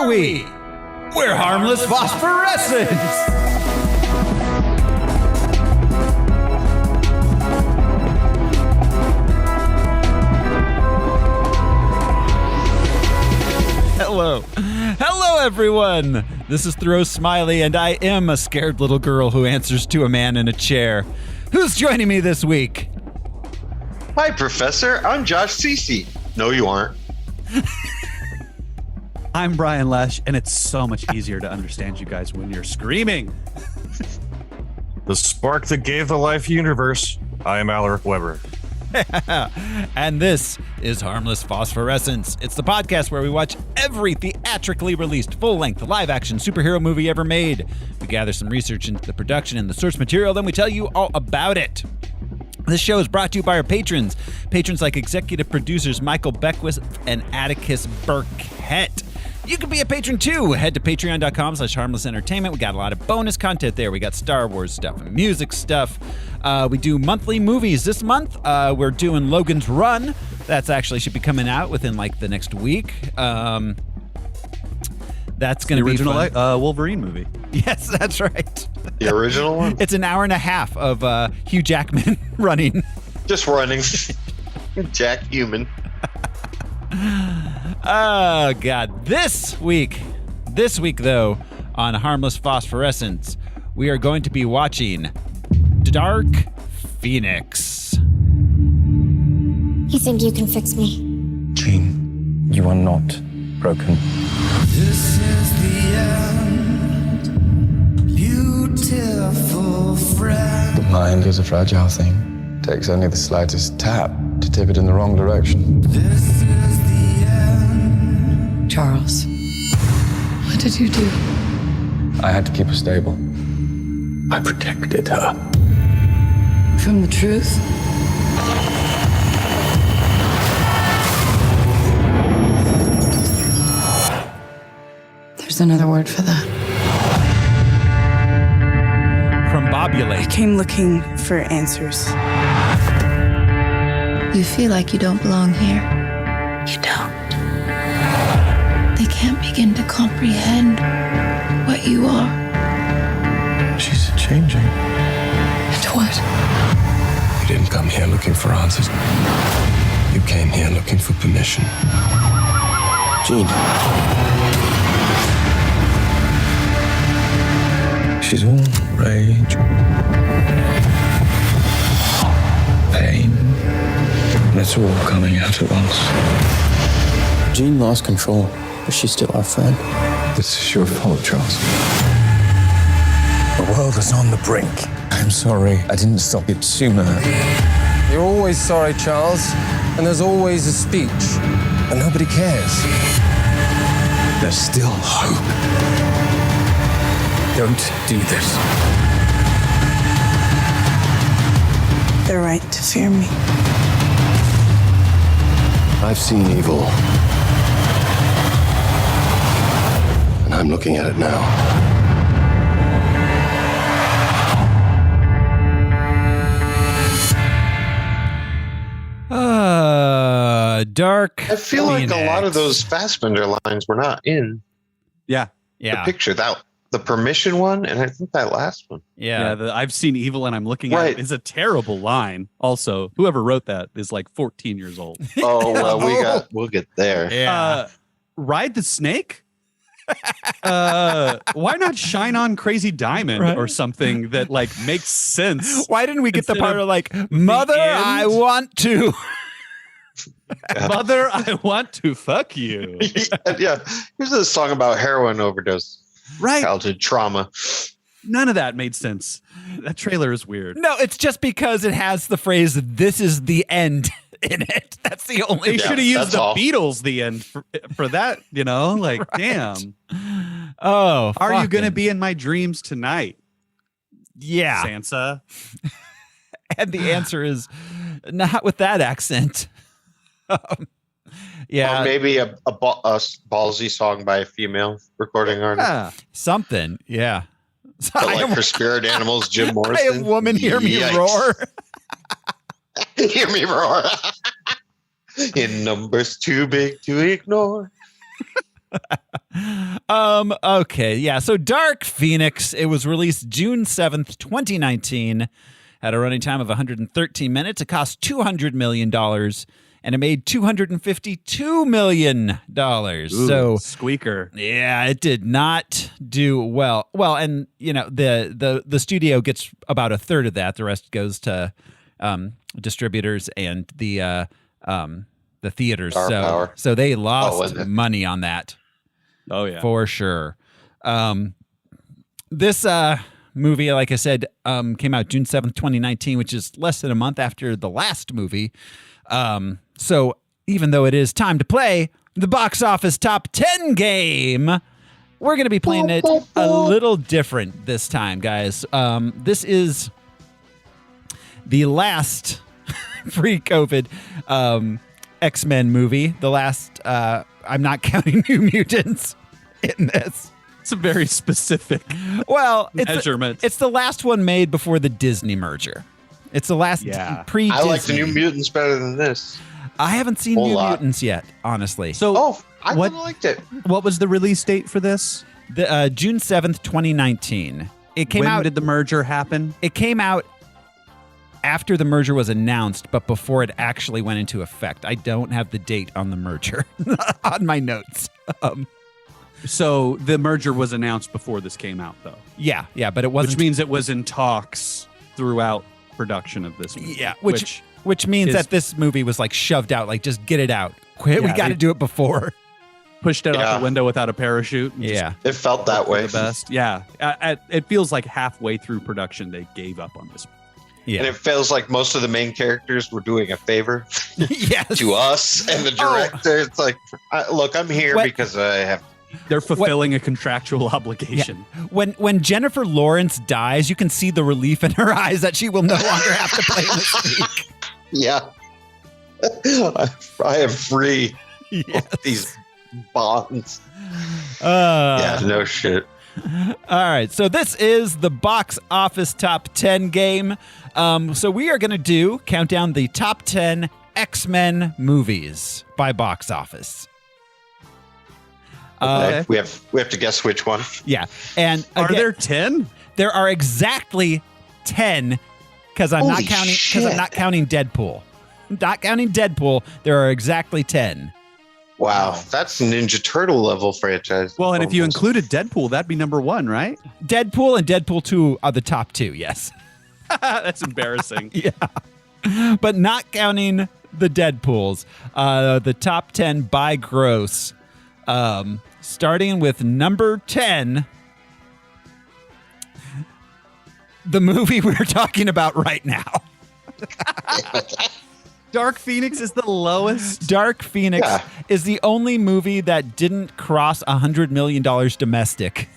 are we? We're Harmless Phosphorescence! Hello everyone! This is Throw Smiley, and I am a scared little girl who answers to a man in a chair. Who's joining me this week? Hi, Professor. I'm Josh Cece. No, you aren't. I'm Brian Lesh, and it's so much easier to understand you guys when you're screaming. The spark that gave the life universe. I am Alaric Weber. And this is Harmless Phosphorescence. It's the podcast where we watch every theatrically released full-length live-action superhero movie ever made. We gather some research into the production and the source material, then we tell you all about it. This show is brought to you by our patrons. Patrons like executive producers Michael Beckwith and Atticus Burkett. You can be a patron too. Head to patreon.com/harmless entertainment. We got a lot of bonus content there. We got Star Wars stuff and music stuff. We do monthly movies. This month, we're doing Logan's Run. That's actually should be coming out within like the next week. That's going to be the original fun. Wolverine movie. Yes, that's right. The original one? It's an hour and a half of Hugh Jackman running. Just running. Jack Human. Oh, God. This week, though, on Harmless Phosphorescence, we are going to be watching Dark Phoenix. You think you can fix me? Jean, you are not broken. This is the end, beautiful friend. The mind is a fragile thing. It takes only the slightest tap to tip it in the wrong direction. This is the end. Charles, what did you do? I had to keep her stable. I protected her. From the truth? There's another word for that. I Crumbobulate. came looking for answers. You feel like you don't belong here. You don't. They can't begin to comprehend what you are. She's changing. And what? You didn't come here looking for answers. You came here looking for permission. Jean. She's all rage, pain, and it's all coming out at once. Jean lost control, but she's still our friend. This is your fault, Charles. The world is on the brink. I'm sorry I didn't stop it sooner. You're always sorry, Charles, and there's always a speech, and nobody cares. There's still hope. Don't do this. They're right to fear me. I've seen evil. And I'm looking at it now. Dark. I feel like a lot of Phoenix. those Fassbender lines were not in Yeah. the picture. The permission one, and I think that last one. Yeah. I've seen evil and I'm looking at Right. it is a terrible line. Also, whoever wrote that is like 14 years old. Oh, well, we'll get there. Yeah. Ride the snake? Why not shine on Crazy Diamond Right. or something that like makes sense? Why didn't we get the Instead part of of like, Mother, end? I want to. Mother, I want to fuck you. Yeah. Here's a song about heroin overdose. Right. Childhood trauma. None of that made sense. That trailer is weird. No, it's just because it has the phrase, this is the end in it. That's the only They should have used that's the all. Beatles the end for that, you know? Like, Right. damn. Oh, Are you going to fucking- be in my dreams tonight, Yeah. Sansa? And the answer is not with that accent. Yeah. Or maybe a ballsy song by a female recording artist. Yeah. Something. Yeah. But like for spirit animals, Jim Morrison. I have woman hear me Yikes. roar. Hear me roar. In numbers too big to ignore. Okay, yeah. So Dark Phoenix, it was released June 7th, 2019. Had a running time of 113 minutes. It cost $200 million, and it made $252 million. Ooh, so squeaker. Yeah, it did not do well. Well, and you know, the studio gets about a third of that. The rest goes to distributors and the theaters. Star power. So they lost wasn't it? money on that. Oh yeah, For sure. This movie, like I said, came out June 7th, 2019, which is less than a month after the last movie. So even though it is time to play the box office top 10 game, we're going to be playing it a little different this time, guys. This is the last pre-COVID X-Men movie. The last, I'm not counting New Mutants in this. it's a very specific measurement. It's the last one made before the Disney merger. It's the last pre-Disney. I like the New Mutants better than this. I haven't seen Whole New lot. Mutants yet, honestly. So I what- kinda liked it. what was the release date for this? The June 7th, 2019. It came when out. did the merger happen? It came out after the merger was announced, but before it actually went into effect. I don't have the date on the merger on my notes. So the merger was announced before this came out, though. Yeah, but it wasn't. Which means it was in talks throughout production of this movie. Yeah, which means is- that this movie was like shoved out, like just get it out. We got to they- do it before. pushed it out Yeah. the window without a parachute. And Yeah. It felt that way. just the best. Yeah. It feels like halfway through production they gave up on this. Yeah. And it feels like most of the main characters were doing a favor Yes. to us and the director. It's like, look, I'm here What- because I have. They're fulfilling a contractual obligation. When Jennifer Lawrence dies, you can see the relief in her eyes that she will no longer have to play this week. Yeah. I am free Yes. of these bonds. Uh, Yeah, no shit. All right, so this is the box office top 10 game. So we are going to count down the top 10 X-Men movies by box office. Okay. We have to guess which one. Yeah, and Are again, there 10? there are exactly 10 because I'm not Holy counting shit. Deadpool. Not counting Deadpool, there are exactly 10. Wow, that's a Ninja Turtle level franchise. Well, and if you Almost. included Deadpool, that'd be number 1, right? Deadpool and Deadpool 2 are the top 2, yes. That's embarrassing. Yeah. But not counting the Deadpools. The top 10 by gross. Starting with number 10. The movie we're talking about right now. Dark Phoenix is the lowest. Dark Phoenix Yeah. is the only movie that didn't cross $100 million domestic.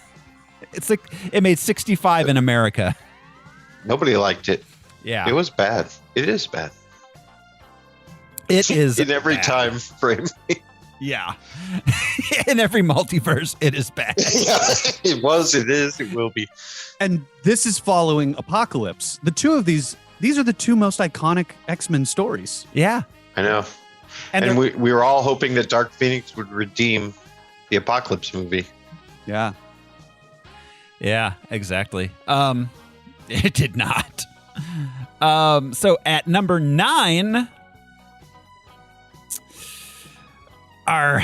It's like it made 65 in America. Nobody liked it. Yeah. It was bad. It is bad. It is in every bad. time frame. Yeah. In every multiverse, it is bad. Yeah, it was, it is, it will be. And this is following Apocalypse. The two of these are the two most iconic X-Men stories. Yeah. I know. And And we were all hoping that Dark Phoenix would redeem the Apocalypse movie. Yeah. Yeah, exactly. It did not. So at number 9, our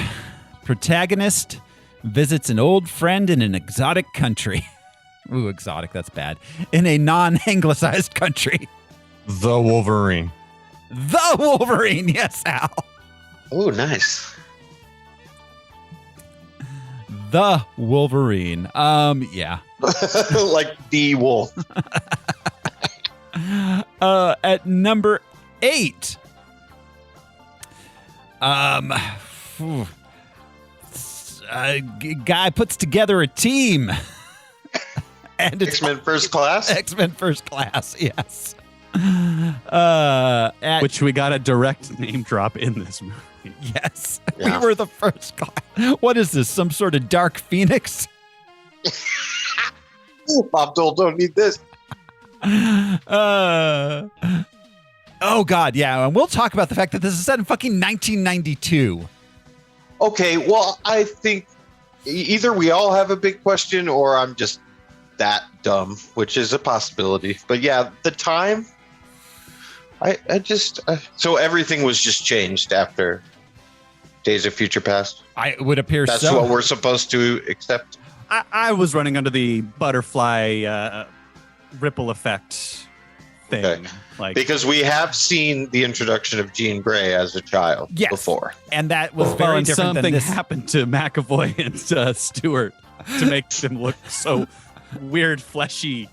protagonist visits an old friend in an exotic country. Ooh, exotic, that's bad. In a non-anglicized country. The Wolverine. The Wolverine, yes, Al. Oh, nice. The Wolverine. Yeah. Like the wolf. At number 8. A guy puts together a team. And it's X-Men First Class? X-Men First Class, yes. Which we got a direct name drop in this movie. Yes. Yeah. We were the first class. What is this? Some sort of Dark Phoenix? Bob Dole don't need this. Oh, God, yeah. And we'll talk about the fact that this is set in fucking 1992. Okay, well, I think either we all have a big question or I'm just that dumb, which is a possibility. But yeah, the time, so everything was just changed after Days of Future Past. I would appear That's so. what we're supposed to accept. I was running under the butterfly ripple effect thing. Okay. Like, Because we have seen the introduction of Jean Grey as a child before. And that was very and different something than this. happened to McAvoy and Stewart to make them look so weird, fleshy.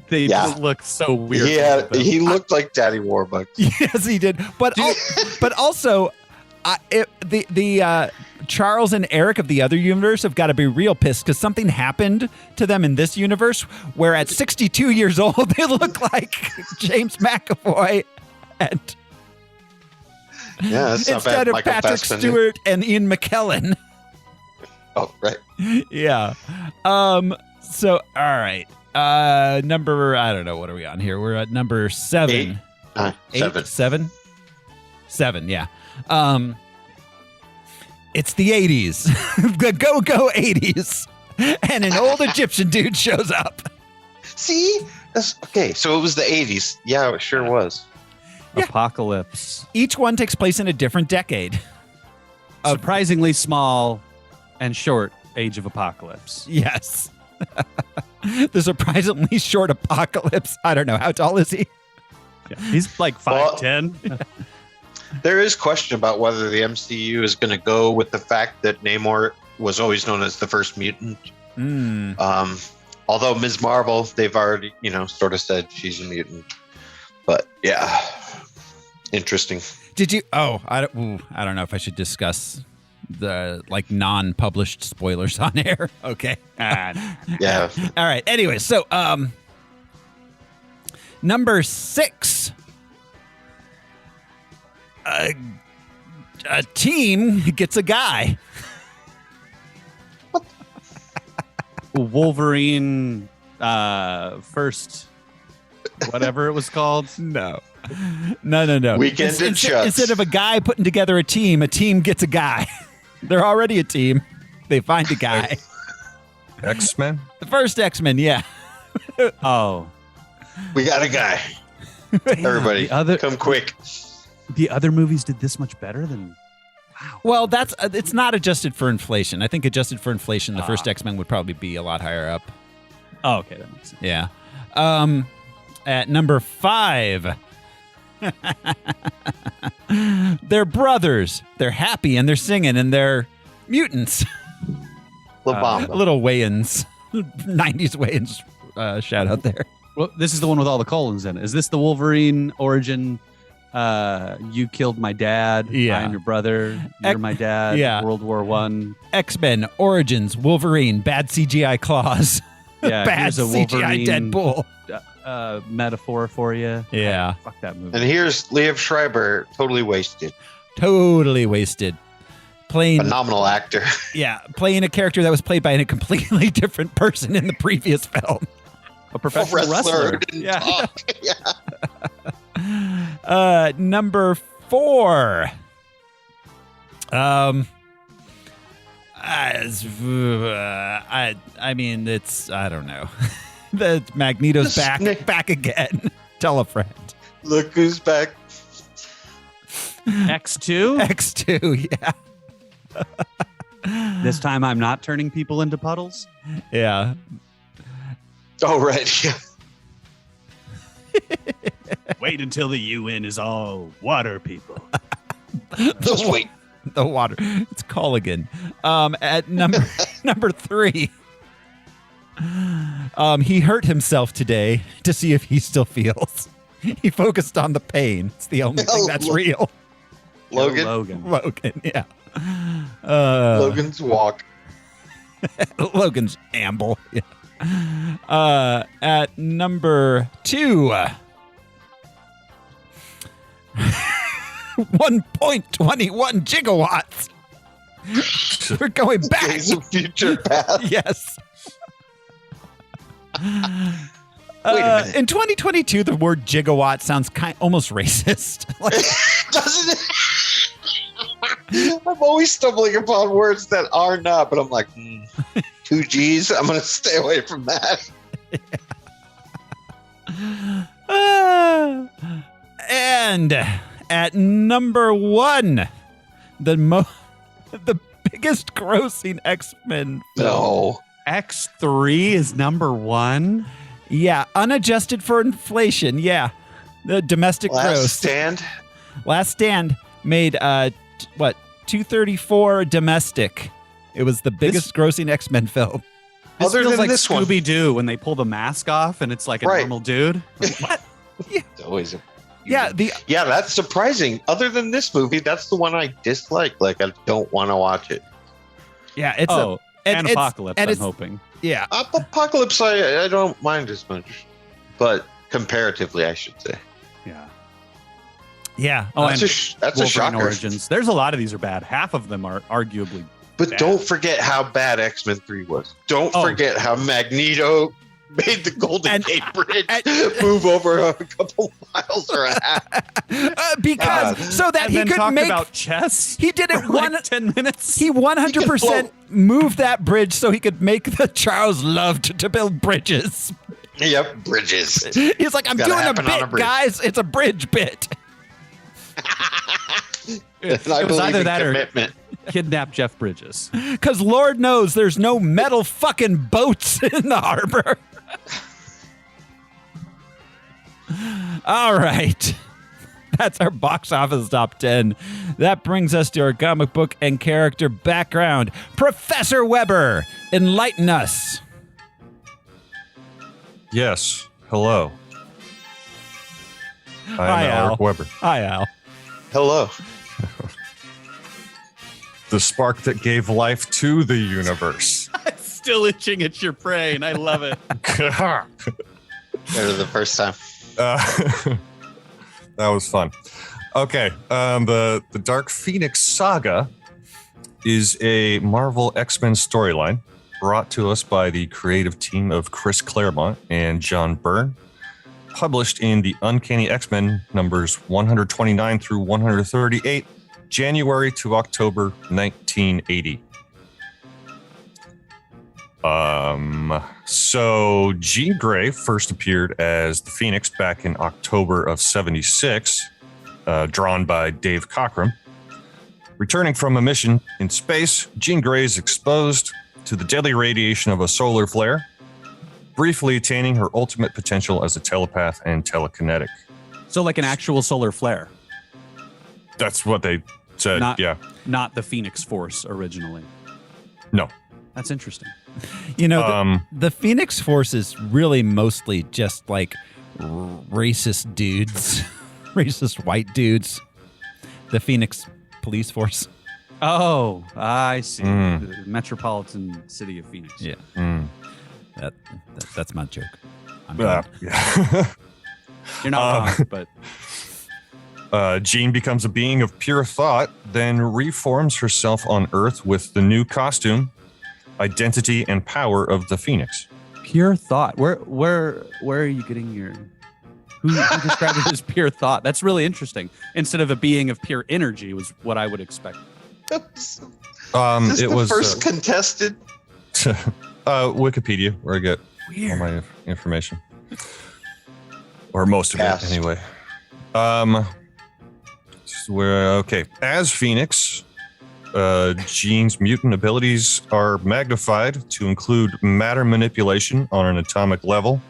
They just look so weird. Yeah, he looked like Daddy Warbucks. Yes, he did. But but also, the Charles and Eric of the other universe have got to be real pissed because something happened to them in this universe where at 62 years old they look like James McAvoy and that's not instead bad. of Michael Patrick Fassbender. Stewart and Ian McKellen. Oh, right. Yeah. So all right. Number, I don't know, what are we on here? We're at number 7. 7, yeah. It's the 80s. The go 80s. And an old Egyptian dude shows up. See? Okay, so it was the 80s. Yeah, it sure was. Apocalypse. Each one takes place in a different decade. Surprisingly small and short age of apocalypse. Yes. The surprisingly short apocalypse. I don't know. How tall is he? Yeah, he's like 5'10". There is question about whether the MCU is going to go with the fact that Namor was always known as the first mutant. Although Ms. Marvel, they've already, sort of said she's a mutant. But yeah, interesting. Did you? Oh, I don't know if I should discuss the non-published spoilers on air. Okay. Yeah. All right. Anyway, so number 6. A team gets a guy. Wolverine first, whatever it was called. No. Weekend at Chuck's. Instead of a guy putting together a team gets a guy. They're already a team. They find a guy. X-Men? The first X-Men, yeah. Oh. We got a guy. Everybody, come quick. The other movies did this much better than... Wow. Well, it's not adjusted for inflation. I think adjusted for inflation, the first X-Men would probably be a lot higher up. Oh, okay. That makes sense. Yeah. At number 5... They're brothers. They're happy and they're singing and they're mutants. Little Wayans. 90s Wayans shout out there. Well, this is the one with all the colons in it. Is this the Wolverine origin? You killed my dad. Yeah. I'm your brother. You're my dad. Yeah. World War I. X-Men Origins Wolverine. Bad CGI claws. Yeah, Bad here's a CGI Wolverine Deadpool. Metaphor for you. Yeah. Fuck that movie. And here's Liev Schreiber, totally wasted. Totally wasted. Playing phenomenal actor. Yeah, playing a character that was played by a completely different person in the previous film. A professional wrestler. Yeah. Number 4. I mean, it's, I don't know. The Magneto's back again. Tell a friend. Look who's back. X2? X2, yeah. This time I'm not turning people into puddles? Yeah. Oh, right. Yeah. Wait until the UN is all water people. Just wait. The water. It's Colligan. At number 3. He hurt himself today to see if he still feels. He focused on the pain. It's the only thing that's real. Logan, yeah. Logan's walk. Logan's amble. Yeah. At number 2. 1.21 gigawatts. We're going back. Days of Future Past. Yes. Wait a minute. In 2022, the word gigawatt sounds almost racist. Doesn't it? I'm always stumbling upon words that are not, but I'm like, 2 G's. I'm going to stay away from that. And at number 1, the biggest grossing X-Men film. No. X3 is number 1? Yeah, unadjusted for inflation. Yeah. The domestic gross. Last Stand made what, 234 domestic. It was the biggest grossing X-Men film. This Other feels than like this one. Scooby-Doo when they pull the mask off and it's like a normal dude. Like, what? It's always Yeah, that's surprising. Other than this movie, that's the one I dislike. Like, I don't want to watch it. Yeah, it's and Apocalypse, and I'm hoping. Yeah. Apocalypse, I don't mind as much. But comparatively, I should say. Yeah. Yeah. Oh, that's a shocker. Origins. There's a lot of these are bad. Half of them are arguably But bad. don't forget how bad X-Men 3 was. Don't forget how Magneto made the Golden Gate Bridge move over a couple miles or a half. So that and he then could talk make about chess. He did it for 10 minutes. He 100% moved that bridge so he could make the Charles loved to build bridges. Yep, bridges. He's like, I'm Gotta doing a happen on bit, a bridge. guys. It's a bridge bit. It was either that commitment. or kidnap Jeff Bridges. Because Lord knows there's no metal fucking boats in the harbor. All right. That's our box office top 10. That brings us to our comic book and character background. Professor Weber, enlighten us. Yes. Hello. Hi, I'm Al. Alec Weber. Hi, Al. Hello. The spark that gave life to the universe. I'm still itching at your brain. I love it. Better the first time. That was fun. Okay. The Dark Phoenix Saga is a Marvel X-Men storyline brought to us by the creative team of Chris Claremont and John Byrne, published in the Uncanny X-Men numbers 129 through 138, January to October 1980. So Jean Grey first appeared as the Phoenix back in October of 76, drawn by Dave Cockrum. Returning from a mission in space, Jean Grey is exposed to the deadly radiation of a solar flare, briefly attaining her ultimate potential as a telepath and telekinetic. So like an actual solar flare. That's what they said, Not the Phoenix Force originally. No. That's interesting. You know, the Phoenix Force is really mostly just like racist dudes, racist white dudes. The Phoenix Police Force. Oh, I see. The Metropolitan City of Phoenix. Yeah. That's my joke. Yeah. You're not wrong, but Jean becomes a being of pure thought, then reforms herself on Earth with the new costume, identity, and power of the Phoenix. Pure thought. Where are you getting your? Who described it as pure thought? That's really interesting. Instead of a being of pure energy, was what I would expect. Is this It the was first contested? Wikipedia, where I get all my information, or most of it, anyway. As Phoenix, Jean's mutant abilities are magnified to include matter manipulation on an atomic level,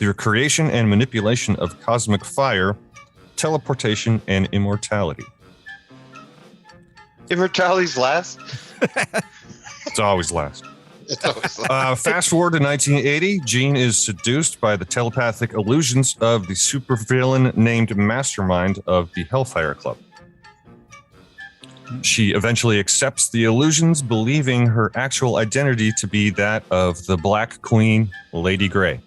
the creation and manipulation of cosmic fire, teleportation, and immortality. Immortality's last? It's always last. Fast forward to 1980, Jean is seduced by the telepathic illusions of the supervillain named Mastermind of the Hellfire Club. She eventually accepts the illusions, believing her actual identity to be that of the Black Queen, Lady Grey.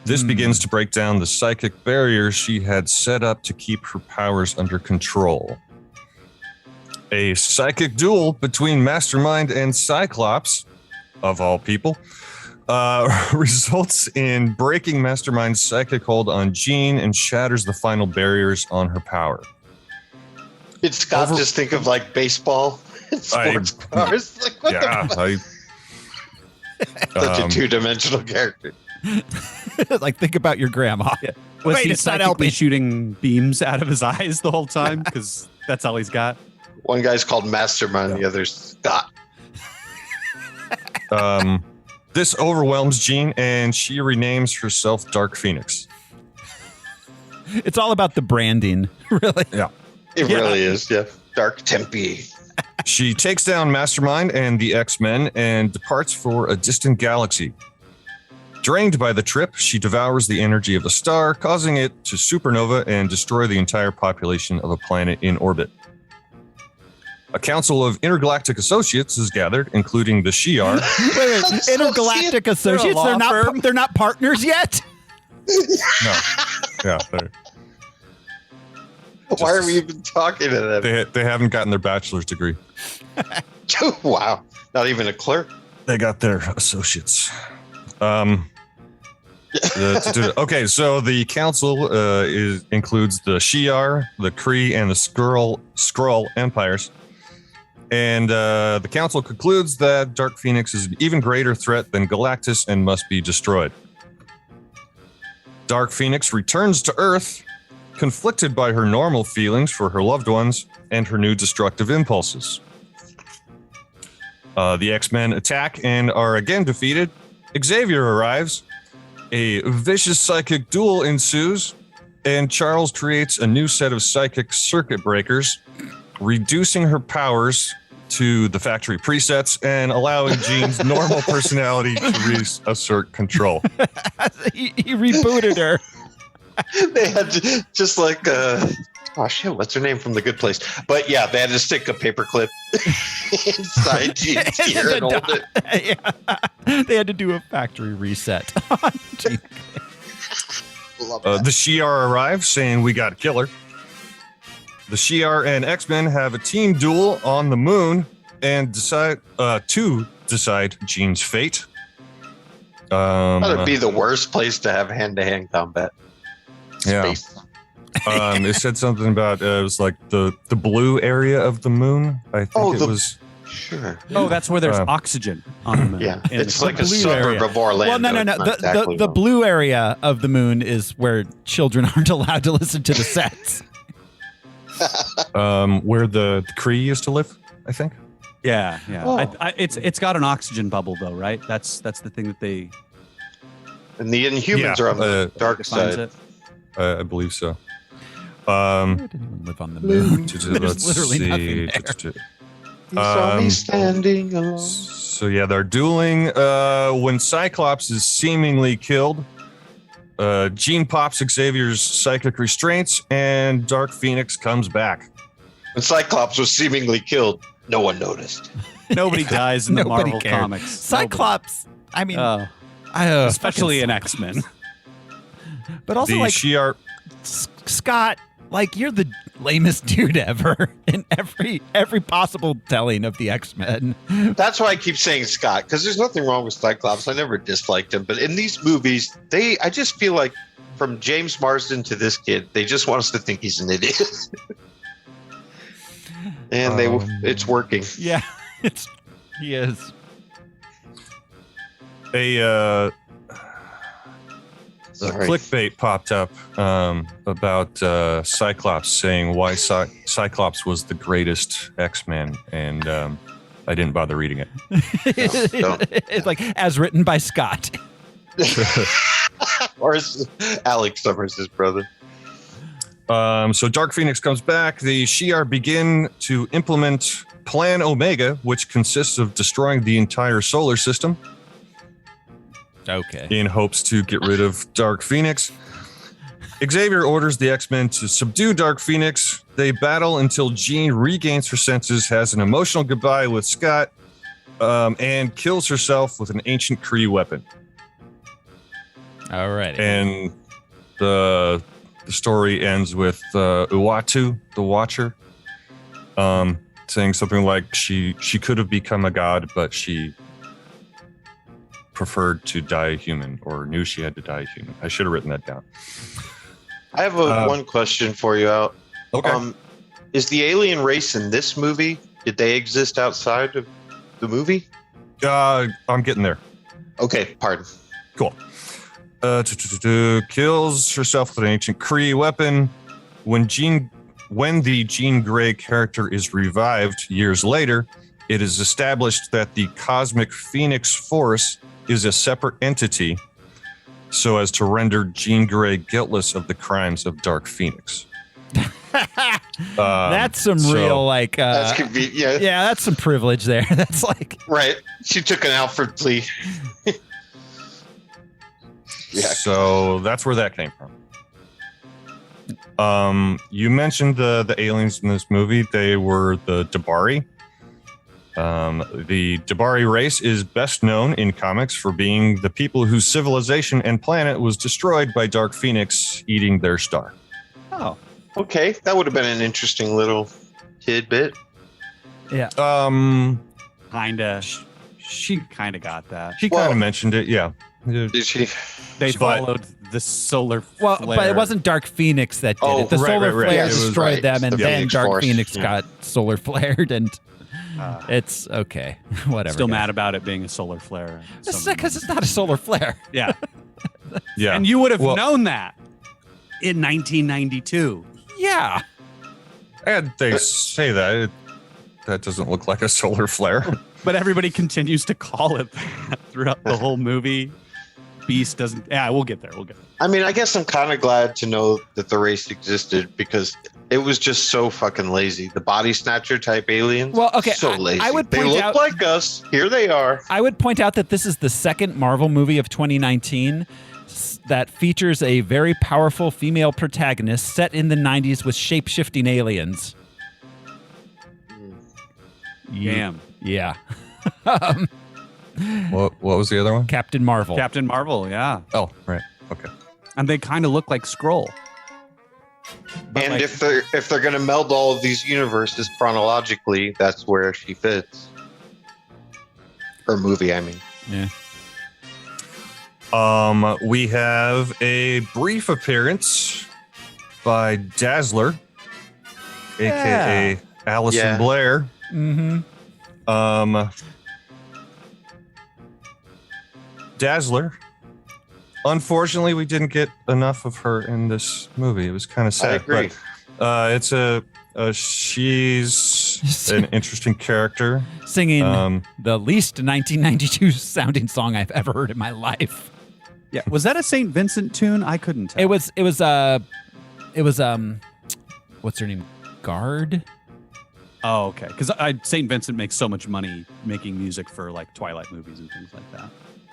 This begins to break down the psychic barriers she had set up to keep her powers under control. A psychic duel between Mastermind and Cyclops, of all people, results in breaking Mastermind's psychic hold on Jean and shatters the final barriers on her power. Did Scott just think of like baseball and sports cars? Like, what the fuck? Such a two-dimensional character. Like, think about your grandma. Yeah. Was Wait, he it's not psychically helping. shooting beams out of his eyes the whole time? Because that's all he's got. One guy's called Mastermind, the other's Scott. This overwhelms Jean, and she renames herself Dark Phoenix. It's all about the branding, really. Yeah. It really is, yeah. Dark Tempe. She takes down Mastermind and the X-Men and departs for a distant galaxy. Drained by the trip, she devours the energy of a star, causing it to supernova and destroy the entire population of a planet in orbit. A council of intergalactic associates is gathered, including the Shi'ar. Wait, intergalactic associates? They're not partners yet? No. Yeah. Why are we even talking to them? They haven't gotten their bachelor's degree. Wow. Not even a clerk. They got their associates. Okay, so the council includes the Shi'ar, the Kree, and the Skrull empires. And the council concludes that Dark Phoenix is an even greater threat than Galactus and must be destroyed. Dark Phoenix returns to Earth, conflicted by her normal feelings for her loved ones and her new destructive impulses. The X-Men attack and are again defeated. Xavier arrives. A vicious psychic duel ensues, and Charles creates a new set of psychic circuit breakers, reducing her powers to the factory presets and allowing Jean's normal personality to reassert control. He rebooted her. They had to, just like, oh shit, what's her name from The Good Place? But yeah, they had to stick a paperclip inside Jean's ear and hold it. Yeah. They had to do a factory reset on Jean. The Shi'ar arrive, saying we got to kill her. The Shi'ar and X-Men have a team duel on the moon and decide Jean's fate. That'd be the worst place to have hand-to-hand combat. Space. Yeah. It said something about it was like the blue area of the moon. I think it was. Sure. Oh, that's where there's oxygen on the moon. Yeah, it's like a suburb of Orlando. Well, no. The blue area of the moon is where children aren't allowed to listen to the sets. Where the Kree used to live, I think. Yeah. Oh. It's got an oxygen bubble though, right? That's the thing that they. And the Inhumans are on the dark side. It. I believe so. Didn't even live on the moon. There's literally nothing there. You saw me standing alone. So yeah, they're dueling. When Cyclops is seemingly killed, Jean pops Xavier's psychic restraints, and Dark Phoenix comes back. When Cyclops was seemingly killed, no one noticed. Nobody dies in the Nobody Marvel cared. comics. Cyclops. I mean, especially in X-Men. But also, the like, Shi'ar. Scott, like, you're the lamest dude ever in every possible telling of the X-Men. That's why I keep saying Scott, because there's nothing wrong with Cyclops. I never disliked him. But in these movies, I just feel like from James Marsden to this kid, they just want us to think he's an idiot. And it's working. Yeah, he is. A clickbait popped up about Cyclops saying why Cyclops was the greatest X-Men, and I didn't bother reading it. It's like, as written by Scott. Or is Alex Summers his brother? So Dark Phoenix comes back. The Shi'ar begin to implement Plan Omega, which consists of destroying the entire solar system. Okay. In hopes to get rid of Dark Phoenix. Xavier orders the X-Men to subdue Dark Phoenix. They battle until Jean regains her senses, has an emotional goodbye with Scott, and kills herself with an ancient Kree weapon. All right. And the story ends with Uatu, the Watcher, saying something like she could have become a god, but she preferred to die human, or knew she had to die human. I should have written that down. I have one question for you, Al. Okay. Is the alien race in this movie? Did they exist outside of the movie? I'm getting there. Okay, pardon. Cool. Kills herself with an ancient Kree weapon. When the Jean Grey character is revived years later, it is established that the Cosmic Phoenix Force is a separate entity, so as to render Jean Grey guiltless of the crimes of Dark Phoenix. That's some real like. That's yeah, that's some privilege there. That's like right. She took an Alfred plea. Yeah. So that's where that came from. You mentioned the aliens in this movie. They were the Dabari. The Dabari race is best known in comics for being the people whose civilization and planet was destroyed by Dark Phoenix eating their star. Oh, okay. That would have been an interesting little tidbit. Yeah. Kinda. She kind of got that. She kind of mentioned it. Yeah. Did she? They followed the solar flare. Well, but it wasn't Dark Phoenix that did it. The solar flare Yeah, destroyed them, and The then Phoenix Dark Force. Phoenix got solar flared, and it's okay. Whatever. Still guys. mad about it being a solar flare. It's because it's not a solar flare. Yeah. Yeah. And you would have known that in 1992. Yeah. And they say that that doesn't look like a solar flare. But everybody continues to call it that throughout the whole movie. Beast doesn't. Yeah, we'll get there. I mean, I guess I'm kind of glad to know that the race existed because it was just so fucking lazy. The body snatcher type aliens. Well, okay, So lazy. I would they point look out- like us. Here they are. I would point out that this is the second Marvel movie of 2019 that features a very powerful female protagonist set in the 90s with shape-shifting aliens. Damn. Yeah. What was the other one? Captain Marvel. Captain Marvel, yeah. Oh, right. Okay. And they kind of look like Skrull. And like- if they're going to meld all of these universes chronologically, that's where she fits. Or movie, I mean. Yeah. We have a brief appearance by Dazzler, aka Allison Yeah. Blair. Mm-hmm. Dazzler. Unfortunately, we didn't get enough of her in this movie. It was kind of sad. I agree. But it's she's an interesting character. Singing the least 1992 sounding song I've ever heard in my life. Yeah. Was that a St. Vincent tune? I couldn't tell. It was what's her name? Guard? Oh, okay. Because St. Vincent makes so much money making music for like Twilight movies and things like that.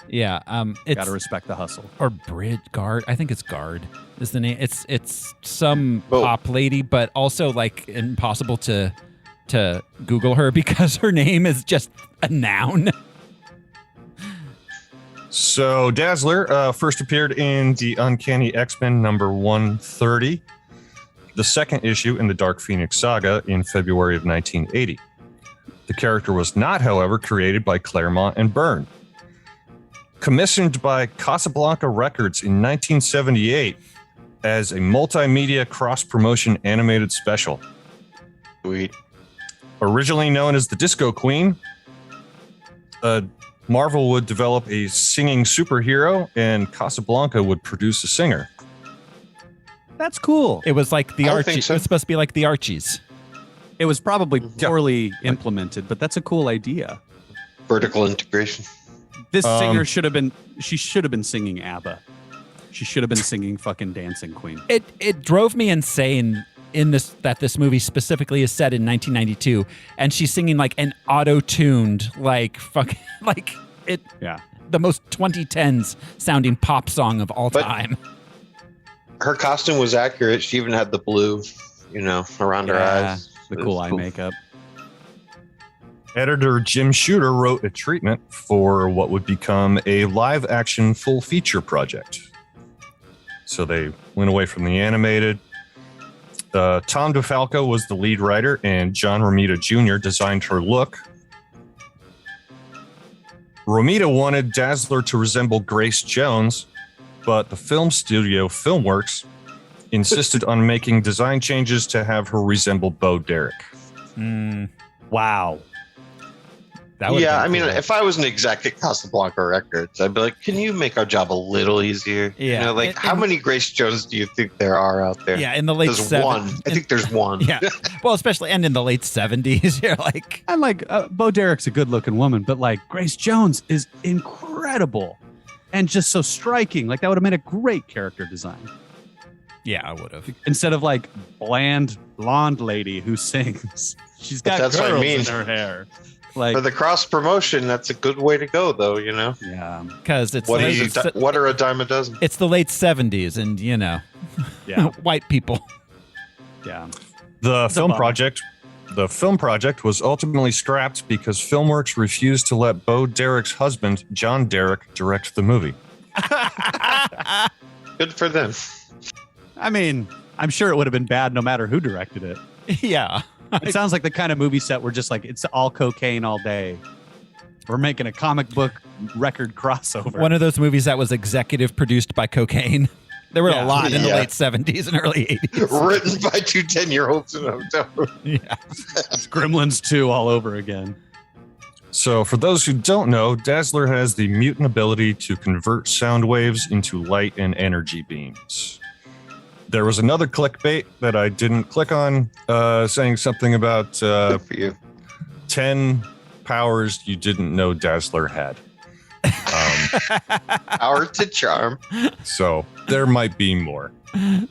Yeah. It's Gotta respect the hustle. or Brit Guard. I think it's Guard is the name. It's some Oh. pop lady, but also like impossible to Google her because her name is just a noun. So Dazzler first appeared in the Uncanny X-Men number 130, the second issue in the Dark Phoenix saga in February of 1980. The character was not, however, created by Claremont and Byrne. Commissioned by Casablanca Records in 1978 as a multimedia cross-promotion animated special. Sweet. Originally known as the Disco Queen, Marvel would develop a singing superhero and Casablanca would produce a singer. That's cool. It was like the I Archies. think so. It was supposed to be like the Archies. It was probably poorly implemented, but that's a cool idea. Vertical integration. This singer should have been singing ABBA. She should have been singing fucking Dancing Queen. It drove me insane in this movie specifically is set in 1992, and she's singing like an auto-tuned like fucking like it. Yeah. The most 2010s sounding pop song of all But- time. Her costume was accurate. She even had the blue, around her eyes. The It cool was eye makeup. Editor Jim Shooter wrote a treatment for what would become a live-action full-feature project. So they went away from the animated. Tom DeFalco was the lead writer, and John Romita Jr. designed her look. Romita wanted Dazzler to resemble Grace Jones, but the film studio Filmworks insisted on making design changes to have her resemble Bo Derek. Wow. Yeah, I mean, if I was an exec at Casablanca Records, I'd be like, can you make our job a little easier? Yeah. You know, like, how many Grace Jones do you think there are out there? Yeah, in the late There's 70s. one. I think there's one. Yeah. Well, especially, and in the late 70s, you're like... And like, Bo Derek's a good-looking woman, but like, Grace Jones is incredible and just so striking. Like, that would have made a great character design. Yeah, I would have. Instead of like, bland blonde lady who sings. She's got That's what I curls mean. in her hair. Like, For the cross promotion, that's a good way to go, though, you know? yeah. Because it's What late, are a dime a dozen? it's the late 70s, and, you know, Yeah. white people. Yeah. The film bummer. project was ultimately scrapped because FilmWorks refused to let Bo Derek's husband, John Derek, direct the movie. Good for them. I mean, I'm sure it would have been bad no matter who directed it. Yeah. It sounds like the kind of movie set where just like it's all cocaine all day. We're making a comic book record crossover. One of those movies that was executive produced by cocaine. There were a Yeah. lot in the Yeah. late 70s and early 80s. Written by two 10-year-olds in a hotel room. Yeah. It's Gremlins 2 all over again. So, for those who don't know, Dazzler has the mutant ability to convert sound waves into light and energy beams. There was another clickbait that I didn't click on, saying something about Good for you. 10 powers you didn't know Dazzler had. Power to charm. So, there might be more.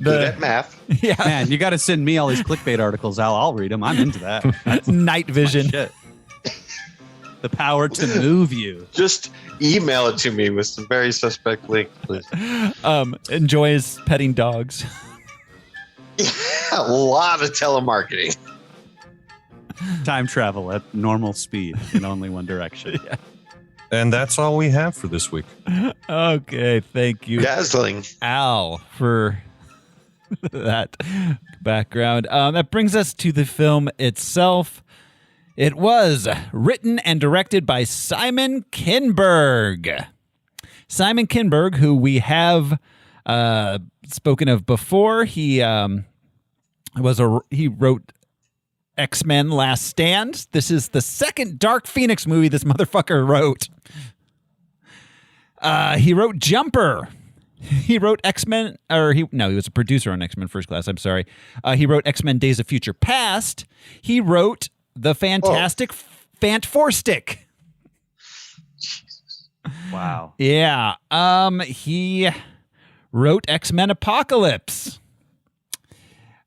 Good at math. Yeah. Man, you got to send me all these clickbait articles, Al. I'll read them. I'm into that. That's Night vision. shit. The power to move you. Just email it to me with some very suspect link, please. Enjoys petting dogs. A lot of telemarketing. Time travel at normal speed in only one direction. Yeah. And that's all we have for this week. Okay. Thank you, Dazzling. Al, for that background. That brings us to the film itself. It was written and directed by Simon Kinberg. Simon Kinberg, who we have spoken of before, he wrote X-Men Last Stand. This is the second Dark Phoenix movie this motherfucker wrote. He wrote Jumper. He wrote X-Men, he was a producer on X-Men First Class. I'm sorry. He wrote X-Men Days of Future Past. He wrote the Fantastic Fant Four Stick. Wow. Yeah. He wrote X-Men Apocalypse.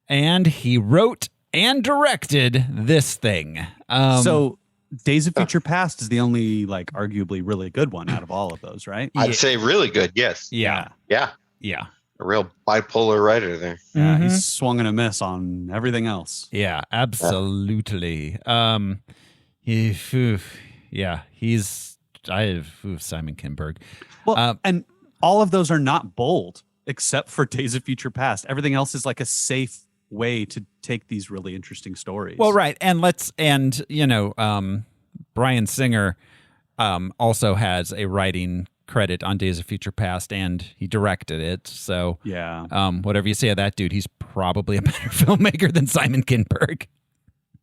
And he wrote and directed this thing. So Days of Future Past is the only, like, arguably really good one out of all of those, right? I'd say really good, yes. Yeah. Yeah. Yeah. A real bipolar writer there. Yeah, he's swung and a miss on everything else. Yeah, absolutely. He's Simon Kinberg. Well, and all of those are not bold except for Days of Future Past. Everything else is like a safe way to take these really interesting stories. Well, right. And Bryan Singer also has a writing credit on Days of Future Past, and he directed it. So, yeah. Whatever you say of that dude, he's probably a better filmmaker than Simon Kinberg.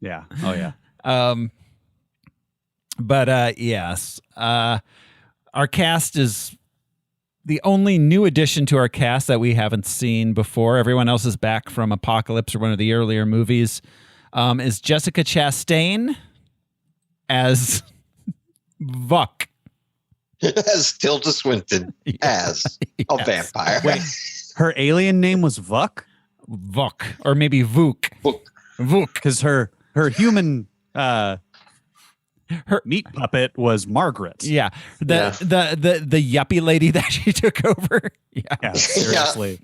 Yeah. Oh, yeah. Yes. Our cast is the only new addition to our cast that we haven't seen before. Everyone else is back from Apocalypse or one of the earlier movies. Is Jessica Chastain as Vuk. As Tilda Swinton as a vampire. Wait, her alien name was Vuk? Vuk. Or maybe Vuk. Vuk. Because her human her meat puppet was Margaret. Yeah. The yuppie lady that she took over. Yeah, seriously.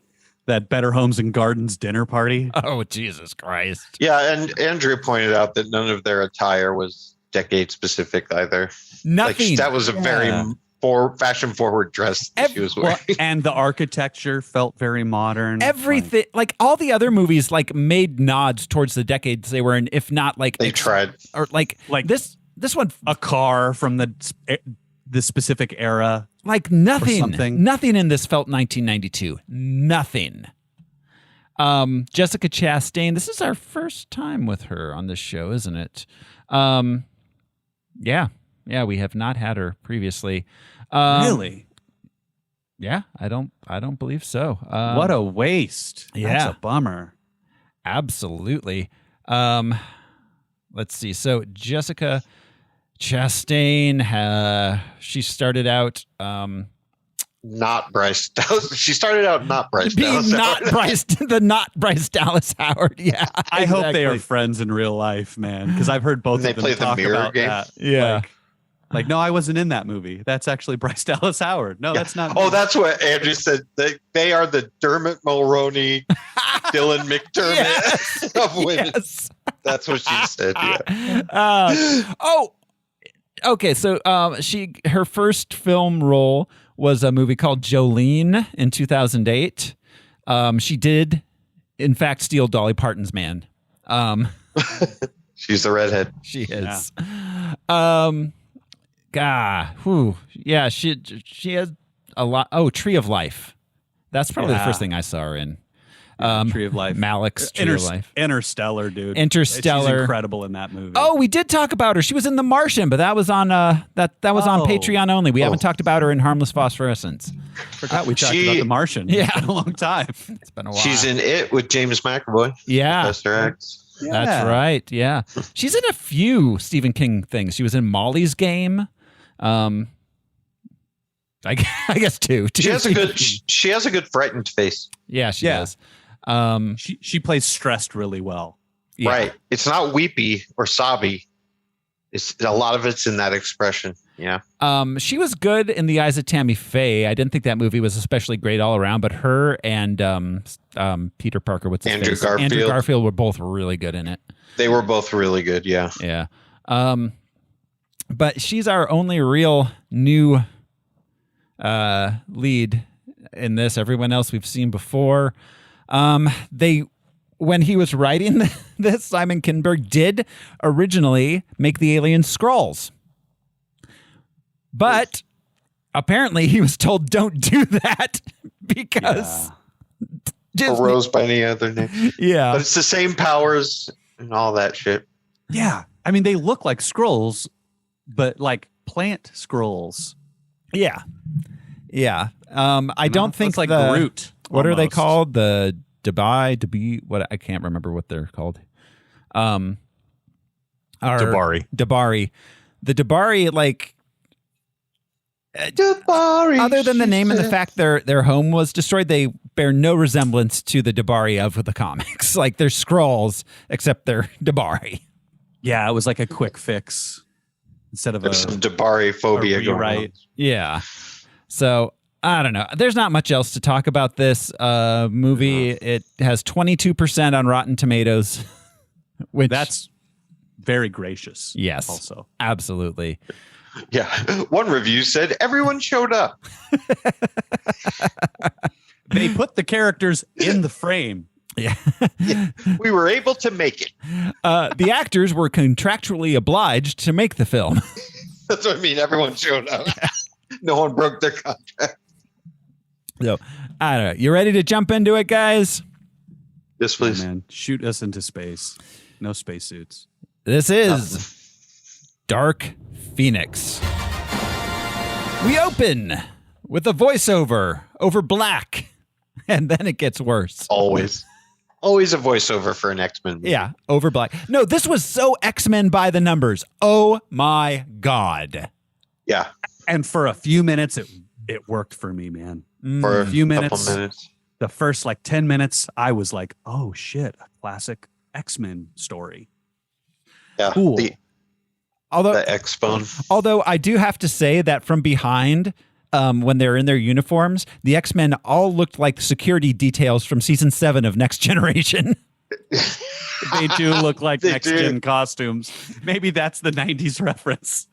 That Better Homes and Gardens dinner party. Oh, Jesus Christ. Yeah, and Andrea pointed out that none of their attire was decade specific either. Nothing. Like, that was a very fashion forward dress that she was wearing. And the architecture felt very modern. Everything, like all the other movies, like made nods towards the decades they were in, if not like they tried. Or like this one, a car from the specific era. Like nothing something. Nothing in this felt 1992. Nothing. Jessica Chastain. This is our first time with her on this show, isn't it? Yeah, we have not had her previously. Really? Yeah, I don't believe so. What a waste. Yeah. That's a bummer. Absolutely. Let's see. So Jessica Chastain, she started out Not Bryce Dallas. She started out not Bryce being Dallas. not Bryce Dallas Howard. Yeah, I hope they are exactly. friends in real life, man, because I've heard both And they of them play the talk mirror about game? that. Yeah. Like, no, I wasn't in that movie. That's actually Bryce Dallas Howard. No, that's not. Oh, that's what Andrew said. They are the Dermot Mulroney, Dylan McDermott of women. Yes. That's what she said. Yeah. Okay. So her first film role was a movie called Jolene in 2008. She did, in fact, steal Dolly Parton's man. She's the redhead. She is. Yeah, she has a lot. Oh, Tree of Life. That's probably the first thing I saw her in. Tree of Life. Malik's Tree of Life. Interstellar, dude. Interstellar. She's incredible in that movie. Oh, we did talk about her. She was in The Martian, but that was on that was on Patreon only. We haven't taled about her in Harmless Phosphorescence. Forgot we talked about The Martian. Yeah. It's been a long time. It's been a while. She's in It with James McAvoy. Yeah. Professor X. Yeah. That's right. Yeah. She's in a few Stephen King things. She was in Molly's Game. I guess two. She has a good frightened face. Yeah, she Yeah. does. She plays stressed really well. Yeah. Right. It's not weepy or sobby. It's a lot of it's in that expression. Yeah. She was good in The Eyes of Tammy Faye. I didn't think that movie was especially great all around, but her and Peter Parker, what's his Andrew face? Garfield. Andrew Garfield were both really good in it. They were both really good. Yeah. Yeah. But she's our only real new lead in this. Everyone else we've seen before. When he was writing this, Simon Kinberg did originally make the alien Skrulls. But apparently he was told don't do that because Disney. Or Rose by any other name. Yeah. But it's the same powers and all that shit. Yeah. I mean, they look like scrolls, but like plant scrolls. Yeah. Yeah. I don't think it's like the, Groot. What are they almost. called? The what I can't remember what they're called. Dabari. Dabari. The Dabari, like Dabari, other than the name and the fact their home was destroyed, they bear no resemblance to the Dabari of the comics. Like they're Skrulls, except they're Dabari. Yeah, it was like a quick fix instead of There's some Dabari phobia going on. rewrite. Yeah. So I don't know. There's not much else to talk about this movie. It has 22% on Rotten Tomatoes, which That's very gracious. yes, Also. absolutely. Yeah. One review said everyone showed up. They put the characters in the frame. Yeah. We were able to make it. The actors were contractually obliged to make the film. That's what I mean. Everyone showed up. No one broke their contract. So I don't know. You ready to jump into it, guys? Yes, please. Man, shoot us into space. No spacesuits. This is Dark Phoenix. We open with a voiceover over black, and then it gets worse. Always a voiceover for an X-Men movie. Yeah, over black. No, this was so X-Men by the numbers. Oh my God. Yeah. And for a few minutes, it worked for me, man. For A few couple minutes. minutes. The first like 10 minutes, I was like, oh shit, a classic X-Men story. Yeah. Cool. The Although X-Bone. Although I do have to say that from behind, when they're in their uniforms, the X-Men all looked like security details from season 7 of Next Generation. They do look like They next-gen do. costumes. Maybe that's the 90s reference.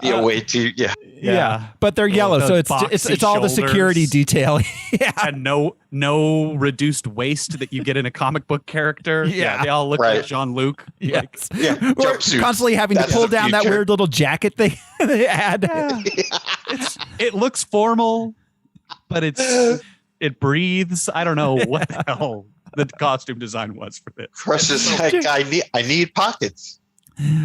Yeah, way too. Yeah. Yeah, but they're yellow, so those it's boxy all the security shoulders. detail. Yeah, And no reduced waist that you get in a comic book character. Yeah. They all look Right. like Jean-Luc. yes. Yeah. We're Jumpsuits. constantly having to That's pull the down that future. weird little jacket they had. It looks formal, but it's it breathes. I don't know what the hell the costume design was for this. Crush is like, I need pockets.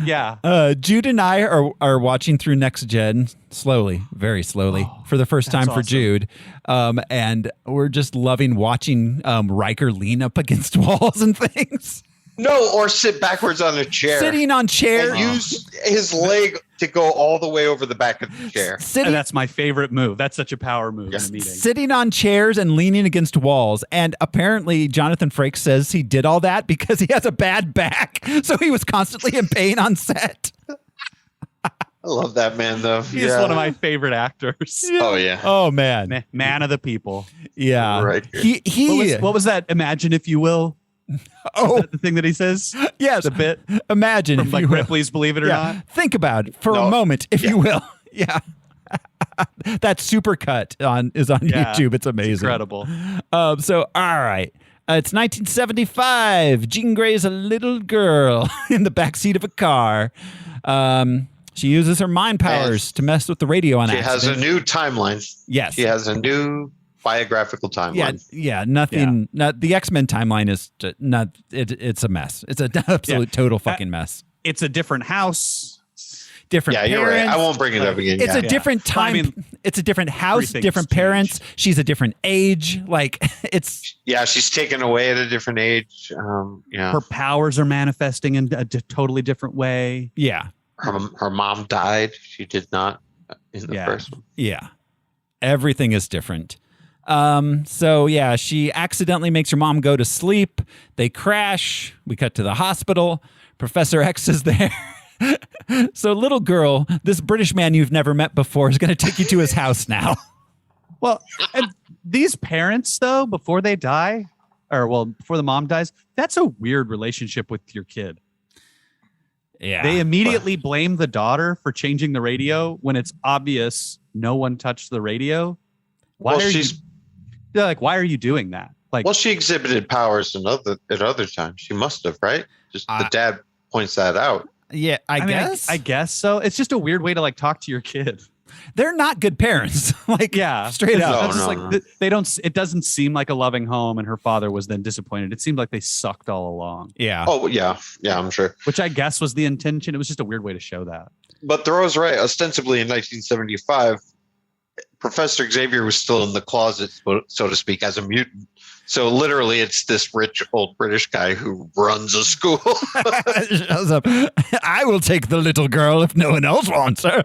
Yeah. Jude and I are watching through Next Gen slowly, very slowly, for the first time for awesome. Jude. And we're just loving watching Riker lean up against walls and things. No, or sit backwards on a chair. Sitting on chairs. And use his leg to go all the way over the back of the chair. And that's my favorite move. That's such a power move in a meeting. Sitting on chairs and leaning against walls. And apparently Jonathan Frakes says he did all that because he has a bad back. So he was constantly in pain on set. I love that man, though. He's one of my favorite actors. Oh, yeah. Oh, man. Man of the people. Yeah. Right. What was that? Imagine if you will. Oh, is that the thing that he says? Yes. The bit. Imagine From if like you will. Ripley's Believe It or Not. Think about it for a moment, if you will. Yeah. That supercut is on YouTube. It's amazing. It's incredible. So, all right. It's 1975. Jean Grey's a little girl in the backseat of a car. She uses her mind powers to mess with the radio on accident. She has a new timeline. Yes. She has a new biographical timeline. Yeah, nothing. Not, the X-Men timeline is not. It's a mess. It's an absolute total fucking mess. It's a different house. Different Yeah, parents. you're right. I won't bring it up again. It's a different time. It's a different house, different parents. She's a different age. Like it's. Yeah, she's taken away at a different age. Yeah, Her powers are manifesting in a totally different way. Yeah. Her mom died. She did not in the first one. Yeah. Everything is different. So yeah, she accidentally makes her mom go to sleep. They crash. We cut to the hospital. Professor X is there. So little girl, this British man you've never met before is going to take you to his house now. Well, and these parents though, before they die, before the mom dies, that's a weird relationship with your kid. Yeah. They immediately blame the daughter for changing the radio when it's obvious no one touched the radio. Why are you doing that? Like, well, she exhibited powers at other times. She must have, right? Just the dad points that out. Yeah, I guess. I guess so. It's just a weird way to like talk to your kid. They're not good parents. Like, straight up. They don't. It doesn't seem like a loving home, and her father was then disappointed. It seemed like they sucked all along. Yeah. Oh yeah, I'm sure. Which I guess was the intention. It was just a weird way to show that. But Thoreau's right. Ostensibly in 1975, Professor Xavier was still in the closet, so to speak, as a mutant. So literally, it's this rich old British guy who runs a school. I will take the little girl if no one else wants her.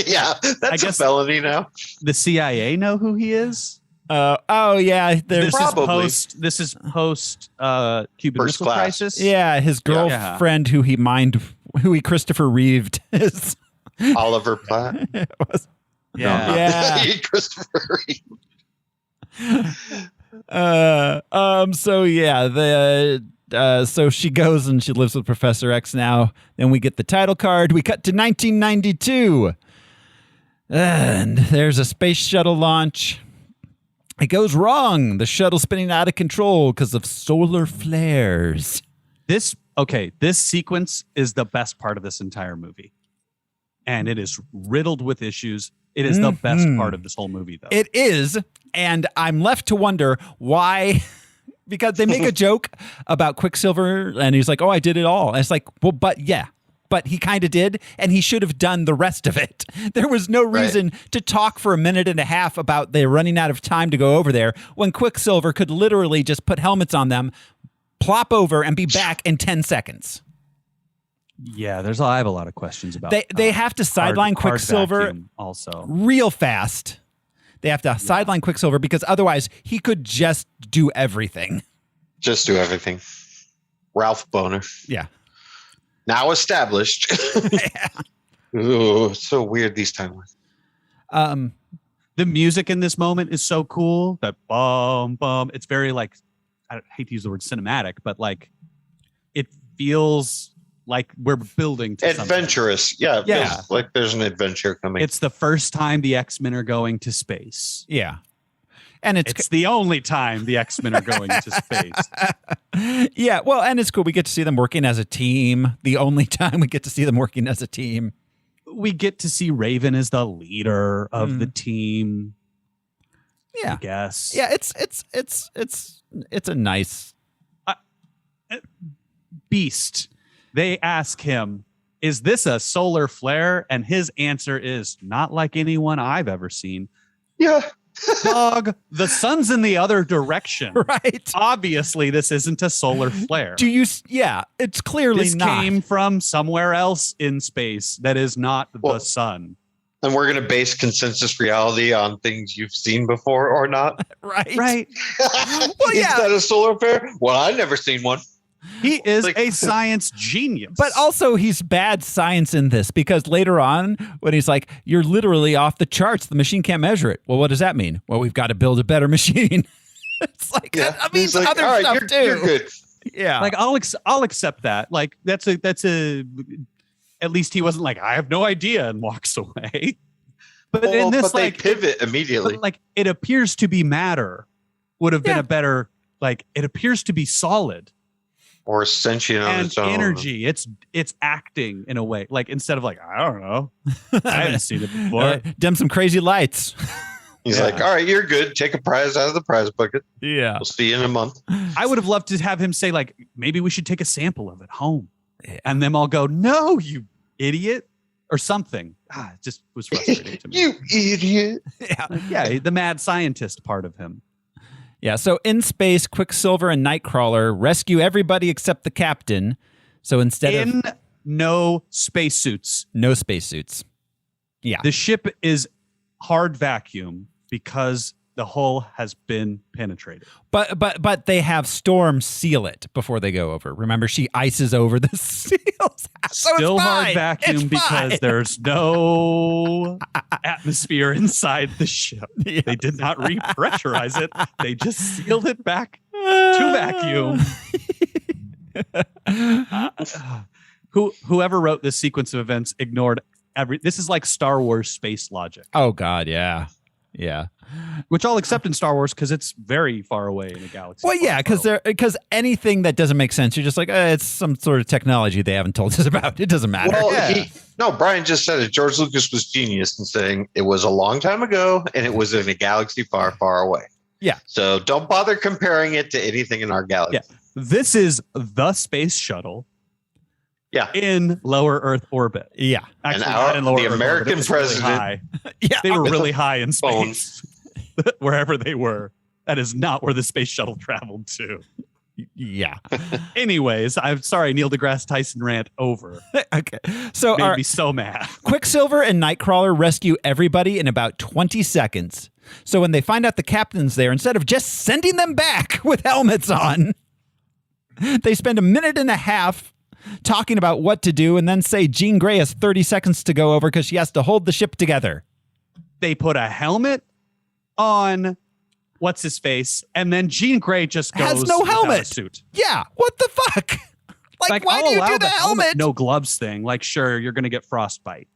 Yeah, that's a felony now. The CIA know who he is. Oh yeah, This is post Cuban Missile Crisis. Yeah, his girlfriend who he Christopher Reeved is Oliver Platt. Yeah. Christopher Reeve. So yeah, so she goes and she lives with Professor X now. Then we get the title card. We cut to 1992. And there's a space shuttle launch. It goes wrong. The shuttle's spinning out of control because of solar flares. This sequence is the best part of this entire movie. And it is riddled with issues. It is the best part of this whole movie, though. It is. And I'm left to wonder why, because they make a joke about Quicksilver and he's like, oh, I did it all. And it's like, well, but he kind of did. And he should have done the rest of it. There was no reason to talk for a minute and a half about they're running out of time to go over there when Quicksilver could literally just put helmets on them, plop over and be back in 10 seconds. Yeah, I have a lot of questions about they have to sideline Quicksilver also real fast. They have to sideline Quicksilver because otherwise he could just do everything. Just do everything. Ralph Boner. Yeah. Now established. Ooh, it's so weird these timelines. The music in this moment is so cool. That bum bum. It's very like, I hate to use the word cinematic, but like it feels like we're building to adventurous. Something. Yeah. Feels like there's an adventure coming. It's the first time the X-Men are going to space. Yeah. And it's the only time the X-Men are going to space. Yeah. Well, and it's cool. We get to see them working as a team. The only time we get to see them working as a team. We get to see Raven as the leader of the team. Yeah. I guess. Yeah, it's a nice Beast. They ask him, is this a solar flare? And his answer is not like anyone I've ever seen. Yeah. Dog, the sun's in the other direction. right. Obviously, this isn't a solar flare. Yeah, it's clearly This not. came from somewhere else in space that is not the sun. And we're going to base consensus reality on things you've seen before or not. Right. Right. Well, yeah. Is that a solar flare? Well, I've never seen one. He is a science genius. But also he's bad science in this because later on when he's like, you're literally off the charts. The machine can't measure it. Well, what does that mean? Well, we've got to build a better machine. It's like, that means He's like, other all right, stuff too. You're good. Yeah. like I'll accept that. Like that's a at least he wasn't like, I have no idea and walks away. But Well, in this, but they like pivot immediately. But like it appears to be matter would have been a better, like it appears to be solid. Or sentient on And its own. energy. It's acting in a way. Like instead of like, I don't know. I haven't seen it before. Dim some crazy lights. He's like, all right, you're good. Take a prize out of the prize bucket. Yeah. We'll see you in a month. I would have loved to have him say, like, maybe we should take a sample of it home. And them all go, no, you idiot. Or something. It just was frustrating to me. You idiot. Yeah, the mad scientist part of him. Yeah, so in space, Quicksilver and Nightcrawler rescue everybody except the captain. So instead of no spacesuits. No spacesuits. Yeah. The ship is hard vacuum because the hull has been penetrated. But they have Storm seal it before they go over. Remember, she ices over the seals. So Still it's hard fine. vacuum It's because fine. there's no atmosphere inside the ship. Yeah. They did not repressurize it. They just sealed it back to vacuum. Whoever wrote this sequence of events ignored this is like Star Wars space logic. Oh God, yeah. Yeah. Which I'll accept in Star Wars because it's very far away in a galaxy. Well, yeah, because anything that doesn't make sense, you're just like, it's some sort of technology they haven't told us about. It doesn't matter. Well, Brian just said it. George Lucas was genius in saying it was a long time ago and it was in a galaxy far, far away. Yeah. So don't bother comparing it to anything in our galaxy. Yeah. This is the space shuttle. Yeah. In lower Earth orbit. Yeah. Actually, and not in lower the Earth American orbit. It was really president. high. Yeah. They were with really the high in phone. space. Wherever they were. That is not where the space shuttle traveled to. Yeah. Anyways, I'm sorry, Neil deGrasse Tyson rant over. Okay. So Made me so mad. Quicksilver and Nightcrawler rescue everybody in about 20 seconds. So when they find out the captain's there, instead of just sending them back with helmets on, they spend a minute and a half talking about what to do and then say Jean Grey has 30 seconds to go over because she has to hold the ship together. They put a helmet on what's his face, and then Jean Grey just goes Has no without helmet. a suit. Yeah, what the fuck? Like why I'll do you allow do the helmet? no gloves thing? Like, sure, you're gonna get frostbite.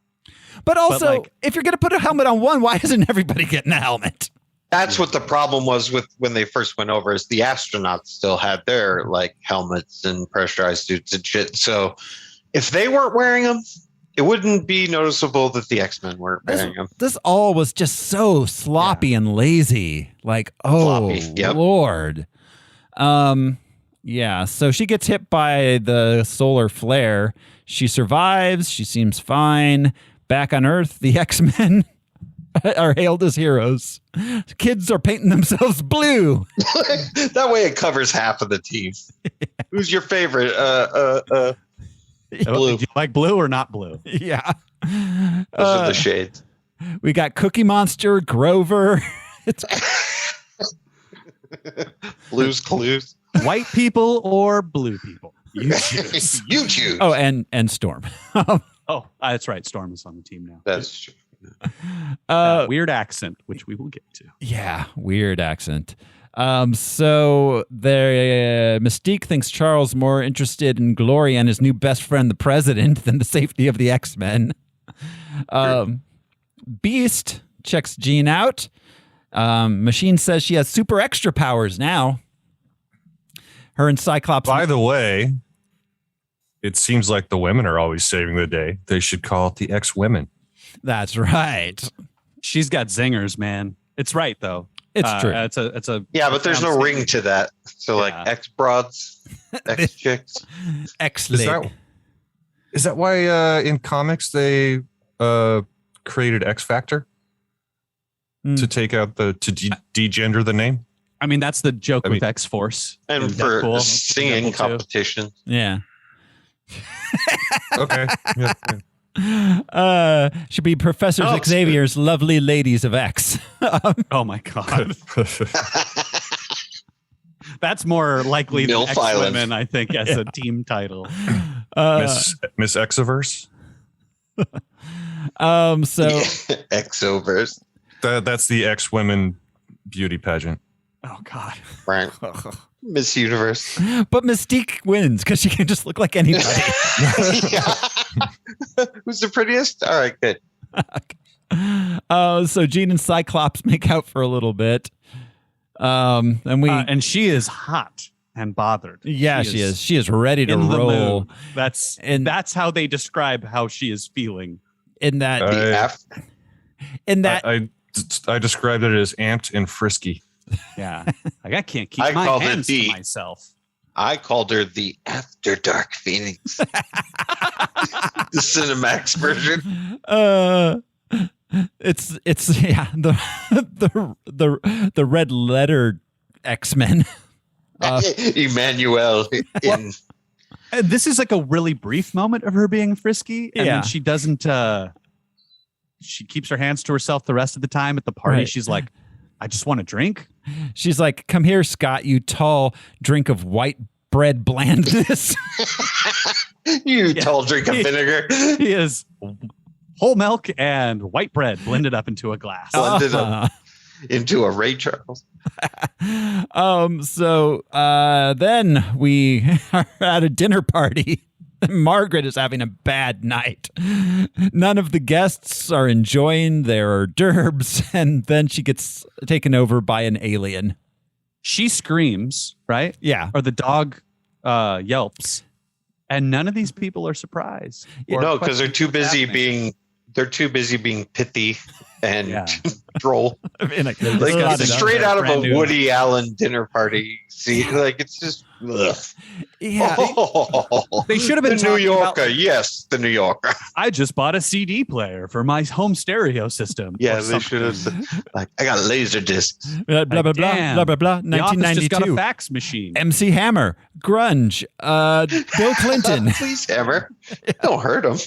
But also, like- if you're going to put a helmet on one, why isn't everybody getting a helmet? That's what the problem was with when they first went over is the astronauts still had their like helmets and pressurized suits and shit. So if they weren't wearing them, it wouldn't be noticeable that the X-Men weren't wearing them. This all was just so sloppy and lazy. Like, oh, Floppy, yep. Lord. Yeah, so she gets hit by the solar flare. She survives. She seems fine. Back on Earth, the X-Men are hailed as heroes. Kids are painting themselves blue. That way it covers half of the team. Who's your favorite? Blue. Do you like blue or not blue? Yeah. Those are the shades. We got Cookie Monster, Grover. It's Blue's Clues. White people or blue people? You choose. You choose. Oh, and Storm. Oh, that's right. Storm is on the team now. That's true. That weird accent, which we will get to. Yeah, weird accent. So Mystique thinks Charles more interested in glory and his new best friend, the president, than the safety of the X-Men. Beast checks Jean out. Machine says she has super extra powers now. Her and Cyclops. By the way, it seems like the women are always saving the day. They should call it the X-Women. That's right. She's got zingers, man. It's right, though. It's true. It's a Yeah, but there's no profound ring statement. to that. So like Yeah. ex broads, ex chicks. Excellent. Is that why in comics they created X Factor to take out degender the name? I mean, that's the joke with X Force And for singing competition. Yeah. Okay. Yeah. Should be Professor Oh, Xavier's lovely ladies of X. Oh my god. That's more likely than Milf X Island. Women, I think, as a team title. Miss Exiverse. So Exoverse. That's the X Women beauty pageant. Oh god. Right. Miss Universe. but Mystique wins because she can just look like anybody. Who's the prettiest? All right, good. So Jean and Cyclops make out for a little bit. And she is hot and bothered. Yeah, she is. She is ready to in the roll. mood. That's how they describe how she is feeling. In that, I described it as amped and frisky. Yeah, like I can't keep I my called it hands to myself. I called her the After Dark Phoenix. The Cinemax version. It's the red letter X-Men. Emmanuel in This is like a really brief moment of her being frisky, and then she doesn't. She keeps her hands to herself the rest of the time at the party. Right. She's like, "I just want a drink." She's like, "Come here, Scott, you tall drink of white bread blandness." You tall drink of vinegar. He is whole milk and white bread blended up into a glass. Blended up into a Ray Charles. So then we are at a dinner party. Margaret is having a bad night. None of the guests are enjoying their hors d'oeuvres, and then she gets taken over by an alien. She screams, right? Yeah. Or the dog yelps, and none of these people are surprised. No, because they're too busy being pithy and droll. I mean, like it's straight out of a new- Woody Allen dinner party. See, like it's just ugh. Yeah. They should have been the New talking about- Yorker. Yes, the New Yorker. I just bought a CD player for my home stereo system. Yeah, or they should have said, like, I got laser discs. Blah, blah, blah, blah, Damn. blah, blah, blah. The office just got a 1992. fax machine. MC Hammer, grunge, Bill Clinton. Please, Hammer. Don't hurt him.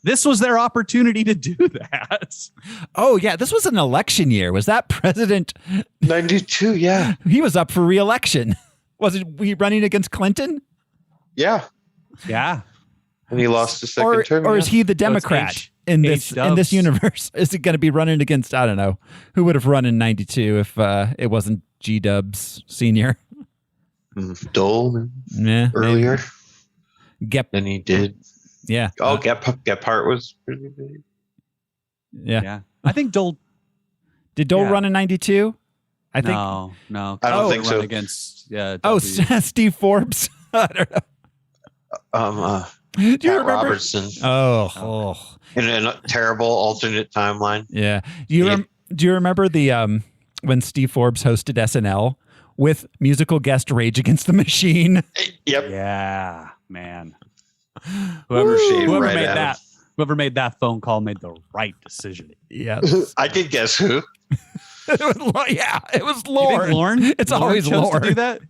This was their opportunity to do that. Oh, yeah. This was an election year. Was that president? 92, yeah. He was up for re-election. Was it we running against Clinton? Yeah. Yeah. And he lost the second term. Or is he the Democrat H- in H this dubs. universe? Is it going to be running against, I don't know, who would have run in 92 if it wasn't G-Dubs Sr.? Dolman Yeah, earlier. Gep. And he did. Yeah. Oh, Gephardt was pretty big. Yeah. I think Dole. Did Dole Yeah. run in 92? I think. No. I don't think Run so. Against, yeah. Oh, W. Steve Forbes. I don't know. Do you Pat remember? Robertson Oh. in a terrible alternate timeline. Yeah. Do you remember the when Steve Forbes hosted SNL with musical guest Rage Against the Machine? Yep. Yeah, man. Whoever Whoever right made at that. him. Whoever made that phone call made the right decision. Yeah. I did guess who. It was You Lorne. think Lorne? It's Lorne always chose Lorne. to do that.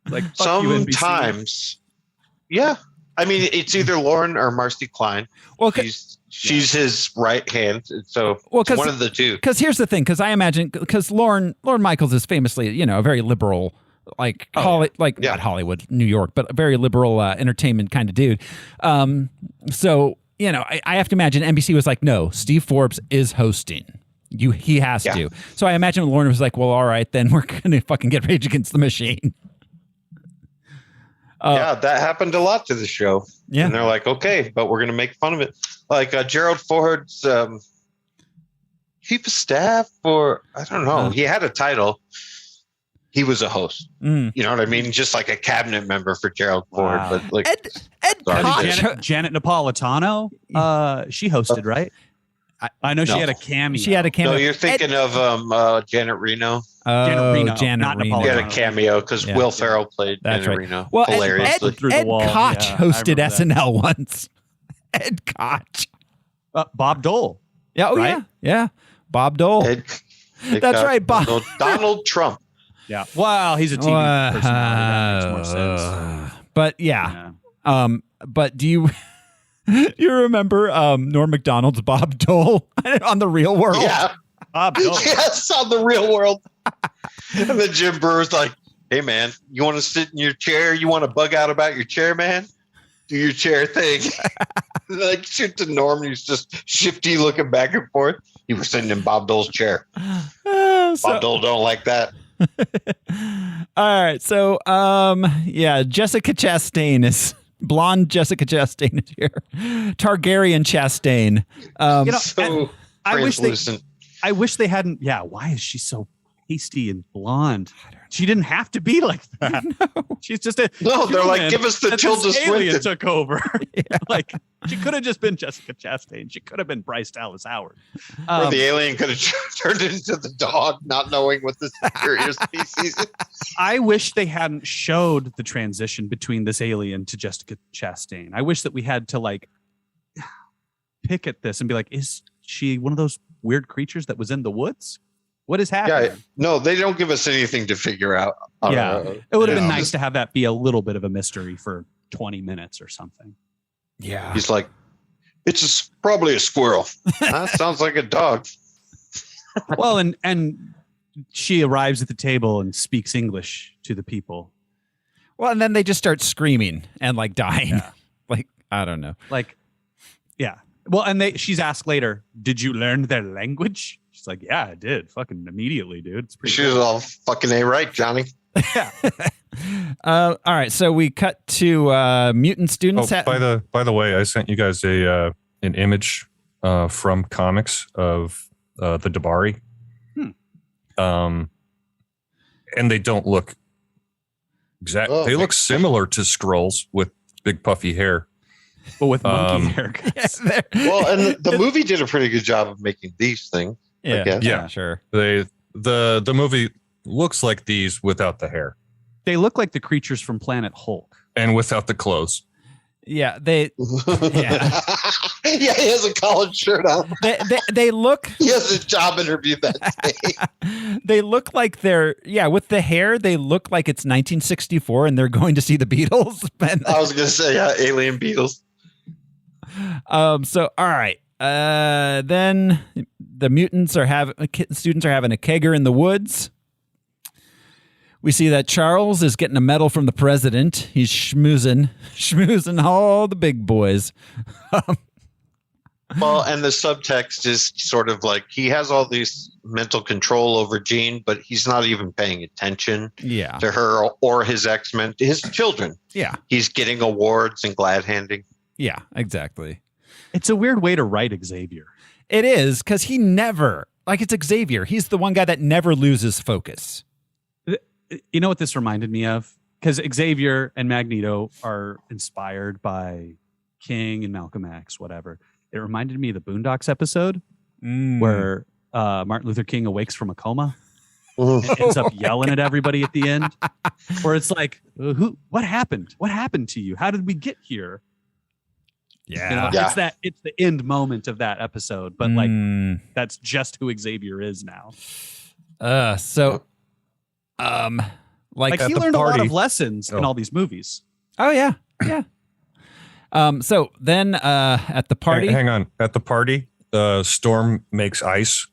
Like fuck you, NBC. Sometimes. Yeah. I mean, it's either Lauren or Marcy Klein. Well, She's his right hand. So Well, it's one of the two. Because here's the thing. Because I imagine because Lorne Michaels is famously, a very liberal, like not Hollywood, New York, but a very liberal entertainment kind of dude. So I have to imagine NBC was like, no, Steve Forbes is hosting. He has to. So I imagine Lorne was like, well, all right, then we're gonna fucking get Rage Against the Machine. Yeah, that happened a lot to the show. Yeah. And they're like, okay, but we're going to make fun of it. Like Gerald Ford's chief of staff, or I don't know. He had a title. He was a host. You know what I mean? Just like a cabinet member for Gerald Ford. Wow. But like Ed Koch. Janet Napolitano, she hosted, right? I know she No. had a cameo. She had a cameo. No, you're thinking of Janet Reno. Janet Reno, Janet not Reno. She had Napoleon. a cameo because Yeah. Will Ferrell played That's Janet right. Reno. Well, Hilariously. Through the Ed wall. Koch Yeah, I hosted remember that. SNL once. Ed Koch. Bob Dole. Yeah, oh Right? yeah. Bob Dole. That's right, Bob. Donald Trump. Yeah. Wow, he's a TV personality. That makes more sense. But yeah. But do you remember Norm Macdonald's Bob Dole on The Real World? Yeah. Bob Dole. Yes, on The Real World. And then Jim Breuer's like, hey, man, you want to sit in your chair? You want to bug out about your chair, man? Do your chair thing. Like, shoot to Norm. He's just shifty looking back and forth. He was sitting in Bob Dole's chair. Bob Dole don't like that. All right. So, Jessica Chastain is blonde. Jessica Chastain is here. Targaryen Chastain. So I wish they hadn't. Yeah. Why is she so pasty and blonde? She didn't have to be like that. No. She's just a No, they're like, give us the that Tilda this alien Swinton. took over. Like, she could have just been Jessica Chastain. She could have been Bryce Dallas Howard. Or the alien could have turned into the dog, not knowing what the superior species is. I wish they hadn't showed the transition between this alien to Jessica Chastain. I wish that we had to like pick at this and be like, is she one of those weird creatures that was in the woods? What is happening? Yeah, no, they don't give us anything to figure out. It would have been nice to have that be a little bit of a mystery for 20 minutes or something. Yeah. He's like, it's probably a squirrel. That sounds like a dog. Well, and she arrives at the table and speaks English to the people. Well, and then they just start screaming and like dying. Yeah. Like, I don't know. Like, yeah. Well, and she's asked later, did you learn their language? She's like, yeah, I did. Fucking immediately, dude. It's pretty She was all fucking A right, Johnny. Yeah. All right. So we cut to mutant students. By the way, I sent you guys an image from comics of the Dabari. And they don't look exact. Oh, they look similar to Skrulls with big puffy hair. But with monkey haircuts. Well, and the movie did a pretty good job of making these things. I guess. Yeah, sure. The movie looks like these without the hair They look like the creatures from Planet Hulk. and without the clothes. Yeah, they. Yeah, Yeah, he has a collared shirt on. they look. He has a job interview that day. They look like they're with the hair. They look like it's 1964 and they're going to see the Beatles. I was gonna say Alien Beatles. So all right. Then the mutants students are having a kegger in the woods. We see that Charles is getting a medal from the president. He's schmoozing all the big boys. Well, and the subtext is sort of like he has all these mental control over Jean, but he's not even paying attention to her or his X-Men, his children. Yeah. He's getting awards and glad handing. Yeah, exactly. It's a weird way to write Xavier. It is, because he never, it's Xavier. He's the one guy that never loses focus. You know what this reminded me of? Because Xavier and Magneto are inspired by King and Malcolm X, whatever. It reminded me of the Boondocks episode where Martin Luther King awakes from a coma and ends up yelling at everybody at the end. Where it's like, what happened? What happened to you? How did we get here? Yeah. It's the end moment of that episode, but that's just who Xavier is now. He learned a lot of lessons in all these movies. Oh yeah. Yeah. So then at the party, Hang on. At the party, Storm makes ice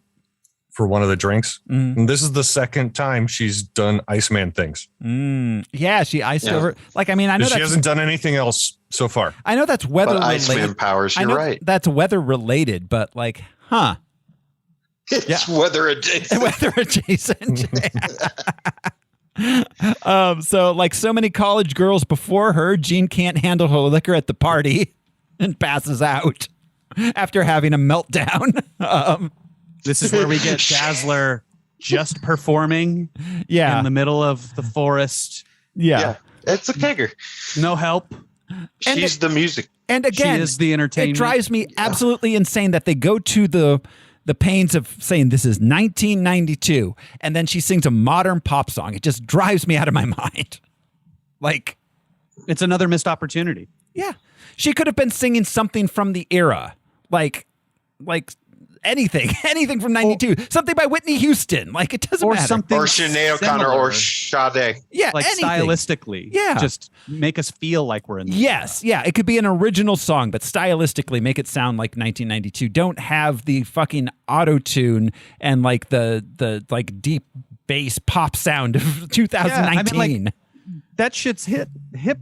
for one of the drinks. And this is the second time she's done Iceman things. Yeah, she iced over. I know she hasn't done anything else so far. I know that's weather But related. Iceman powers, you're right. That's weather related, but It's weather adjacent. Weather adjacent. So many college girls before her, Jean can't handle her liquor at the party and passes out after having a meltdown. This is where we get Dazzler just performing in the middle of the forest. Yeah. It's a kegger. No help. She's the music. And again, she is the entertainment. It drives me absolutely insane that they go to the pains of saying this is 1992, and then she sings a modern pop song. It just drives me out of my mind. Like, it's another missed opportunity. Yeah, she could have been singing something from the era, like anything from 92, something by Whitney Houston. Like, it doesn't matter. Or Sinead O'Connor or Sade. Yeah, like anything. stylistically. Yeah, just make us feel like we're in. Yes, yeah, it could be an original song, but stylistically make it sound like 1992. Don't have the fucking auto tune and like the like deep bass pop sound of 2019. Yeah, I mean, like, that shit's hip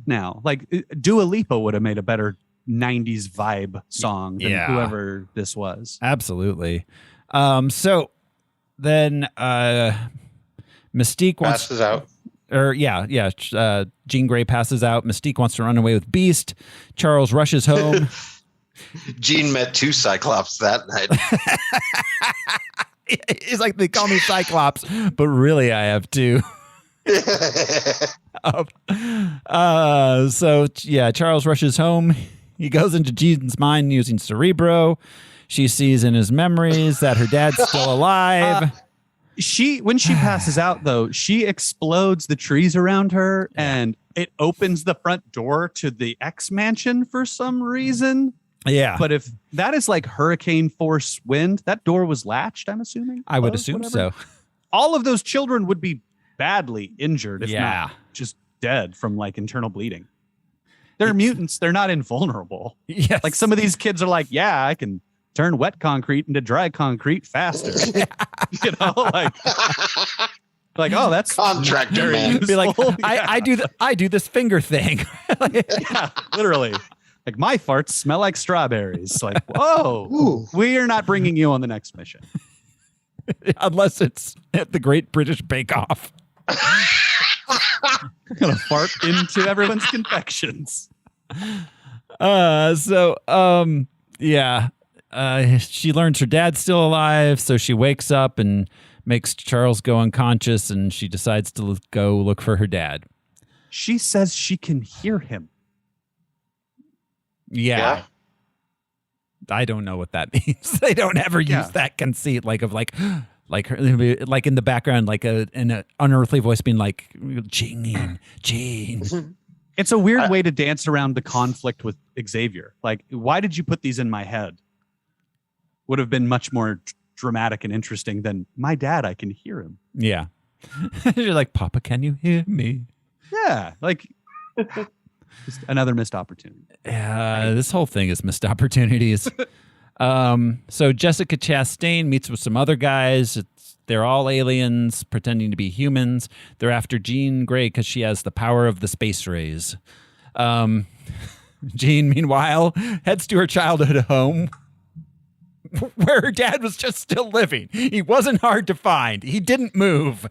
now. Like Dua Lipa would have made a better 90s vibe song than whoever this was. Absolutely. So then Mystique passes out. Jean Grey passes out. Mystique wants to run away with Beast. Charles rushes home. Jean met 2 Cyclops that night. He's like, they call me Cyclops, but really I have 2. Charles rushes home. He goes into Jean's mind using Cerebro. She sees in his memories that her dad's still alive. When she passes out, though, she explodes the trees around her, and it opens the front door to the X mansion for some reason. Yeah. But if that is like hurricane force wind, that door was latched, I'm assuming. I would assume so. All of those children would be badly injured, if not just dead from like internal bleeding. They're mutants. They're not invulnerable. Yes. Like some of these kids are like, yeah, I can turn wet concrete into dry concrete faster. You know, like, oh, that's contractor man. Be like, I do this finger thing. Yeah, literally. Like my farts smell like strawberries. Like, whoa, we are not bringing you on the next mission. Unless it's at the Great British Bake Off. Gonna fart into everyone's confections. She learns her dad's still alive, so she wakes up and makes Charles go unconscious, and she decides to go look for her dad. She says she can hear him. Yeah. I don't know what that means. They don't ever use that conceit, like her, like in the background, like in an unearthly voice being like, Jean. It's a weird way to dance around the conflict with Xavier. Like, why did you put these in my head? Would have been much more dramatic and interesting than my dad. I can hear him. Yeah. You're like, Papa, can you hear me? Yeah. Like, just another missed opportunity. Yeah. This whole thing is missed opportunities. So Jessica Chastain meets with some other guys. They're all aliens pretending to be humans. They're after Jean Grey because she has the power of the space rays. Jean, meanwhile, heads to her childhood home where her dad was just still living. He wasn't hard to find. He didn't move.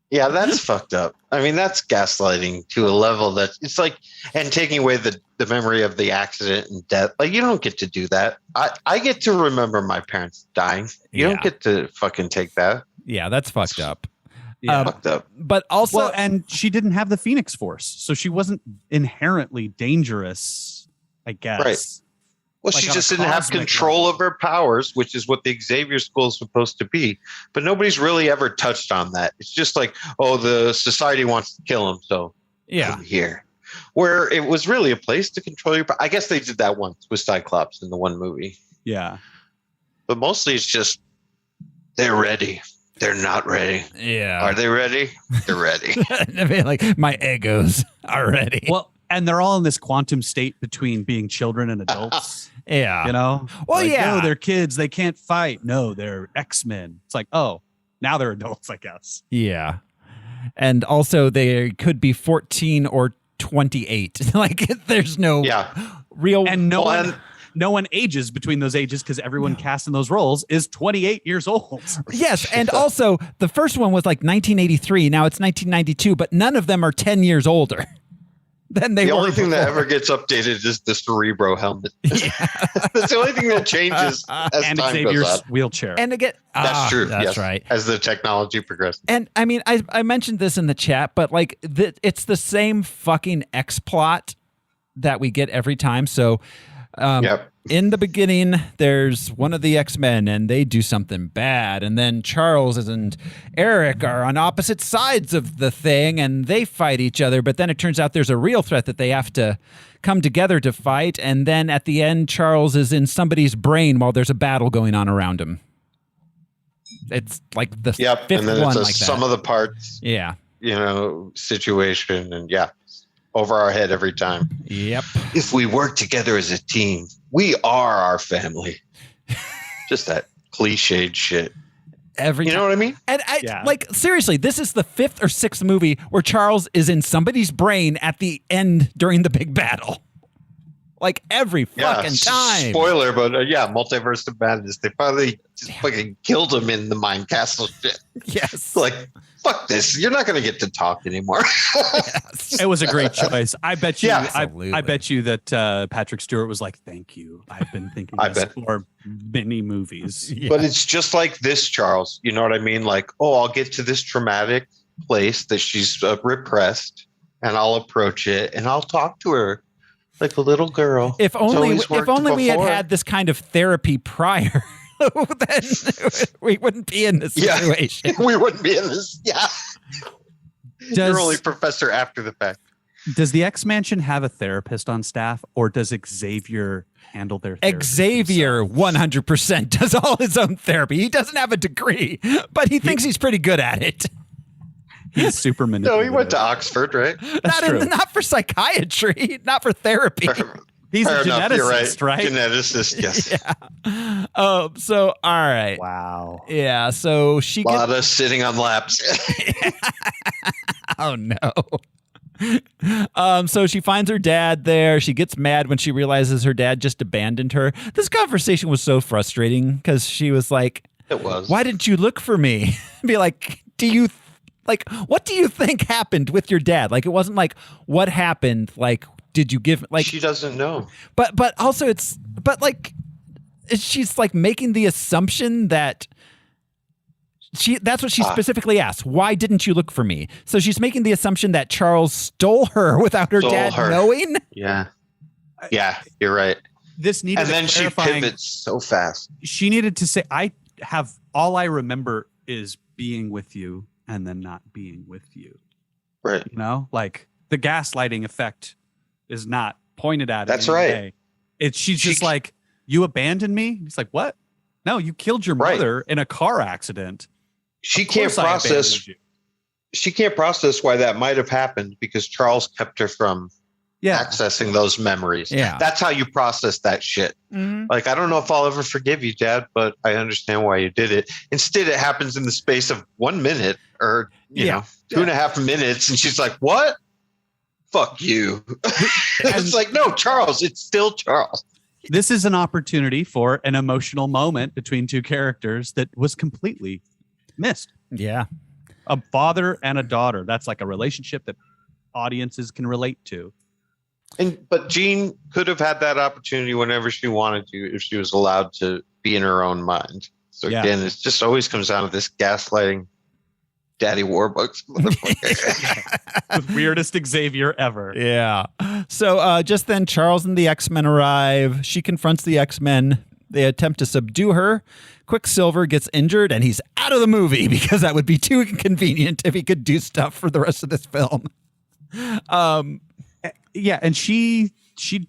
Yeah, that's fucked up. I mean, that's gaslighting to a level that it's like, and taking away the memory of the accident and death. Like, you don't get to do that. I get to remember my parents dying. You don't get to fucking take that. Yeah, that's fucked up. Yeah, fucked up. But also, and she didn't have the Phoenix Force, so she wasn't inherently dangerous, I guess. Right. Well, Like she on just a didn't have cosmic control of her powers, which is what the Xavier School is supposed to be. But nobody's really ever touched on that. It's just like, oh, the society wants to kill him, so come here. Where it was really a place to control your. I guess they did that once with Cyclops in the one movie. Yeah, but mostly it's just they're ready. They're not ready. Yeah, are they ready? They're ready. I mean, like my egos are ready. Well, and they're all in this quantum state between being children and adults. Yeah. You know? Well, like, yeah. No, they're kids. They can't fight. No, they're X-Men. It's like, oh, now they're adults, I guess. Yeah. And also they could be 14 or 28. Like there's no real. And no one ages between those ages because everyone cast in those roles is 28 years old. Yes. And also the first one was like 1983. Now it's 1992, but none of them are 10 years older. Then they the only thing that before. ever gets updated is the Cerebro helmet. That's the only thing that changes as and time Xavier's goes on. wheelchair. And again, That's true. That's yes, right. As the technology progresses. And I mean, I mentioned this in the chat, but like it's the same fucking X plot that we get every time. So in the beginning, there's one of the X-Men and they do something bad. And then Charles and Eric are on opposite sides of the thing and they fight each other. But then it turns out there's a real threat that they have to come together to fight. And then at the end, Charles is in somebody's brain while there's a battle going on around him. It's like the fifth and then one it's like that. Some of the parts, situation. And over our head every time. Yep. If we work together as a team, we are our family. Just that cliched shit. You know what I mean? And seriously, this is the 5th or 6th movie where Charles is in somebody's brain at the end during the big battle. Like every fucking time. Spoiler, but Multiverse of Madness. They finally just fucking killed him in the Mind Castle shit. Yes. Like, fuck this. You're not going to get to talk anymore. Yes. It was a great choice. I bet you. Absolutely. I bet you that Patrick Stewart was like, "Thank you. I've been thinking this for many movies." Yeah. But it's just like this, Charles. You know what I mean? Like, I'll get to this traumatic place that she's repressed, and I'll approach it, and I'll talk to her like a little girl. If only we had this kind of therapy prior. Then we wouldn't be in this situation. We wouldn't be in this. Yeah. You're only professor after the fact. Does the X-Mansion have a therapist on staff, or does Xavier handle their therapy? Xavier 100% does all his own therapy. He doesn't have a degree, but he thinks he's pretty good at it. He's super manipulative. No, he went to Oxford, right? Not for psychiatry, not for therapy. He's a geneticist, right? Geneticist, yes. Yeah. So, all right. Wow. Yeah. So she a lot of sitting on laps. Oh no. So she finds her dad there. She gets mad when she realizes her dad just abandoned her. This conversation was so frustrating because she was like, "It was. Why didn't you look for me?" Be like, what do you think happened with your dad? Like, it wasn't like what happened. Like, did you give like? She doesn't know. But also she's like making the assumption that. That's what she specifically asked. Why didn't you look for me? So she's making the assumption that Charles stole her without her dad knowing. Yeah. Yeah, you're right. This needed, and then she pivots so fast. She needed to say, all I remember is being with you and then not being with you. Right. You know, like the gaslighting effect is not pointed at. That's right. She's just like, you abandoned me. He's like, what? No, you killed your mother in a car accident. She can't process. She can't process why that might have happened because Charles kept her from accessing those memories. Yeah, that's how you process that shit. Mm-hmm. Like, I don't know if I'll ever forgive you, Dad, but I understand why you did it. Instead, it happens in the space of 1 minute or you know 2.5 minutes, and she's like, "What? Fuck you!" It's like, no, Charles. It's still Charles. This is an opportunity for an emotional moment between two characters that was completely missed. Yeah. A father and a daughter. That's like a relationship that audiences can relate to. But Jean could have had that opportunity whenever she wanted to if she was allowed to be in her own mind. So again, it just always comes down to this gaslighting Daddy Warbucks. The weirdest Xavier ever. Yeah. So just then Charles and the X-Men arrive. She confronts the X-Men. They attempt to subdue her. Quicksilver gets injured and he's out of the movie because that would be too inconvenient if he could do stuff for the rest of this film. Yeah, and she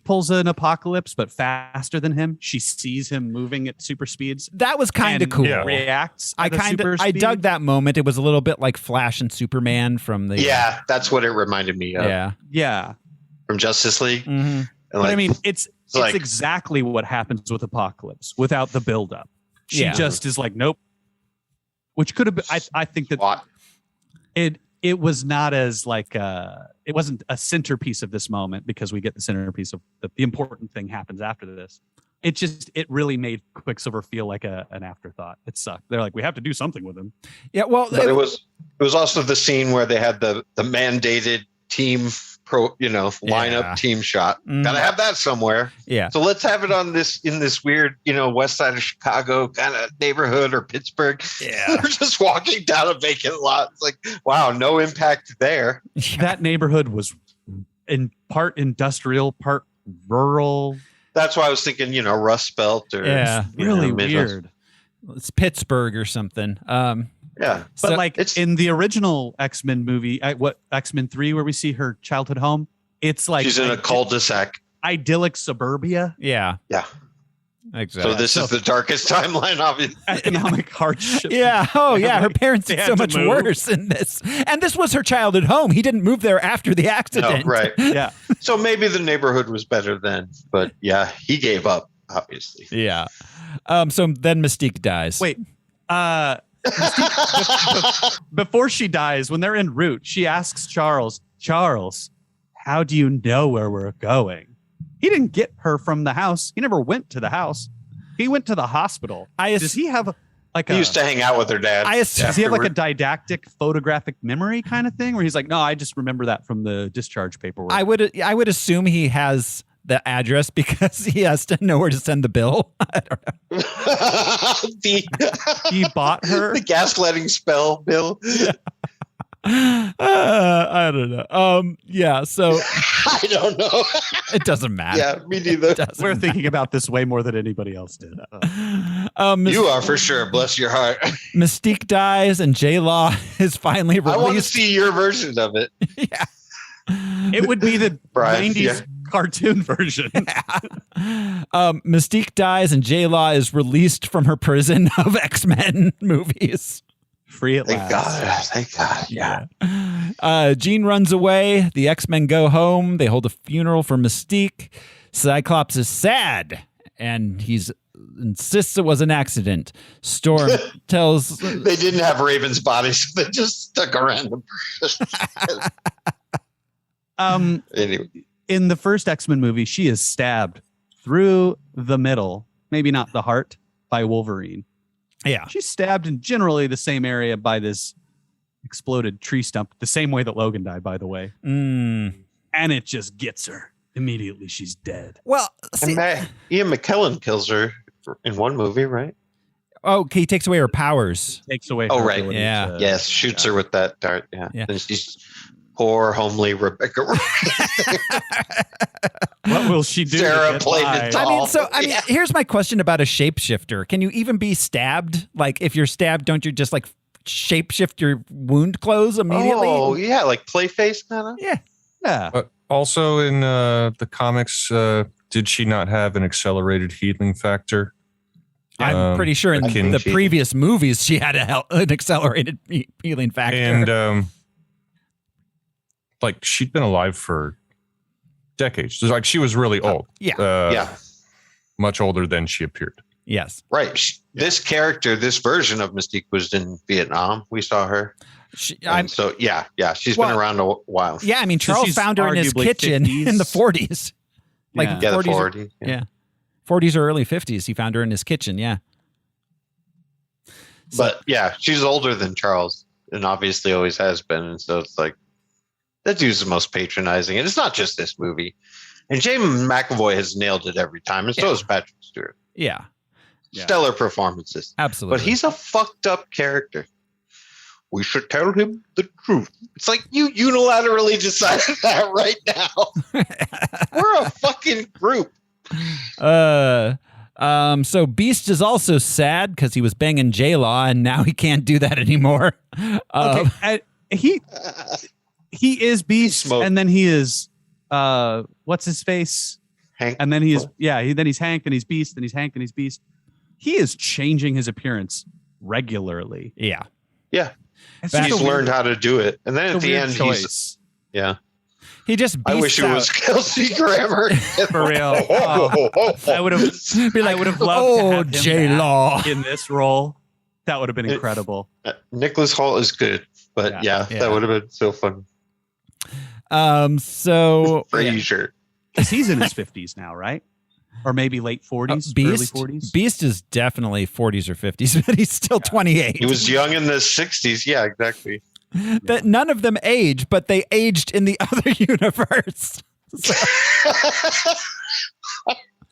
pulls an Apocalypse, but faster than him. She sees him moving at super speeds. That was kind of cool. Reacts. I dug that moment. It was a little bit like Flash and Superman from the. Yeah, that's what it reminded me of. Yeah. From Justice League. Mm-hmm. But I mean, it's exactly what happens with Apocalypse without the buildup. She just is like, nope. Which could have been. I think that it was not as like it wasn't a centerpiece of this moment because we get the centerpiece of the important thing happens after this. It really made Quicksilver feel like an afterthought. It sucked. They're like, we have to do something with him. Yeah, well, but it was also the scene where they had the mandated team lineup team shot. Gotta have that somewhere. Yeah. So let's have it in this weird, west side of Chicago kind of neighborhood or Pittsburgh. Yeah. They're just walking down a vacant lot. It's like, wow, no impact there. That neighborhood was in part industrial, part rural. That's why I was thinking, Rust Belt or Really Midwest. weird. It's Pittsburgh or something. Yeah. But So like in the original X-Men movie, X-Men 3, where we see her childhood home, it's like She's in a cul-de-sac. idyllic suburbia. Yeah. Yeah. Exactly. So this is the darkest timeline, obviously. Economic hardship. Yeah. Oh, yeah. Her parents They did had so to much move. worse in this. And this was her childhood home. He didn't move there after the No, accident. right. Yeah. So maybe the neighborhood was better then, but yeah, he gave up, obviously. Yeah. So then Mystique dies. Wait. Before she dies, when they're en route, she asks Charles, how do you know where we're going? He didn't get her from the house. He never went to the house. He went to the hospital. Does he have He used to hang out with her dad. does he have like a didactic photographic memory kind of thing where he's like, no, I just remember that from the discharge paperwork? I would assume he has the address because he has to know where to send the bill. I don't know. He bought her the gaslighting spell bill. I don't know. Yeah. So I don't know. it doesn't matter. Yeah, me neither. We're thinking about this way more than anybody else did. You are for sure. Bless your heart. Mystique dies and J-Law is finally released. I want to see your version of it. Yeah. It would be the Brian, 90s yeah. cartoon version. Mystique dies and J-Law is released from her prison of X-Men movies. Free at Thank last. God. Thank God. Yeah. Jean runs away. The X-Men go home. They hold a funeral for Mystique. Cyclops is sad and he's insists it was an accident. Storm tells They didn't have Raven's body, so they just stuck a random person. Anyway. In the first X-Men movie, she is stabbed through the middle, maybe not the heart, by Wolverine. Yeah. She's stabbed in generally the same area by this exploded tree stump, the same way that Logan died, by the way. And it just gets her. Immediately, she's dead. Well, see, And Ian McKellen kills her in one movie, right? okay, he takes away her powers. Takes away Oh, her right. ability Yeah. to- Yes, shoots her with that dart. Yeah. Yeah. And she's poor, homely Rebecca. What will she do? Sarah to get played by? it I mean, here's my question about a shapeshifter. Can you even be stabbed? Like, if you're stabbed, don't you just like shapeshift your wound close immediately? Oh, yeah, like Clayface kind of. Yeah. Yeah. But also in the comics, did she not have an accelerated healing factor? I'm pretty sure in akin the to- previous movies she had an accelerated healing factor. And like she'd been alive for decades. Like she was really old. Yeah. Yeah. Much older than she appeared. Yes. Right. This character, this version of Mystique was in Vietnam. We saw her. She's been around a while. Yeah, I mean, So Charles she's found her in his arguably kitchen 50s. in the 40s. Like Yeah. Yeah, the 40s. 40. Yeah. 40s or early 50s. He found her in his kitchen. Yeah. But yeah, she's older than Charles and obviously always has been. And so it's like, that dude's the most patronizing. And it's not just this movie. And James McAvoy has nailed it every time. And so has Patrick Stewart. Yeah. Stellar performances. Absolutely. But he's a fucked up character. We should tell him the truth. It's like you unilaterally decided that right now. We're a fucking group. So Beast is also sad because he was banging J-Law and now he can't do that anymore. Okay. He is Beast, Smoke. and then he is what's his face? Hank. And then he is then he's Hank, and he's Beast, and he's Hank, and he's Beast. He is changing his appearance regularly. Yeah. Yeah. It's Back- He's just a learned weird- how to do it. And then it's at a the weird end, he's. choice. Yeah. He just I wish beasts it was out. Kelsey Grammer. For real. I would have. Be like, I would have loved to have him J-Law. back in this role. That would have been incredible. Nicholas Hoult is good, but yeah, Yeah. that would have been so fun. So Frasier. Because he's in his 50s now, right? Or maybe late 40s, Beast, early 40s. Beast is definitely 40s or 50s, but he's still 28. He was young in the 60s. Yeah, exactly. That none of them age, but they aged in the other universe.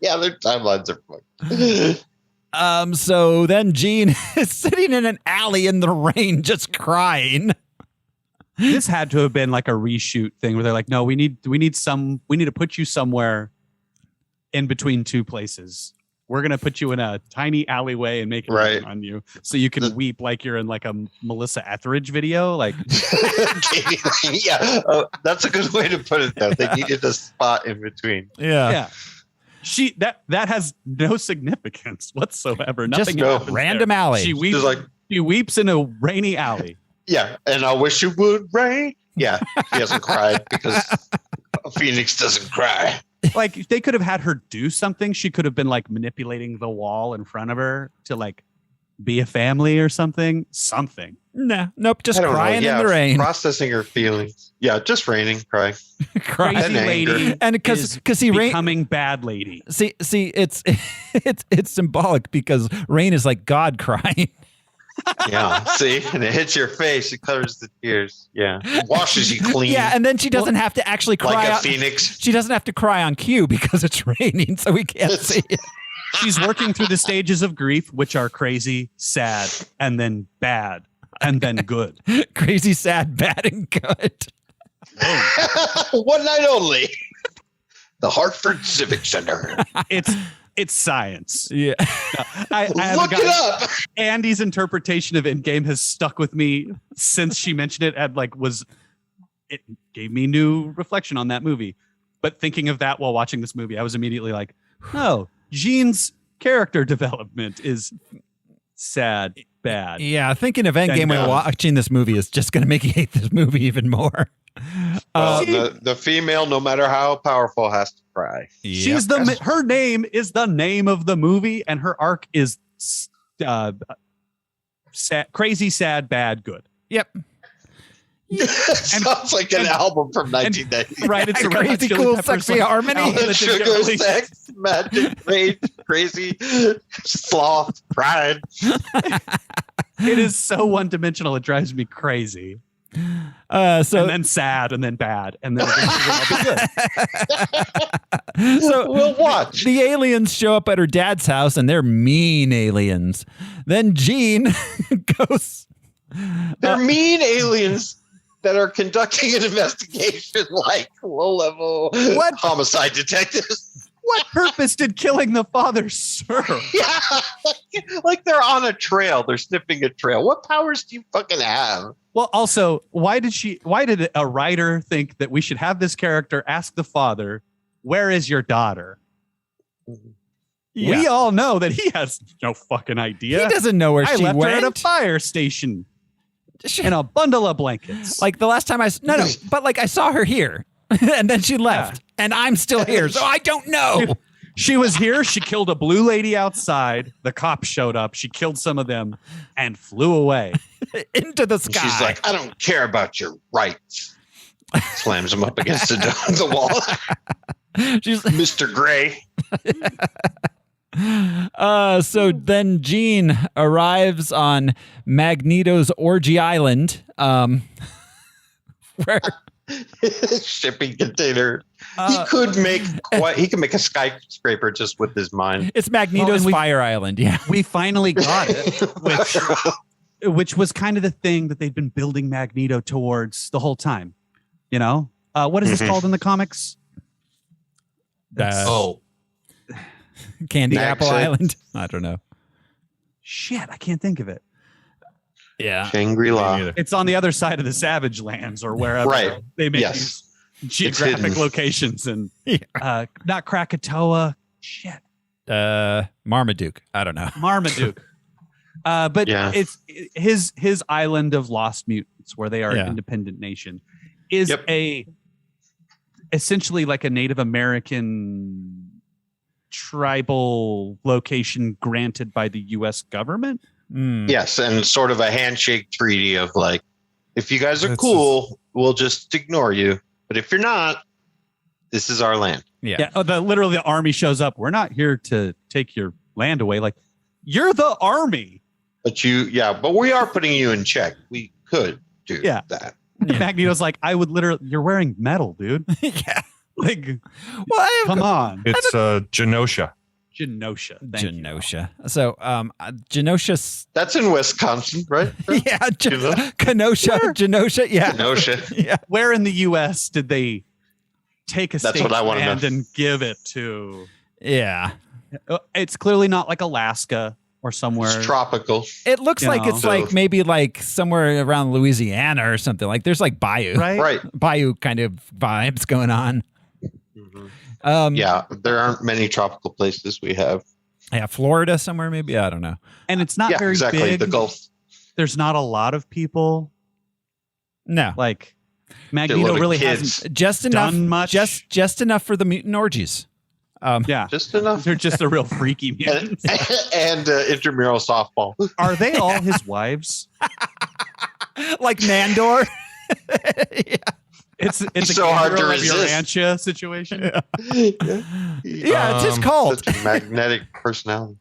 Yeah, their timelines are fucked. So then Jean is sitting in an alley in the rain, just crying. This had to have been like a reshoot thing where they're like, no, we need to put you somewhere in between two places. We're going to put you in a tiny alleyway and make it rain on you so you can weep like you're in like a Melissa Etheridge video. Like, yeah, that's a good way to put it, though. They needed a spot in between. Yeah. That has no significance whatsoever. Nothing. Just random alley. She weeps in a rainy alley. Yeah, and I wish it would rain. Yeah, she hasn't cried because a phoenix doesn't cry. Like, they could have had her do something. She could have been like manipulating the wall in front of her to like be a family or something. Nope, just crying in the rain, processing her feelings. Yeah, just raining, crying. Crazy lady, and because he becoming bad lady. See, it's symbolic because rain is like God crying. Yeah, see, and it hits your face, it covers the tears. Yeah, it washes you clean. Yeah, and then she doesn't have to actually cry like a phoenix. She doesn't have to cry on cue because it's raining, so we can't see it. She's working through the stages of grief, which are crazy, sad, and then bad, and then good. Crazy, sad, bad, and good. One night only. The Hartford Civic Center. It's science. Yeah. Look it up. Andy's interpretation of Endgame has stuck with me since she mentioned it. And it gave me new reflection on that movie. But thinking of that while watching this movie, I was immediately like, oh, Jean's character development is sad, bad. Yeah, thinking of Endgame when watching this movie is just going to make you hate this movie even more. The female, no matter how powerful, has to cry. She's her name is the name of the movie, and her arc is crazy, sad, bad, good. Yep. Sounds like an album from 1990. Right, it's a crazy, cool, sexy harmony. Sugar, sex, magic, rage, crazy, sloth, pride. It is so one-dimensional. It drives me crazy. And then sad, and then bad, and then eventually I'll be good. So we'll watch. The aliens show up at her dad's house, and they're mean aliens. Then Jean goes. They're mean aliens that are conducting an investigation like low-level homicide detectives. What purpose did killing the father serve? Yeah, like they're on a trail. They're sniffing a trail. What powers do you fucking have? Well, also, why did a writer think that we should have this character ask the father, "Where is your daughter?" Yeah. We all know that he has no fucking idea. He doesn't know where she left went. her at a fire station in a bundle of blankets. Like the last time I saw her here, and then she left, and I'm still here, so I don't know. She was here. She killed a blue lady outside. The cops showed up. She killed some of them and flew away into the sky. She's like, I don't care about your rights. Slams them up against the wall. She's Mr. Gray. So then Jean arrives on Magneto's Orgy Island, where shipping container. He could make a skyscraper just with his mind. It's Magneto's Fire Island. Yeah, we finally got it, which was kind of the thing that they've been building Magneto towards the whole time. You know, what is this called in the comics? Candy Apple Island. I don't know. Shit, I can't think of it. Yeah, Shangri-La. It's on the other side of the Savage Lands or wherever they make these geographic locations, and not Krakatoa. Shit. Marmaduke. I don't know. Marmaduke. But it's his island of lost mutants where they are an independent nation is essentially like a Native American tribal location granted by the U.S. government. Yes, and sort of a handshake treaty of like, if you guys are cool, we'll just ignore you. But if you're not, this is our land. Yeah. Literally, the army shows up. We're not here to take your land away. Like, you're the army. But but we are putting you in check. We could do that. Magneto's like, I would literally, you're wearing metal, dude. Yeah. Like, well, come on. It's Genosha. Genosha. Thank you. Genosha. So, Genosha. That's in Wisconsin, right? Yeah, Kenosha. Genosha. Yeah. Kenosha. Yeah. Where in the U.S. did they take a That's state what I wanna know. land and give it to? Yeah. It's clearly not like Alaska or somewhere. It's tropical. It looks You like know. it's like maybe like somewhere around Louisiana or something. Like there's like bayou, Right. bayou kind of vibes going on. Yeah, there aren't many tropical places we have. Yeah, Florida somewhere maybe. I don't know. And it's not Yeah, very exactly. big. The Gulf. There's not a lot of people. No, Like Magneto Shitload of really kids. hasn't just enough. done much. Just enough for the mutant orgies. Yeah. Just enough. They're just a real freaky and mutants. intramural softball. Are they all his wives? Like Nandor. Yeah. It's It's a so hard to Gabriel of resist. Urantia situation. Yeah, it's his cult. Such a magnetic personality.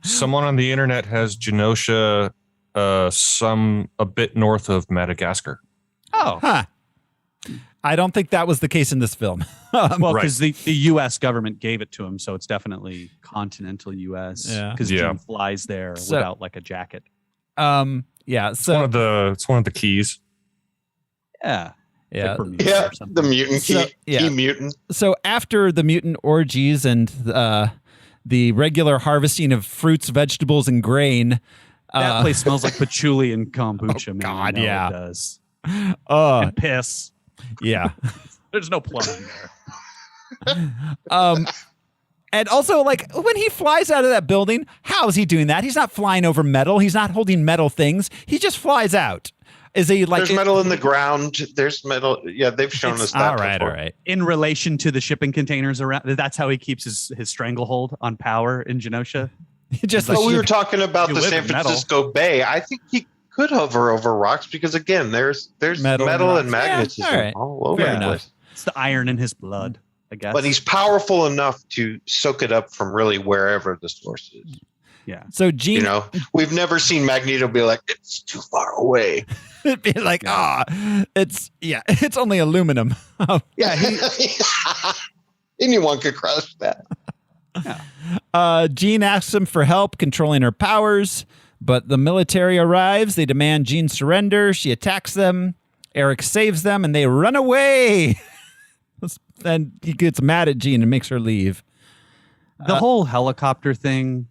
Someone on the internet has Genosha a bit north of Madagascar. Oh, Huh. I don't think that was the case in this film. well, Right. because the U.S. government gave it to him, so it's definitely continental U.S. Yeah. Because Yeah. Jim flies there So- without like a jacket. Yeah. It's So one of the keys. Yeah. yeah. Like Bermuda Yeah, or something. the mutant So- key, yeah. key mutant. So after the mutant orgies and the regular harvesting of fruits, vegetables, and grain, That place smells like patchouli and kombucha, man. God, I know yeah. It does. uh, And piss. yeah. There's no plumbing there. And also, like, when he flies out of that building, how is he doing that? He's not flying over metal. He's not holding metal things. He just flies out. Is he like? There's metal in the ground. The's metal. Yeah, they've shown us that. All right, before. all right. In relation to the shipping containers around, that's how he keeps his stranglehold on power in Genosha. Just But like we were talking about You the live San in metal. Francisco Bay. I think he could hover over rocks because again, there's Metal metal, and and rocks. Yeah, magnetism all right. all over Fair the enough. place. It's the iron in his blood, I guess. But he's powerful enough to soak it up from really wherever the source is. yeah. so Gene. You know, we've never seen Magneto be like, it's too far away. Be like, it's only aluminum. Yeah, anyone could crush that. Jean asks him for help controlling her powers, but the military arrives. They demand Jean surrender. She attacks them. Eric saves them, and they run away. And he gets mad at Jean and makes her leave. The whole helicopter thing,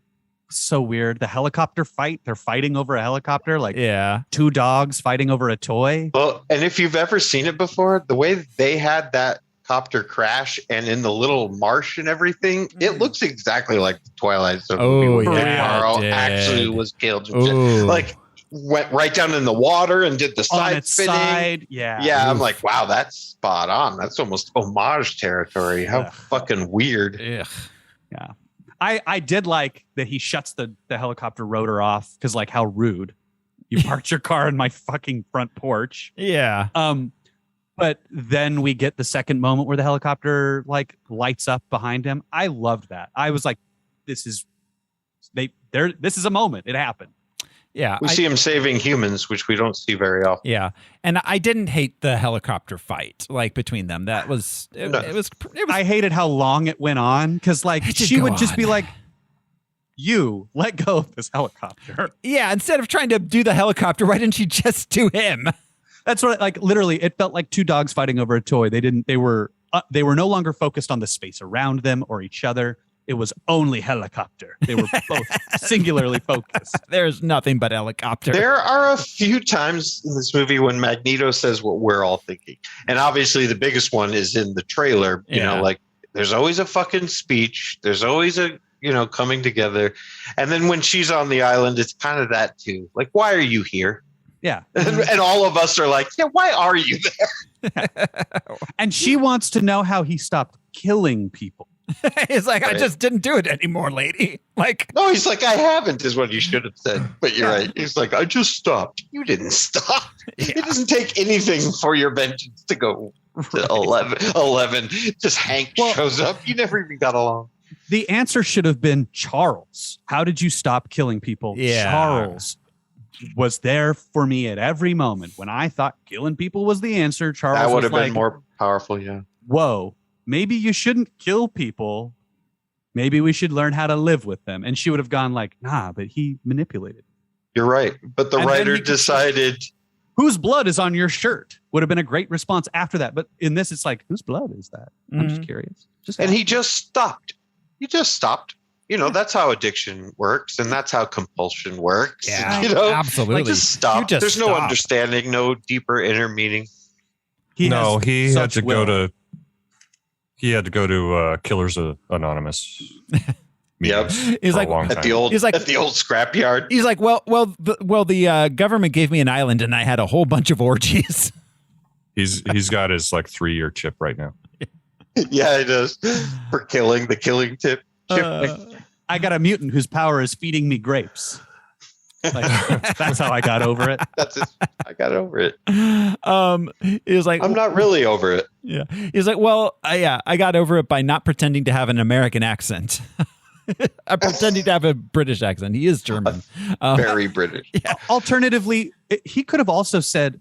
so weird. The helicopter fight, they're fighting over a helicopter, like Yeah. two dogs fighting over a toy. Well, and if you've ever seen it before, the way they had that copter crash and in the little marsh and everything, it looks exactly like the Twilight Zone Oh, movie where yeah, Carl it did. actually was killed. Ooh. Like went right down in the water and did the On side its spinning. side. Yeah. Yeah, I'm Oof. like, wow, that's spot on. That's almost homage territory. How Yeah. fucking weird. Ugh. Yeah. I did like that he shuts the helicopter rotor off because like how rude. You parked your car in my fucking front porch. Yeah. But then we get the second moment where the helicopter like lights up behind him. I loved that. I was like, this is a moment. It happened. Yeah. We see him saving humans, which we don't see very often. Yeah. And I didn't hate the helicopter fight like between them. That was it was I hated how long it went on because like It should she go would just on. be like, you let go of this helicopter. yeah, instead of trying to do the helicopter, why didn't she just do him? That's what like literally it felt like two dogs fighting over a toy. They were no longer focused on the space around them or each other. It was only helicopter. They were both singularly focused. There's nothing but helicopter. There are a few times in this movie when Magneto says what we're all thinking. And obviously the biggest one is in the trailer. You Yeah. know, like there's always a fucking speech. There's always a, coming together. And then when she's on the island, it's kind of that too. Like, why are you here? Yeah. And all of us are like, yeah, why are you there? And she wants to know how he stopped killing people. He's like, I Right. just didn't do it anymore, lady. Like, No, he's like, I haven't, is what he should have said. But you're right. He's like, I just stopped. You didn't stop. It doesn't take anything for your vengeance to go to 11. Just Hank shows up. You never even got along. The answer should have been Charles. How did you stop killing people? Yeah. Charles was there for me at every moment. When I thought killing people was the answer, Charles That would was have like, been more powerful, yeah. whoa, maybe you shouldn't kill people. Maybe we should learn how to live with them. And she would have gone like, nah, but he manipulated. You're right. But the And then writer he could- decided, Whose blood is on your shirt? Would have been a great response after that. But in this, it's like, whose blood is that? I'm just curious. and he just stopped. He just stopped. You know, that's how addiction works, and that's how compulsion works. Yeah, you know, absolutely. Like, just stop. You just There's no stop. understanding, no deeper inner meaning. He He had such to will. go to. He had to go to Killers Anonymous. Yep. He's for like- a long At time. the old He's like- at the old scrapyard. He's like, the government gave me an island and I had a whole bunch of orgies. He's got his like 3-year chip right now. Yeah, he does. For killing the killing tip. I got a mutant whose power is feeding me grapes. Like, that's how I got over it. That's it. I got over it. He was like, I'm not really over it. yeah. He's like, I got over it by not pretending to have an American accent. I'm pretending to have a British accent. He is German. Very British. Alternatively, he could have also said,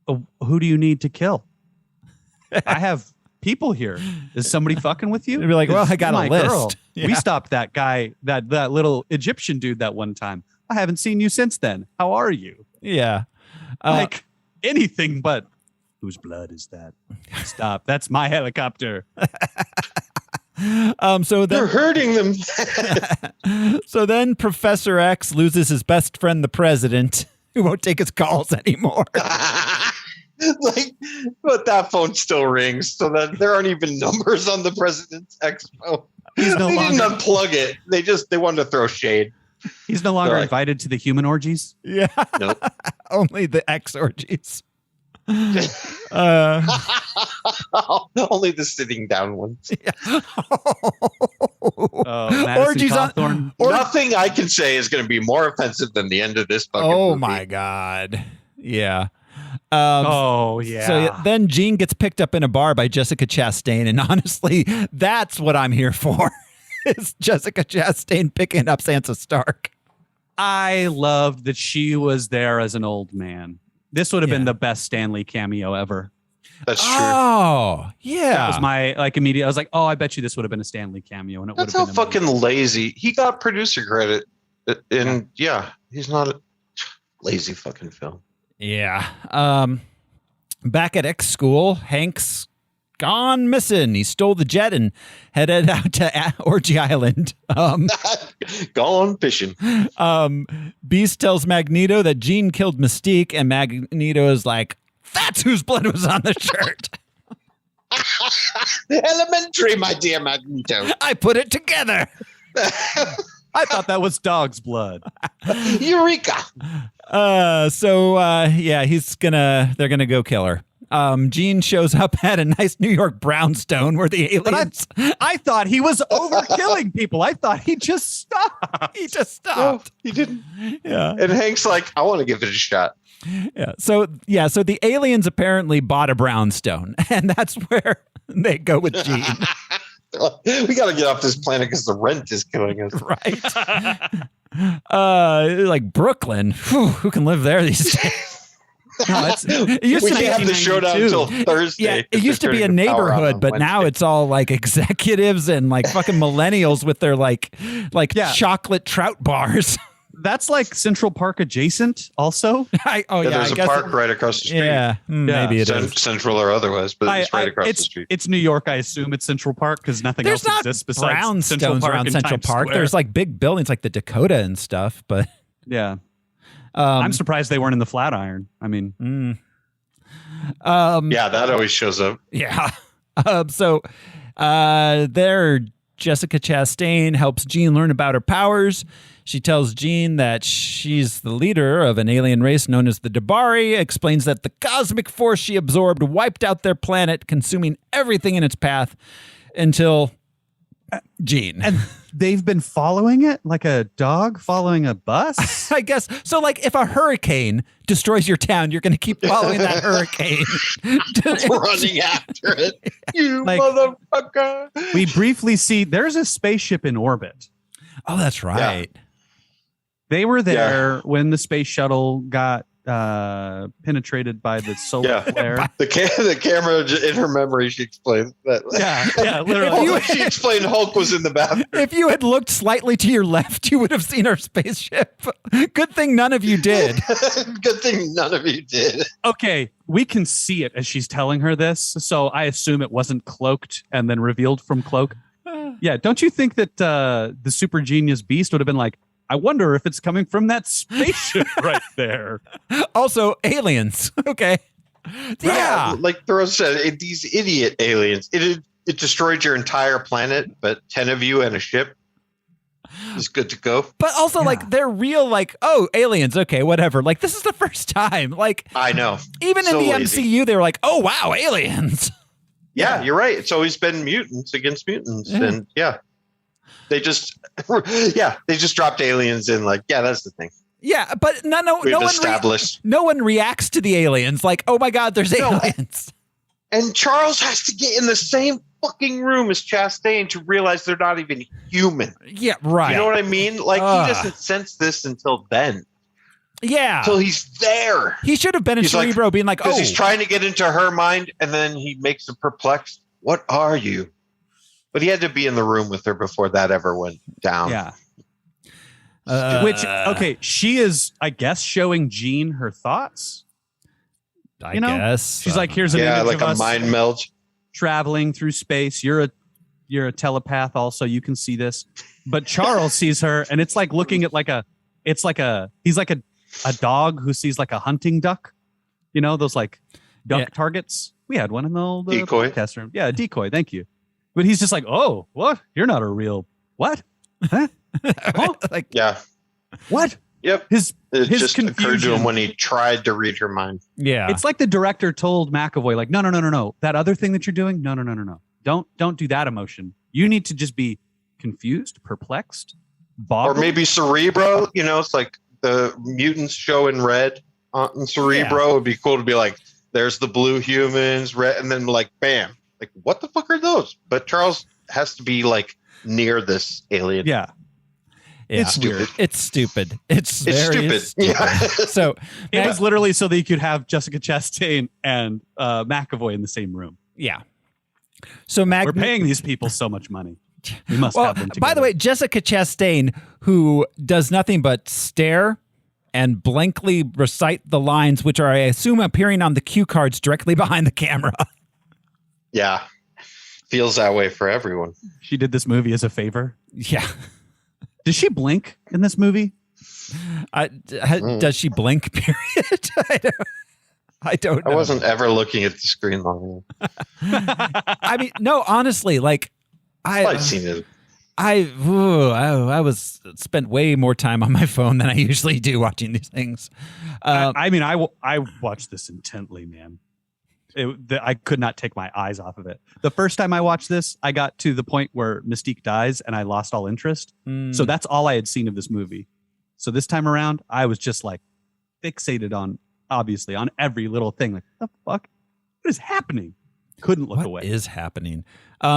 oh, who do you need to kill? I have people here. Is somebody fucking with you? They'd be like, well, Is I got a my list. girl. Yeah. We stopped that guy, that little Egyptian dude that one time. I haven't seen you since then. How are you? Yeah. Like anything but whose blood is that? Stop. That's my helicopter. So then, You're hurting them. so then Professor X loses his best friend, the president, who won't take his calls anymore. Like, but that phone still rings. So that there aren't even numbers on the president's X phone. He's no They didn't longer unplug it. They wanted to throw shade. he's no longer Sorry. invited to the human orgies. Yeah. Nope. Only the X orgies. Only the sitting down ones. Orgies on. Cawthorn. Nothing I can say is going to be more offensive than the end of this fucking Oh movie. my God. Yeah. Oh yeah. So then Jean gets picked up in a bar by Jessica Chastain, and honestly, that's what I'm here for. Is Jessica Chastain picking up Sansa Stark? I loved that she was there as an old man. This would have been the best Stanley cameo ever. That's true. Oh, yeah. That was my immediate. I was like, oh, I bet you this would have been a Stanley cameo, and it would That's have how been fucking amazing. lazy. He got producer credit. And yeah, he's not a lazy fucking film. Yeah. Back at X school, Hank's gone missing. He stole the jet and headed out to Orgy Island. Gone fishing. Beast tells Magneto that Jean killed Mystique, and Magneto is like, that's whose blood was on the shirt. Elementary, my dear Magneto. I put it together. I thought that was dog's blood. Eureka. Yeah, they're gonna go kill her. Jean shows up at a nice New York brownstone where the aliens. I thought he was overkilling people. I thought he just stopped. He just No, stopped. he didn't. Yeah. And Hank's like, I want to give it a shot. Yeah. So the aliens apparently bought a brownstone, and that's where they go with Jean. We got to get off this planet because the rent is killing us. Right. Like Brooklyn. Whew, who can live there these days? No, it used We to be can't have the showdown until Thursday. Yeah, it used to be a neighborhood, but now it's all like executives and like fucking millennials with their like chocolate trout bars. That's like Central Park adjacent also. There's a park right across the street. Yeah, maybe it is. Central or otherwise, but it's right across the street. It's New York. I assume it's Central Park because nothing There's else not exists besides Central brownstones Park around and Central Times Park. Square. There's like big buildings like the Dakota and stuff, but yeah. I'm surprised they weren't in the Flatiron. I mean, yeah, that always shows up. Yeah. There, Jessica Chastain helps Jean learn about her powers. She tells Jean that she's the leader of an alien race known as the Dabari, explains that the cosmic force she absorbed wiped out their planet, consuming everything in its path until Jean. And they've been following it like a dog following a bus? I guess. So, like, if a hurricane destroys your town, you're going to keep following that hurricane. Running after it. You Like- motherfucker. We briefly see there's a spaceship in orbit. Oh, that's right. They were there when the space shuttle got penetrated by the solar flare. The camera in her memory, she explained that. Yeah, literally. She explained Hulk was in the bathroom. If you had looked slightly to your left, you would have seen our spaceship. Good thing none of you did. Good thing none of you did. Okay, we can see it as she's telling her this, so I assume it wasn't cloaked and then revealed from cloak. Yeah, don't you think that the super genius beast would have been like, I wonder if it's coming from that spaceship right there. Also, aliens. Okay. Yeah. Like Thoreau said, these idiot aliens. It destroyed your entire planet, but 10 of you and a ship is good to go. But also, like, they're real, like, oh, aliens. Okay, whatever. Like, this is the first time. Like, I know. Even So in the lazy. MCU, they were like, oh, wow, aliens. Yeah, you're right. It's always been mutants against mutants. Yeah. And they just dropped aliens in like, yeah, that's the thing. Yeah, but no We've one established. no one reacts to the aliens like, oh my God, there's aliens. And Charles has to get in the same fucking room as Chastain to realize they're not even human. Yeah, right. You know what I mean? Like, he doesn't sense this until then. Yeah. Until he's there. He should have been in He's like- Cerebro being like, Because oh. he's trying to get into her mind, and then he makes him perplexed. What are you? But he had to be in the room with her before that ever went down. Yeah. Which, okay, she is, I guess, showing Jean her thoughts. I guess. She's like, here's an Yeah, image like of a us mind meld. traveling through space. You're a telepath also. You can see this. But Charles sees her, and it's like looking at he's like a dog who sees like a hunting duck. You know, those like duck targets. We had one in the old Decoy. podcast room. Yeah, decoy. Thank you. But he's just like, oh, what? You're not a real what? Huh? Huh? Like, Yeah. What? Yep. His just occurred to confusion. him when he tried to read her mind. Yeah. It's like the director told McAvoy, like, no. That other thing that you're doing, no. Don't do that emotion. You need to just be confused, perplexed, boggled. Or maybe Cerebro, it's like the mutants show in red in Cerebro. It would be cool to be like, there's the blue humans, red, and then like, bam. Like, what the fuck are those? But Charles has to be like near this alien. Yeah. It's weird. It's stupid. It's very stupid. Yeah. So It was literally so that you could have Jessica Chastain and McAvoy in the same room. Yeah. So We're paying these people so much money. We must have them together. By the way, Jessica Chastain, who does nothing but stare and blankly recite the lines, which are, I assume, appearing on the cue cards directly behind the camera. Yeah. Feels that way for everyone. She did this movie as a favor. Yeah. Does she blink in this movie? Does she blink, period? I don't know. I wasn't ever looking at the screen long enough. I mean, no, honestly, like I've seen it. I spent way more time on my phone than I usually do watching these things. I watched this intently, man. I could not take my eyes off of it. The first time I watched this, I got to the point where Mystique dies and I lost all interest. So that's all I had seen of this movie. So this time around, I was just like fixated on, obviously, on every little thing. Like, the fuck? What is happening? Couldn't look away. What is happening?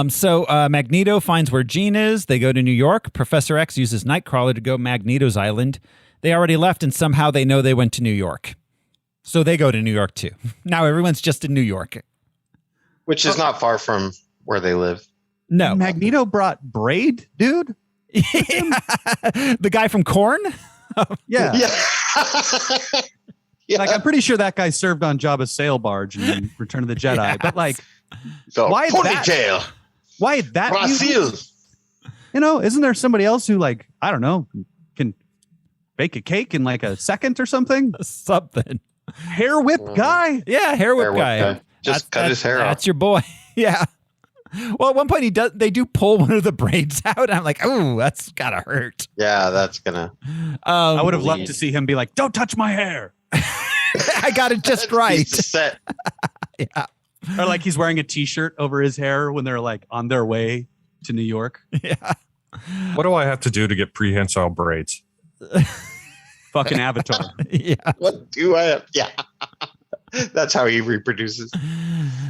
So Magneto finds where Jean is. They go to New York. Professor X uses Nightcrawler to go Magneto's island. They already left, and somehow they know they went to New York. So they go to New York, too. Now everyone's just in New York. Which is not far from where they live. No. Magneto brought Braid, dude? The guy from Korn? Yeah. Yeah. Like, I'm pretty sure that guy served on Jabba's sail barge in Return of the Jedi. Yes. But, like, So, why ponytail. Why that? Brazil. Isn't there somebody else who, like, I don't know, can bake a cake in like a second or something? Something. Hair whip guy? Yeah, hair whip guy. Just cut his hair off. That's your boy. Yeah. Well, at one point they do pull one of the braids out. I'm like, oh, that's gotta hurt. Yeah, that's gonna. I would have loved to see him be like, "Don't touch my hair." I got it just right. Set. Yeah. Or like he's wearing a T-shirt over his hair when they're like on their way to New York. Yeah. What do I have to do to get prehensile braids? Fucking Avatar. Yeah. What do I have? Yeah. That's how he reproduces.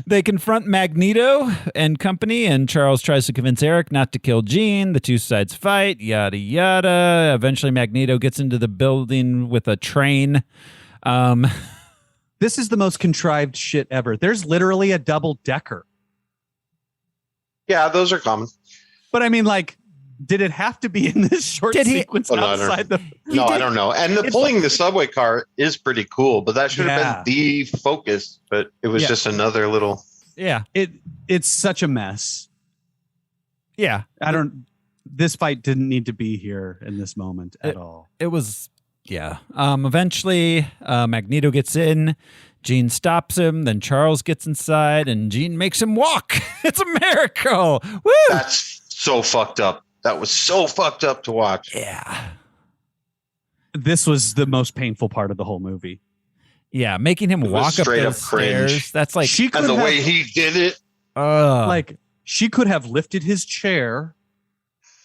They confront Magneto and company, and Charles tries to convince Eric not to kill Jean. The two sides fight, yada, yada. Eventually, Magneto gets into the building with a train. This is the most contrived shit ever. There's literally a double decker. Yeah, those are common. But I mean, like, did it have to be in this short sequence outside the? No, I don't know. And pulling the subway car is pretty cool, but that should have been the focus. But it was just another little. Yeah, it's such a mess. Yeah, This fight didn't need to be here in this moment at all. It was. Yeah. Eventually, Magneto gets in. Jean stops him. Then Charles gets inside, and Jean makes him walk. It's a miracle. Woo! That's so fucked up. That was so fucked up to watch. Yeah. This was the most painful part of the whole movie. Yeah, making him walk up those stairs. That's like and the way he did it. Like she could have lifted his chair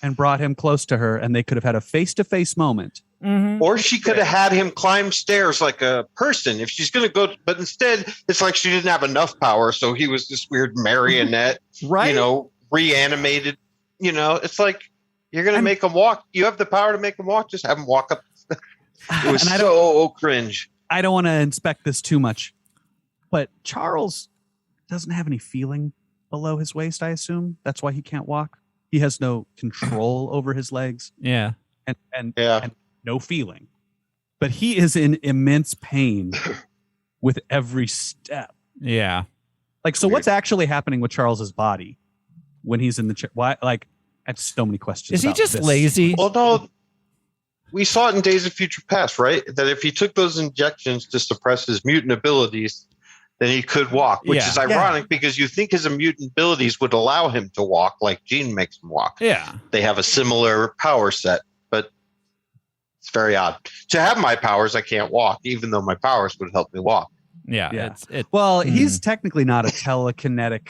and brought him close to her, and they could have had a face-to-face moment. Mm-hmm. Or she could have had him climb stairs like a person if she's going to go. But instead, it's like she didn't have enough power, so he was this weird marionette, right? You know, reanimated. You know, it's like you're going to make him walk. You have the power to make him walk. Just have him walk up. It was so cringe. I don't want to inspect this too much, but Charles doesn't have any feeling below his waist, I assume. That's why he can't walk. He has no control over his legs. Yeah. And no feeling. But he is in immense pain with every step. Yeah. Like, so what's actually happening with Charles's body when he's in the chair? Why? Like, I have so many questions. Is he just this. lazy? Well, no. We saw it in Days of Future Past, right? That if he took those injections to suppress his mutant abilities, then he could walk, which is ironic because you think his mutant abilities would allow him to walk like Jean makes him walk. Yeah. They have a similar power set, but it's very odd. To have my powers, I can't walk, even though my powers would help me walk. Yeah. Well, he's technically not a telekinetic.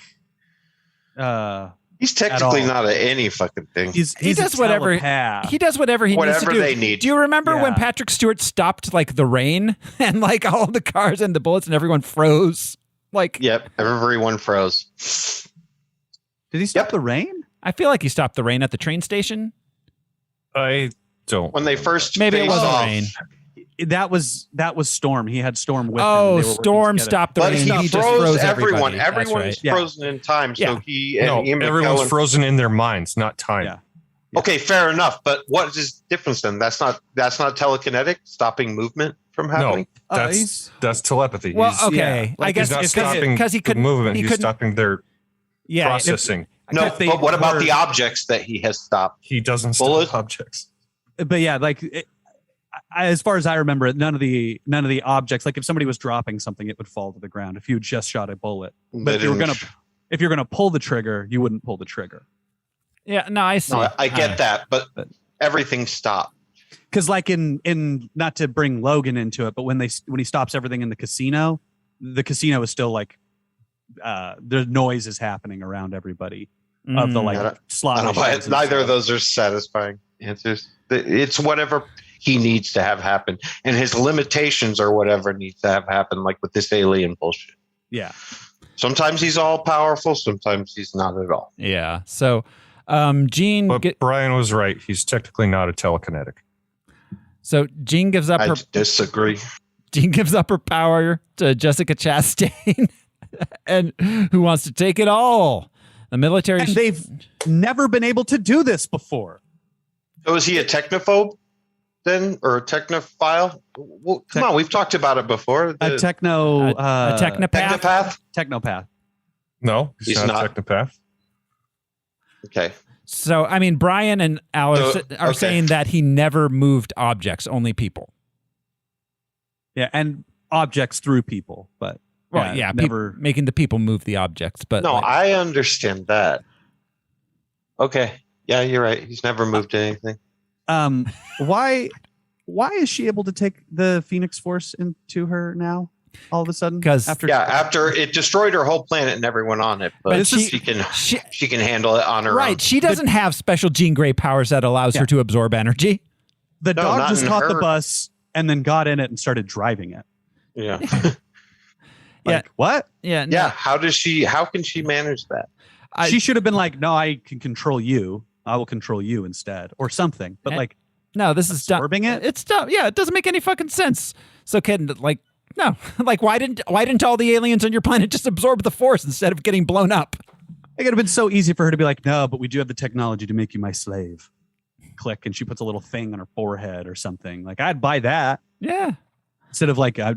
He's technically not any fucking thing. He does whatever he does whatever he needs to do. They need. Do you remember when Patrick Stewart stopped like the rain and like all the cars and the bullets and everyone froze? Like, yep, everyone froze. Did he stop the rain? I feel like he stopped the rain at the train station. I don't. When they first maybe it wasn't rain. That was Storm. He had Storm with him. Oh, Storm stopped the rain. He just froze everyone. everybody. Everyone's frozen in time. So he and Ian everyone's McKellen frozen in their minds, not time. Yeah. Okay, fair enough. But what is his difference then? That's not telekinetic, stopping movement from happening. No, that's telepathy. Well, okay, I guess he's not stopping because he couldn't movement. He's couldn't stopping their processing. No, but what about the objects that he has stopped? He doesn't stop objects. But yeah, like as far as I remember it, none of the objects, like if somebody was dropping something, it would fall to the ground if you just shot a bullet. But if you're gonna pull the trigger, you wouldn't pull the trigger. Yeah, no, I see. No, I get that, but everything stopped. Because like in not to bring Logan into it, but when he stops everything in the casino is still like the noise is happening around everybody of the like slot. I don't buy it. Neither of those are satisfying answers. It's whatever he needs to have happen, and his limitations are whatever needs to have happen, like with this alien bullshit. Yeah. Sometimes he's all powerful, sometimes he's not at all. Yeah. So Jean Brian was right. He's technically not a telekinetic. So Jean gives up I disagree. Jean gives up her power to Jessica Chastain and who wants to take it all. The military and they've never been able to do this before. So is he a technophobe then, or a technophile? Well, come on, we've talked about it before. A technopath. Technopath. No, he's not a technopath. Okay. So, I mean, Brian and Al are saying that he never moved objects, only people. Yeah, and objects through people, but never making the people move the objects. But no, I understand that. Okay, yeah, you're right. He's never moved anything. Why is she able to take the Phoenix Force into her now? All of a sudden, because after it destroyed her whole planet and everyone on it, but she can handle it on her own. Right, she doesn't have special Jean Grey powers that allows her to absorb energy. The dog just caught the bus and then got in it and started driving it. Yeah. What? Yeah. Yeah. How can she manage that? She should have been like, no, I can control you. I will control you instead, or something. But no, this is absorbing it. It's dumb. Yeah, it doesn't make any fucking sense. So can like no, like why didn't all the aliens on your planet just absorb the Force instead of getting blown up? It would have been so easy for her to be like, no, but we do have the technology to make you my slave. Click, and she puts a little thing on her forehead or something. Like, I'd buy that. Yeah. Instead of like, I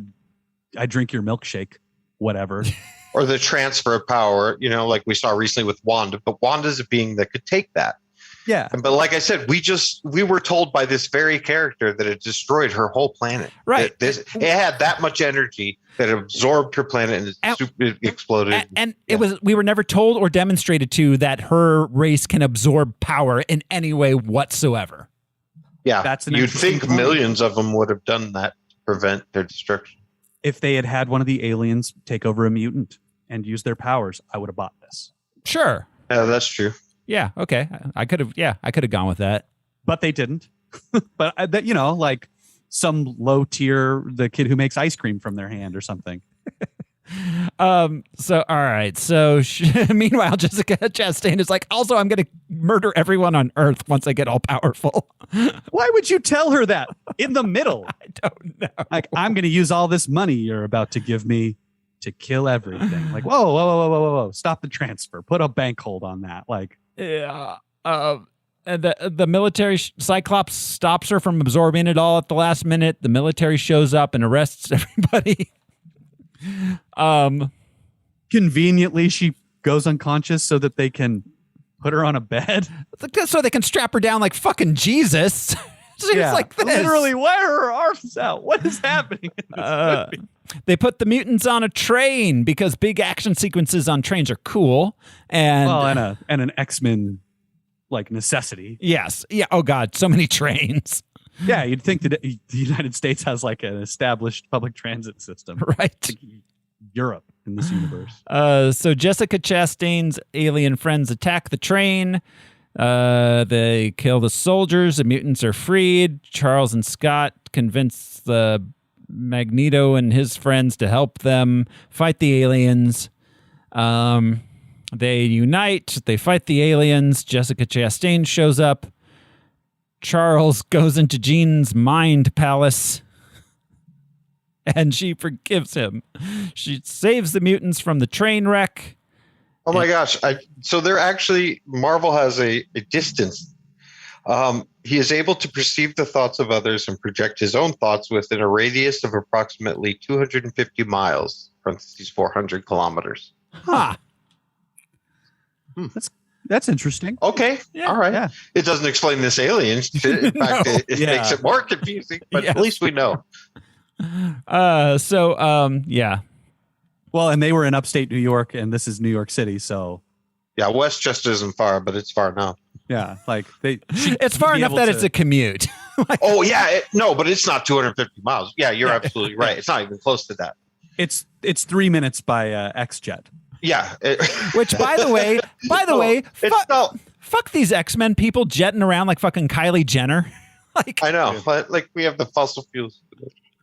drink your milkshake, whatever. Or the transfer of power, like we saw recently with Wanda. But Wanda's a being that could take that. Yeah. But like I said, we were told by this very character that it destroyed her whole planet. Right. It had that much energy that it absorbed her planet and it exploded. And we were never told or demonstrated to that her race can absorb power in any way whatsoever. Yeah. You'd think point. Millions of them would have done that to prevent their destruction. If they had one of the aliens take over a mutant and use their powers, I would have bought this. Sure. Yeah, that's true. Yeah. Okay. I could have gone with that, but they didn't. But like some low tier, the kid who makes ice cream from their hand or something. So all right. So meanwhile, Jessica Chastain is like, also, I'm going to murder everyone on Earth once I get all powerful. Why would you tell her that in the middle? I don't know. Like, I'm going to use all this money you're about to give me to kill everything. Like, whoa. Stop the transfer. Put a bank hold on that. Like, yeah. And the military Cyclops stops her from absorbing it all at the last minute. The military shows up and arrests everybody. Conveniently, she goes unconscious so that they can put her on a bed. So they can strap her down like fucking Jesus. She's like this. Literally wear her arms out. What is happening in this movie? They put the mutants on a train because big action sequences on trains are cool. And an X-Men like necessity. Yes. Yeah. Oh God. So many trains. Yeah. You'd think that the United States has like an established public transit system. Right. Like Europe in this universe. So Jessica Chastain's alien friends attack the train. They kill the soldiers. The mutants are freed. Charles and Scott convince the Magneto and his friends to help them fight the aliens. They unite. They fight the aliens. Jessica Chastain shows up. Charles goes into Jean's mind palace, and she forgives him. She saves the mutants from the train wreck. Oh my gosh. So they're actually, Marvel has a distance. He is able to perceive the thoughts of others and project his own thoughts within a radius of approximately 250 miles, parentheses 400 kilometers. Huh. That's interesting. Okay. Yeah. All right. Yeah. It doesn't explain this alien. In fact, it makes it more confusing, but Yes. at least we know. Yeah. Well, and they were in upstate New York, and this is New York City, so Yeah, Westchester isn't far, but it's far enough. yeah, like It's far enough that it's a commute. Oh, yeah. No, but it's not 250 miles. Yeah, you're absolutely right. It's not even close to that. It's 3 minutes by X-Jet. Yeah. Which, by the way, fuck these X-Men people jetting around like fucking Kylie Jenner. Like, I know. But, like, we have the fossil fuels.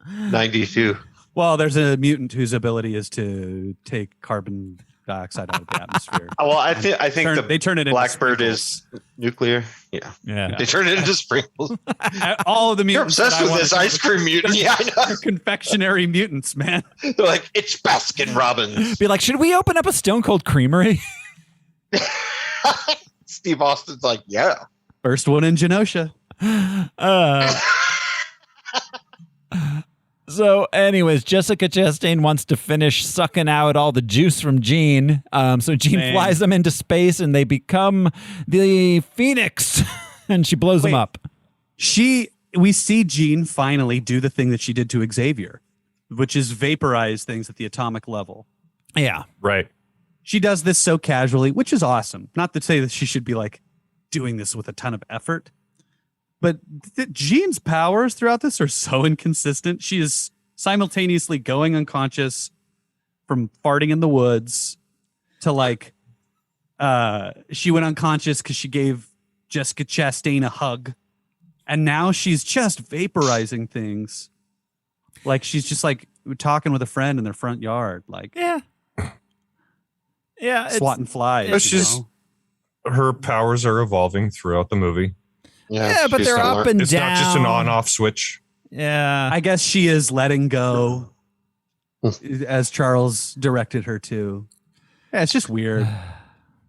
92. Well, there's a mutant whose ability is to take carbon dioxide out of the atmosphere. Well, I think they turn it into Blackbird sprinkles. is nuclear. Yeah. Yeah. They turn it into sprinkles. All of the You're mutants. obsessed that I with want this to- ice cream mutant. Yeah, I know. They're confectionery mutants, man. They're like, it's Baskin Robbins. be like, should we open up a Stone Cold Creamery? Steve Austin's like, yeah. First one in Genosha. So, anyways, Jessica Chastain wants to finish sucking out all the juice from Jean. So Jean flies them into space, and they become the Phoenix, and she blows them up. We see Jean finally do the thing that she did to Xavier, which is vaporize things at the atomic level. Yeah. Right. She does this so casually, which is awesome. Not to say that she should be like doing this with a ton of effort. But Jean's powers throughout this are so inconsistent. She is simultaneously going unconscious from farting in the woods to like, she went unconscious because she gave Jessica Chastain a hug. And now she's just vaporizing things. Like she's just like talking with a friend in their front yard. Like, yeah. Yeah. Swatting flies. It's just her powers are evolving throughout the movie. Yeah, but she's they're gonna up learn. and It's down. not just an on-off switch. Yeah. I guess she is letting go as Charles directed her to. Yeah, it's just weird.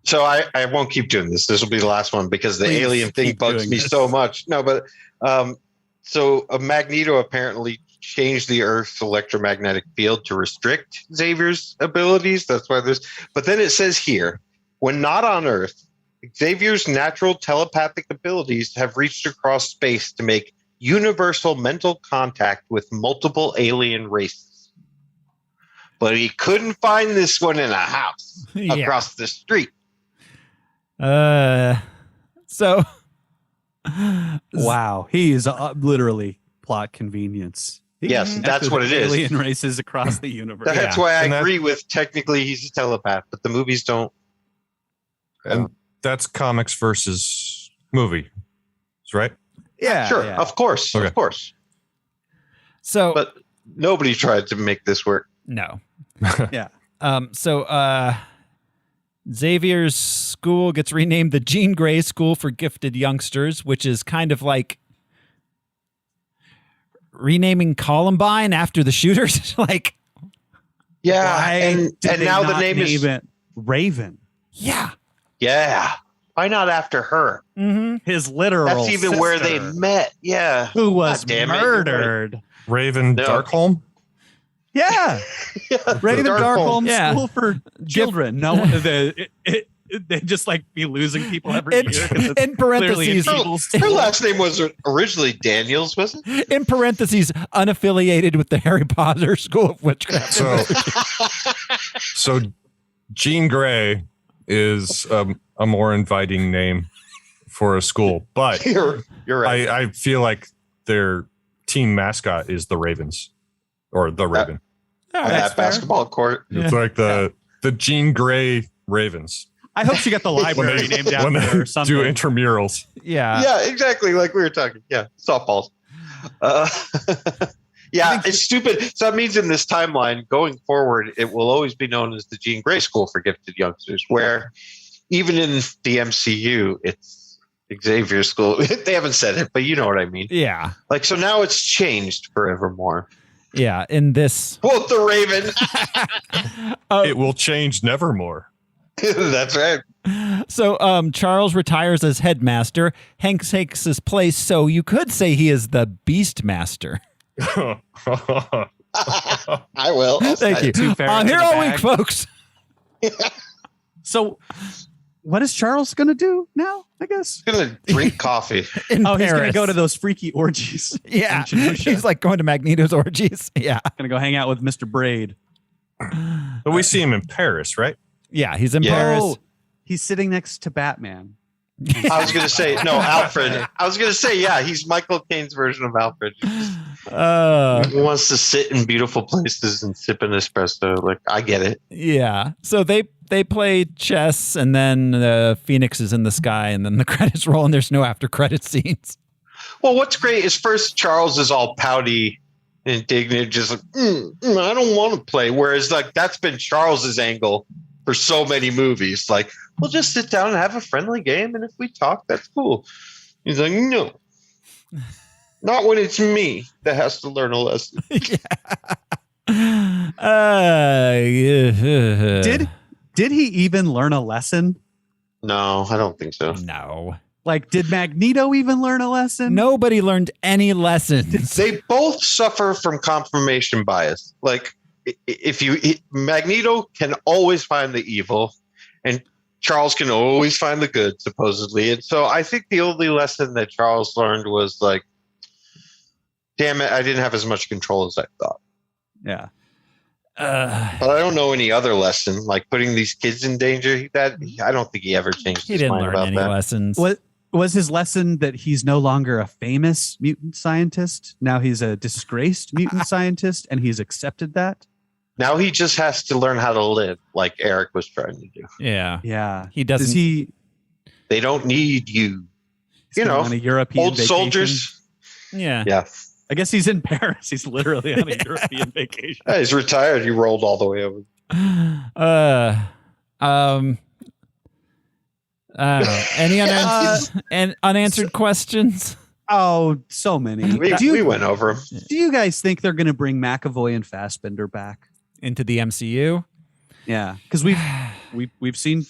So I won't keep doing this. This will be the last one because the Please alien thing keep bugs doing me this. so much. No, but so Magneto apparently changed the Earth's electromagnetic field to restrict Xavier's abilities. That's why there's. But then it says here, when not on Earth, Xavier's natural telepathic abilities have reached across space to make universal mental contact with multiple alien races. But he couldn't find this one in a house across the street. So Wow, he is literally plot convenience. Yes, that's what it is. Alien races across the universe. That's why I agree with technically he's a telepath, but the movies don't. And that's comics versus movie, right? Yeah, Sure, yeah. of course, Okay. of course. So But nobody tried to make this work. no. Yeah. So Xavier's school gets renamed the Jean Grey School for Gifted Youngsters, which is kind of like renaming Columbine after the shooters. Like, Yeah, Why and did they now the not name is it Raven. yeah. yeah. Why not after her? Mm-hmm. His literal That's even where they sister, met. Yeah, who was God damn it, you're right. murdered. Raven No. Darkholm. Yeah, Yeah, Raven Darkholm. Darkholm Yeah. School for Children. No, they just like be losing people every In, year. 'cause it's in clearly in parentheses, people's Her school. last name was originally Daniels, wasn't it? in parentheses, unaffiliated with the Harry Potter School of Witchcraft. So Jean Grey is a more inviting name for a school, but You're right. I feel like their team mascot is the Ravens or the Raven. All On right, that basketball court. It's like the Jean Grey Ravens I hope she got the library named when after her they or something. do intramurals. yeah. Yeah, exactly. Like we were talking. Yeah, softballs. Yeah, it's stupid. So that means in this timeline going forward, it will always be known as the Jean Grey School for Gifted Youngsters, where even in the MCU, it's Xavier's School. They haven't said it, but you know what I mean. Yeah. Like, so now it's changed forevermore. Yeah. In this. Quote the Raven. It will change nevermore. That's right. So Charles retires as headmaster. Hank takes his place, so you could say he is the Beastmaster. I will. Thank you. Two ferrets in Here a all bag. week, folks. So, what is Charles going to do now? I guess. I'm gonna drink coffee. In Oh, he's going to Paris. go to those freaky orgies. Yeah. in Kenosha. He's like going to Magneto's orgies. Yeah. Going to go hang out with Mr. Braid. But we see him in Paris, right? Yeah. He's in Yeah. Paris. Oh, he's sitting next to Batman. I was gonna say no, Alfred. I was gonna say yeah, he's Michael Caine's version of Alfred. He wants to sit in beautiful places and sip an espresso. Like I get it. Yeah. So they play chess, and then Phoenix is in the sky, and then the credits roll, and there's no after credit scenes. Well, what's great is first Charles is all pouty and indignant, just like I don't want to play. Whereas like that's been Charles's angle for so many movies. Like we'll just sit down and have a friendly game, and if we talk, that's cool. He's like, no, not when it's me that has to learn a lesson. Did he even learn a lesson? No, I don't think so. No. Like, did Magneto even learn a lesson? Nobody learned any lessons. They both suffer from confirmation bias. Like Magneto can always find the evil, and Charles can always find the good, supposedly. And so I think the only lesson that Charles learned was like, damn it, I didn't have as much control as I thought. Yeah. But I don't know any other lesson, like putting these kids in danger. That I don't think he ever changed He his didn't mind learn about any that. lessons. What was his lesson that he's no longer a famous mutant scientist? Now he's a disgraced mutant scientist, and he's accepted that? Now he just has to learn how to live, like Eric was trying to do. Yeah. Yeah. He doesn't. Does he? They don't need you. He's You going know, on a European Old vacation? soldiers. Yeah. Yeah. I guess he's in Paris. He's literally on a European vacation. Yeah, he's retired. He rolled all the way over. I don't know. Any unanswered questions? Oh, so many. We went over them. Do you guys think they're going to bring McAvoy and Fassbender back into the MCU? Yeah, because we've seen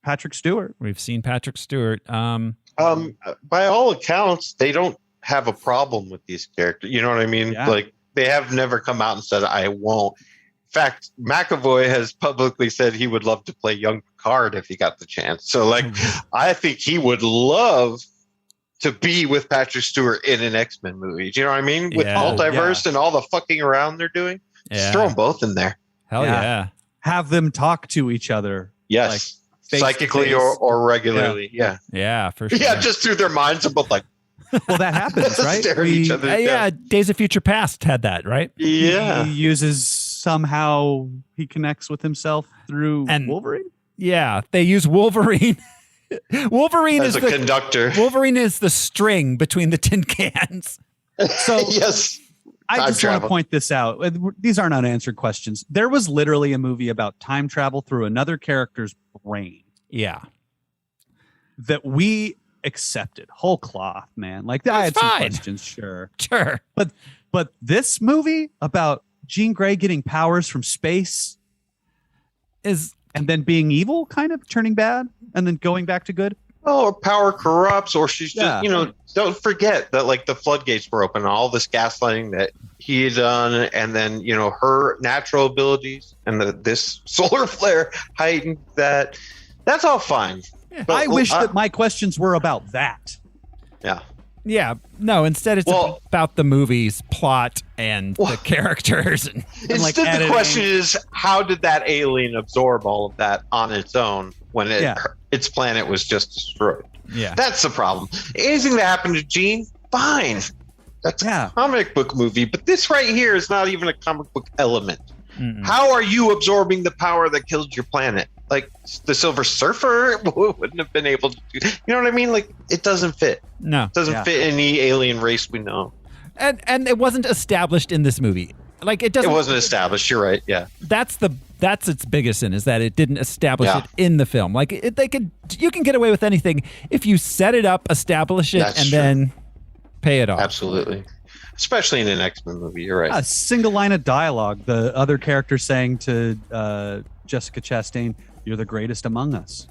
Patrick Stewart. We've seen Patrick Stewart. By all accounts, they don't have a problem with these characters. You know what I mean? Yeah. Like they have never come out and said, I won't. In fact, McAvoy has publicly said he would love to play young Picard if he got the chance. So like, I think he would love to be with Patrick Stewart in an X-Men movie. Do you know what I mean? With multiverse and all the fucking around they're doing. Just throw them both in there. Hell yeah. Have them talk to each other. Yes. Like, psychically or regularly. Yeah. Yeah, for sure. Yeah, just through their minds of both like, well, that happens, right? stare at each other. Yeah, Days of Future Past had that, right? Yeah. He uses somehow he connects with himself through Wolverine. Yeah, they use Wolverine. Wolverine as is a conductor. Wolverine is the string between the tin cans. So yes. I just want to point this out. These aren't unanswered questions. There was literally a movie about time travel through another character's brain. Yeah. That we accepted whole cloth, man. Like I had some questions, sure. But this movie about Jean Grey getting powers from space and then being evil, kind of turning bad and then going back to good. Oh, power corrupts, or she's just, don't forget that like the floodgates were open, all this gaslighting that he had done, and then, her natural abilities and this solar flare heightened that. That's all fine. Yeah. But I wish that my questions were about that. Yeah. Yeah. No, instead it's about the movie's plot and the characters. And instead the question is, how did that alien absorb all of that on its own when its planet was just destroyed? Yeah. That's the problem. Anything that happened to Jean, fine. That's a comic book movie. But this right here is not even a comic book element. Mm-mm. How are you absorbing the power that killed your planet? Like the Silver Surfer wouldn't have been able to do. You know what I mean? Like it doesn't fit. No, it doesn't fit any alien race we know. And it wasn't established in this movie. Like it doesn't. It wasn't established. You're right. Yeah. That's its biggest sin, is that it didn't establish it in the film. Like you can get away with anything if you set it up, establish it, and then pay it off. Absolutely. Especially in an X-Men movie. You're right. A single line of dialogue. The other character saying to Jessica Chastain, "You're the greatest among us."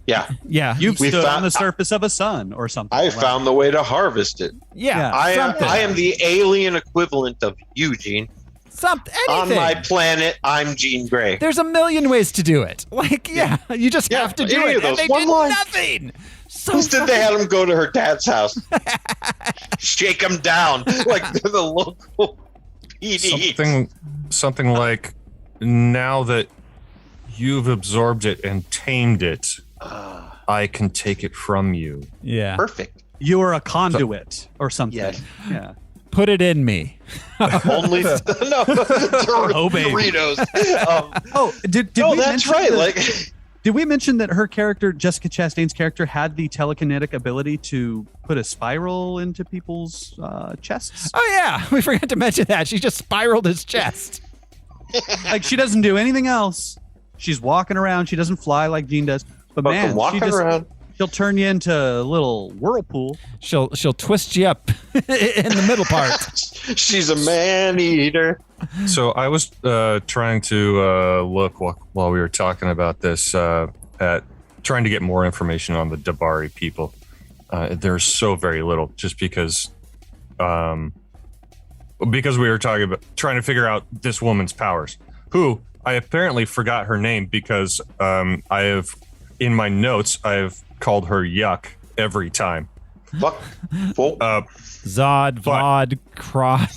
Yeah. Yeah. You've stood on the surface of a sun or something. I found the way to harvest it. Yeah. I am the alien equivalent of Eugene. Anything. On my planet, I'm Jean Grey. There's a million ways to do it. Like, you just have to do it. And they did nothing. So instead, they had him go to her dad's house, shake him down like they're the local PD. Something like, now that you've absorbed it and tamed it, I can take it from you. Yeah. Perfect. You are a conduit or something. Yes. Yeah. Put it in me. Only Doritos. Did we that's right. Did we mention that her character, Jessica Chastain's character, had the telekinetic ability to put a spiral into people's chests? Oh yeah, we forgot to mention that. She just spiraled his chest. Like she doesn't do anything else. She's walking around. She doesn't fly like Jean does. But man, she'll turn you into a little whirlpool. She'll twist you up in the middle part. She's a man eater. So I was trying to look while we were talking about this at trying to get more information on the Dabari people. There's so very little, just because we were talking about trying to figure out this woman's powers. Who I apparently forgot her name because I have in my notes I've called her Yuck every time. Fuck. Zod, Vod, Crod.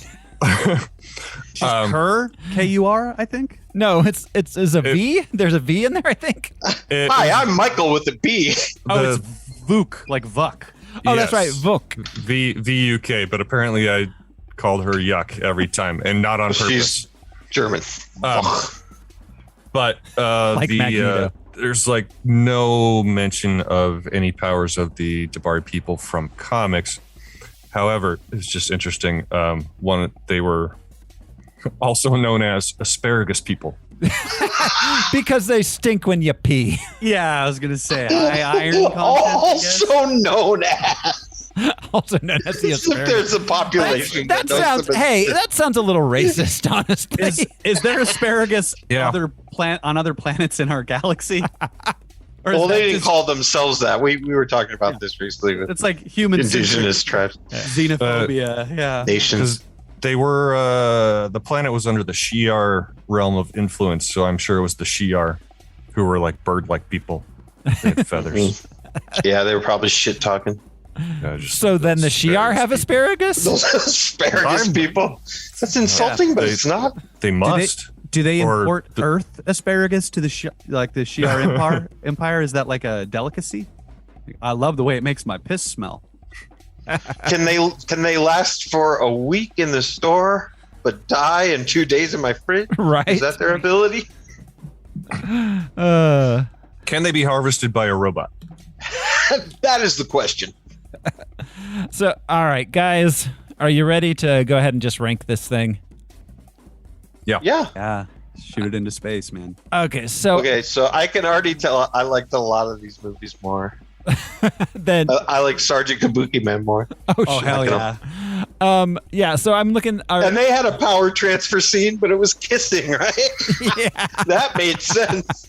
She's Kur, K-U-R, I think. No, it's a V. There's a V in there, I think. Hi, I'm Michael with a B. It's Vuk, like Vuk. Oh, yes. That's right, Vuk. V-U-K, but apparently I called her Yuck every time, and not on purpose. She's German. But like Magneto. There's like no mention of any powers of the Dabari people from comics. However, it's just interesting. They were also known as asparagus people because they stink when you pee. Yeah, I was gonna say iron content. Also known as Also known as the If asparagus. there's a population That knows sounds. them as- Hey, that sounds a little racist, honestly. Is there asparagus Yeah. on other planets in our galaxy? Or is well, that they didn't just- call themselves that. We were talking about this recently with It's like human indigenous tribes, xenophobia. Yeah. nations. Because they were the planet was under the Shi'ar realm of influence, so I'm sure it was the Shi'ar who were like bird-like people. They had feathers. Yeah, they were probably shit talking. So then the Shi'ar have asparagus? Those asparagus people. That's insulting, but it's not. They must. Do they Or import the- Earth asparagus to the Shi'ar Empire? Is that like a delicacy? I love the way it makes my piss smell. Can they last for a week in the store, but die in 2 days in my fridge? Right. Is that their ability? Can they be harvested by a robot? That is the question. So, all right, guys, are you ready to go ahead and just rank this thing? Yeah. Yeah. Shoot it into space, man. Okay, so Okay, so I can already tell I liked a lot of these movies more. then, I like Sergeant Kabuki Man more. oh, Oh, shit. hell yeah. Yeah, so I'm looking. And they had a power transfer scene, but it was kissing, right? Yeah. That made sense.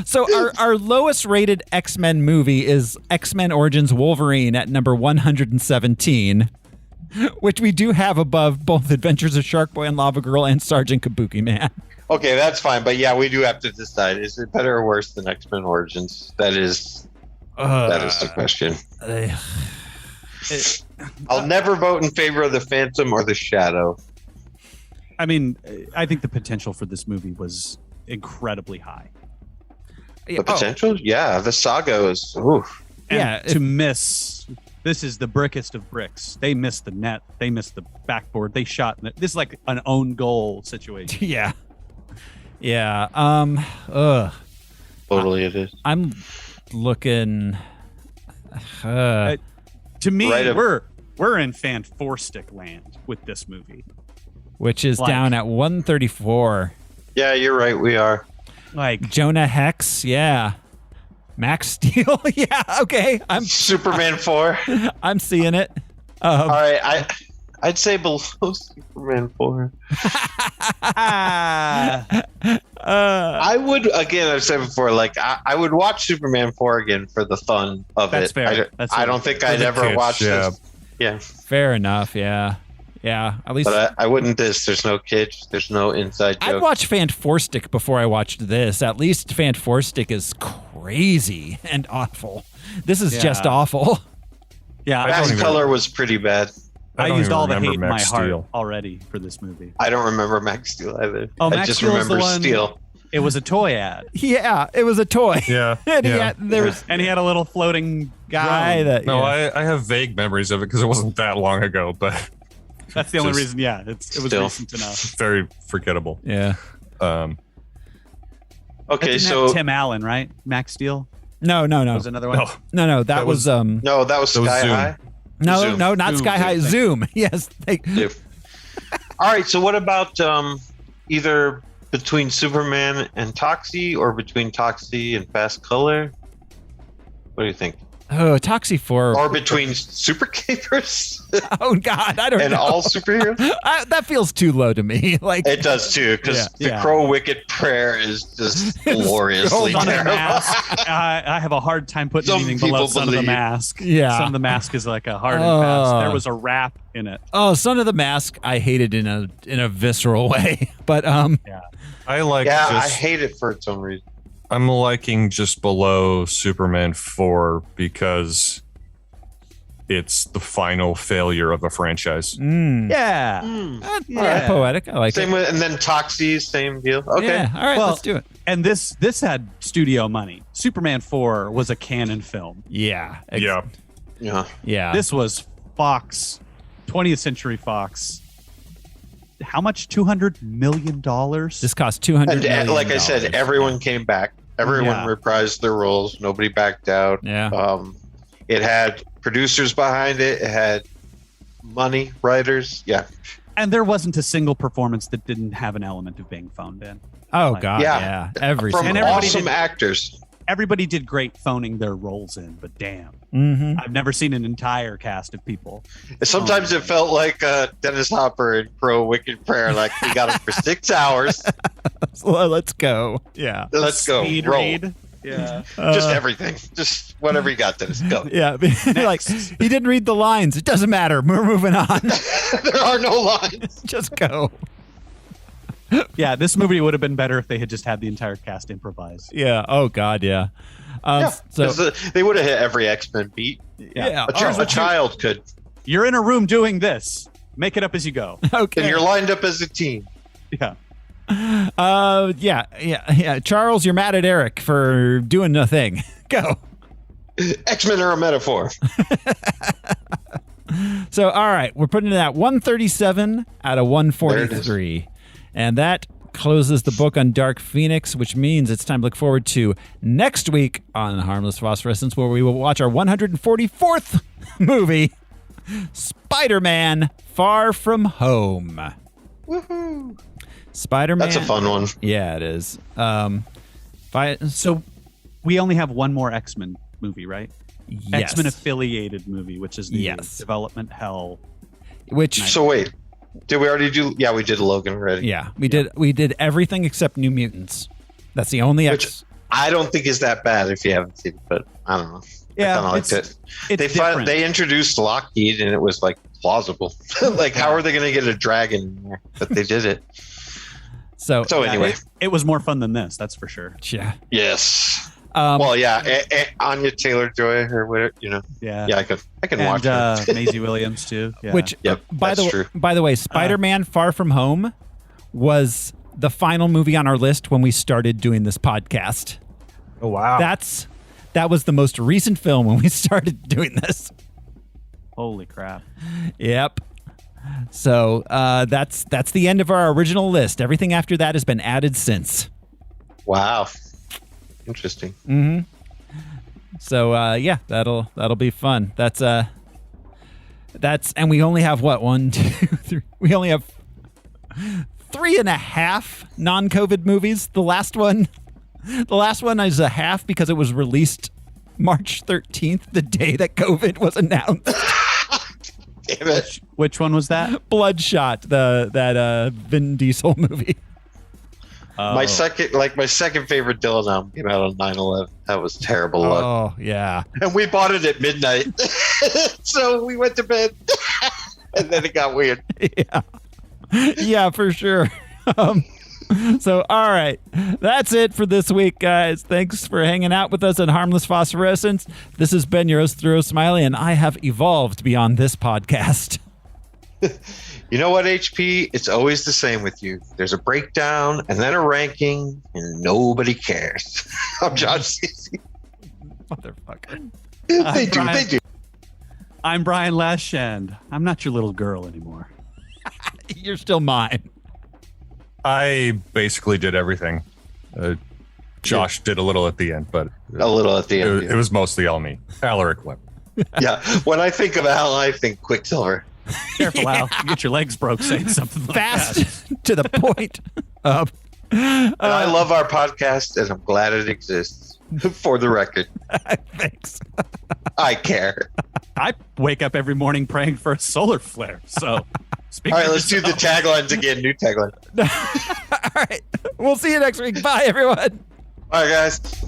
So our lowest rated X-Men movie is X-Men Origins Wolverine at number 117, which we do have above both Adventures of Sharkboy and Lava Girl and Sergeant Kabuki Man. Okay, that's fine, but yeah, we do have to decide: is it better or worse than X-Men Origins? That is the question. I'll never vote in favor of the Phantom or the Shadow. I mean, I think the potential for this movie was incredibly high. The potential, yeah. The saga is, oof. And Yeah, to miss, this is the brickest of bricks. They missed the net. They missed the backboard. They shot. This is like an own goal situation. Yeah. Yeah. Totally, it is. I'm looking. To me, Right we're in fan four stick land with this movie. which is Like- down at 134. Yeah, you're right. We are. Like Jonah Hex, yeah. Max Steel, yeah. Okay, Superman 4. I'm seeing it. All right, I'd say below Superman 4. I would, again, I've said before, like I would watch Superman 4 again for the fun of That's it. fair. I don't think I'd the ever kids, watch yeah. this. Yeah, Fair enough. Yeah. Yeah. At least but I wouldn't this. There's no kids. There's no inside I'd joke. watch Fan Four Stick before I watched this. At least Fan Four Stick is crazy and awful. This is just Yeah. awful. yeah, Max even- Color was pretty bad. I don't used even all the remember hate in my Max heart Steel. already for this movie. I don't remember Max Steel either. Oh, I Max just Steel's the remember one- Steel. It was a toy ad, Yeah, it was a toy. Yeah. And he yeah. had- there was and he had a little floating guy drone. that No, yeah. I have vague memories of it because it wasn't that long ago, but That's the only Just- reason. Yeah, it was Still. recent enough. very forgettable. Yeah. Okay, That didn't so have Tim Allen, right? Max Steel No. was another one. No, No, that was no, that was That was Sky Zoom. High. no, Zoom. no, not Zoom. Sky High. Zoom. Yes. Yep. All right, so what about either between Superman and Toxie or between Toxie and Fast Color? What do you think? Oh, Toxie 4. Or between Super Capers Oh God, I don't and know. all superheroes? That feels too low to me. Like It does too, because the Yeah. Crow Wicked Prayer is just gloriously Son of the terrible. Mask. I have a hard time putting Some anything below people Son of the believe. Mask. Yeah. Son of the Mask is like a hard and fast. There was a rap in it. Oh, Son of the Mask, I hated in a visceral way. But I like Yeah, I just, hate it for its own reason. I'm liking just below Superman 4 because it's the final failure of a franchise. Yeah. yeah, poetic. I like Same it. with, and then Toxie, same deal. Okay. Yeah. All right, Well, let's do it. And this had studio money. Superman 4 was a canon film. Yeah. Yeah. Yeah. Yeah. This was Fox, 20th Century Fox. How much? $200 million? This cost $200 And million. like I said, everyone came back. Everyone Yeah. reprised their roles. Nobody backed out. Yeah. It had producers behind it. It had money, writers. Yeah. And there wasn't a single performance that didn't have an element of being phoned in. Oh God. Yeah. Yeah. Every From single everybody awesome did- actors. everybody did great phoning their roles in, but damn, I've never seen an entire cast of people. Sometimes it felt like Dennis Hopper in Pro Wicked Prayer, like we got him for 6 hours. So let's go. Yeah. Let's go. Speed Roll. read. Yeah. Just everything. Just whatever you got, Dennis. Go. Yeah. Like, he didn't read the lines. It doesn't matter. We're moving on. There are no lines. Just go. Yeah, this movie would have been better if they had just had the entire cast improvise. Yeah. Oh, God, yeah. So they would have hit every X-Men beat. yeah. A child could. You're in a room doing this. Make it up as you go. Okay. And you're lined up as a team. Yeah. Yeah. Charles, you're mad at Eric for doing nothing. Go. X-Men are a metaphor. So, all right, we're putting it at 137 out of 143. And that closes the book on Dark Phoenix, which means it's time to look forward to next week on Harmless Phosphorescence, where we will watch our 144th movie, Spider-Man Far From Home. Woohoo. Spider-Man. That's a fun one. Yeah, it is. So we only have one more X-Men movie, right? Yes. X-Men affiliated movie, which is the Yes. development hell. Which So wait, did we already do? Yeah, we did Logan already. yeah, we did everything except New Mutants. That's the only Which I don't think is that bad if you haven't seen it, but I don't know. Yeah, I kind of liked it. It's different. They introduced Lockheed and it was like plausible. Like, how are they going to get a dragon in there? But they did it. So Anyway, it was more fun than this, that's for sure. yeah. yes. Well, Yeah, Anya Taylor-Joy or whatever, Yeah. Yeah, I can And watch it. Maisie Williams too. Yeah. Which Yep, by that's the true. by the way, Spider-Man Far From Home was the final movie on our list when we started doing this podcast. Oh, wow. That was the most recent film when we started doing this. Holy crap. Yep. So that's the end of our original list. Everything after that has been added since. Wow. Interesting. Mm-hmm. So yeah, that'll be fun. That's and we only have what, 1, 2, 3. We only have 3.5 non-COVID movies. The last one is a half because it was released March 13th, the day that COVID was announced. Damn it. Which one was that? Bloodshot, that Vin Diesel movie. My second favorite Dylan album came out on 9/11. That was terrible luck. Oh yeah. And we bought it at midnight. So we went to bed. And then it got weird. Yeah. Yeah, for sure. So, all right. That's it for this week, guys. Thanks for hanging out with us on Harmless Phosphorescence. This has been your host, Throw Smiley, and I have evolved beyond this podcast. You know what, HP? It's always the same with you. There's a breakdown and then a ranking, and nobody cares. I'm Josh Cece. Motherfucker. They do. I'm Brian Lesh, and I'm not your little girl anymore. You're still mine. I basically did everything. Josh did a little at the end, but A little at the end. it was mostly all me. Alaric weapon. Yeah. When I think of Al, I think Quicksilver. Careful, Al. You get your legs broke saying something like Fast that. to the point. And I love our podcast, and I'm glad it exists. For the record, Thanks. I care. I wake up every morning praying for a solar flare. So, speak All right, for let's do the yourself. taglines again. New tagline. All right. We'll see you next week. Bye, everyone. All right, guys.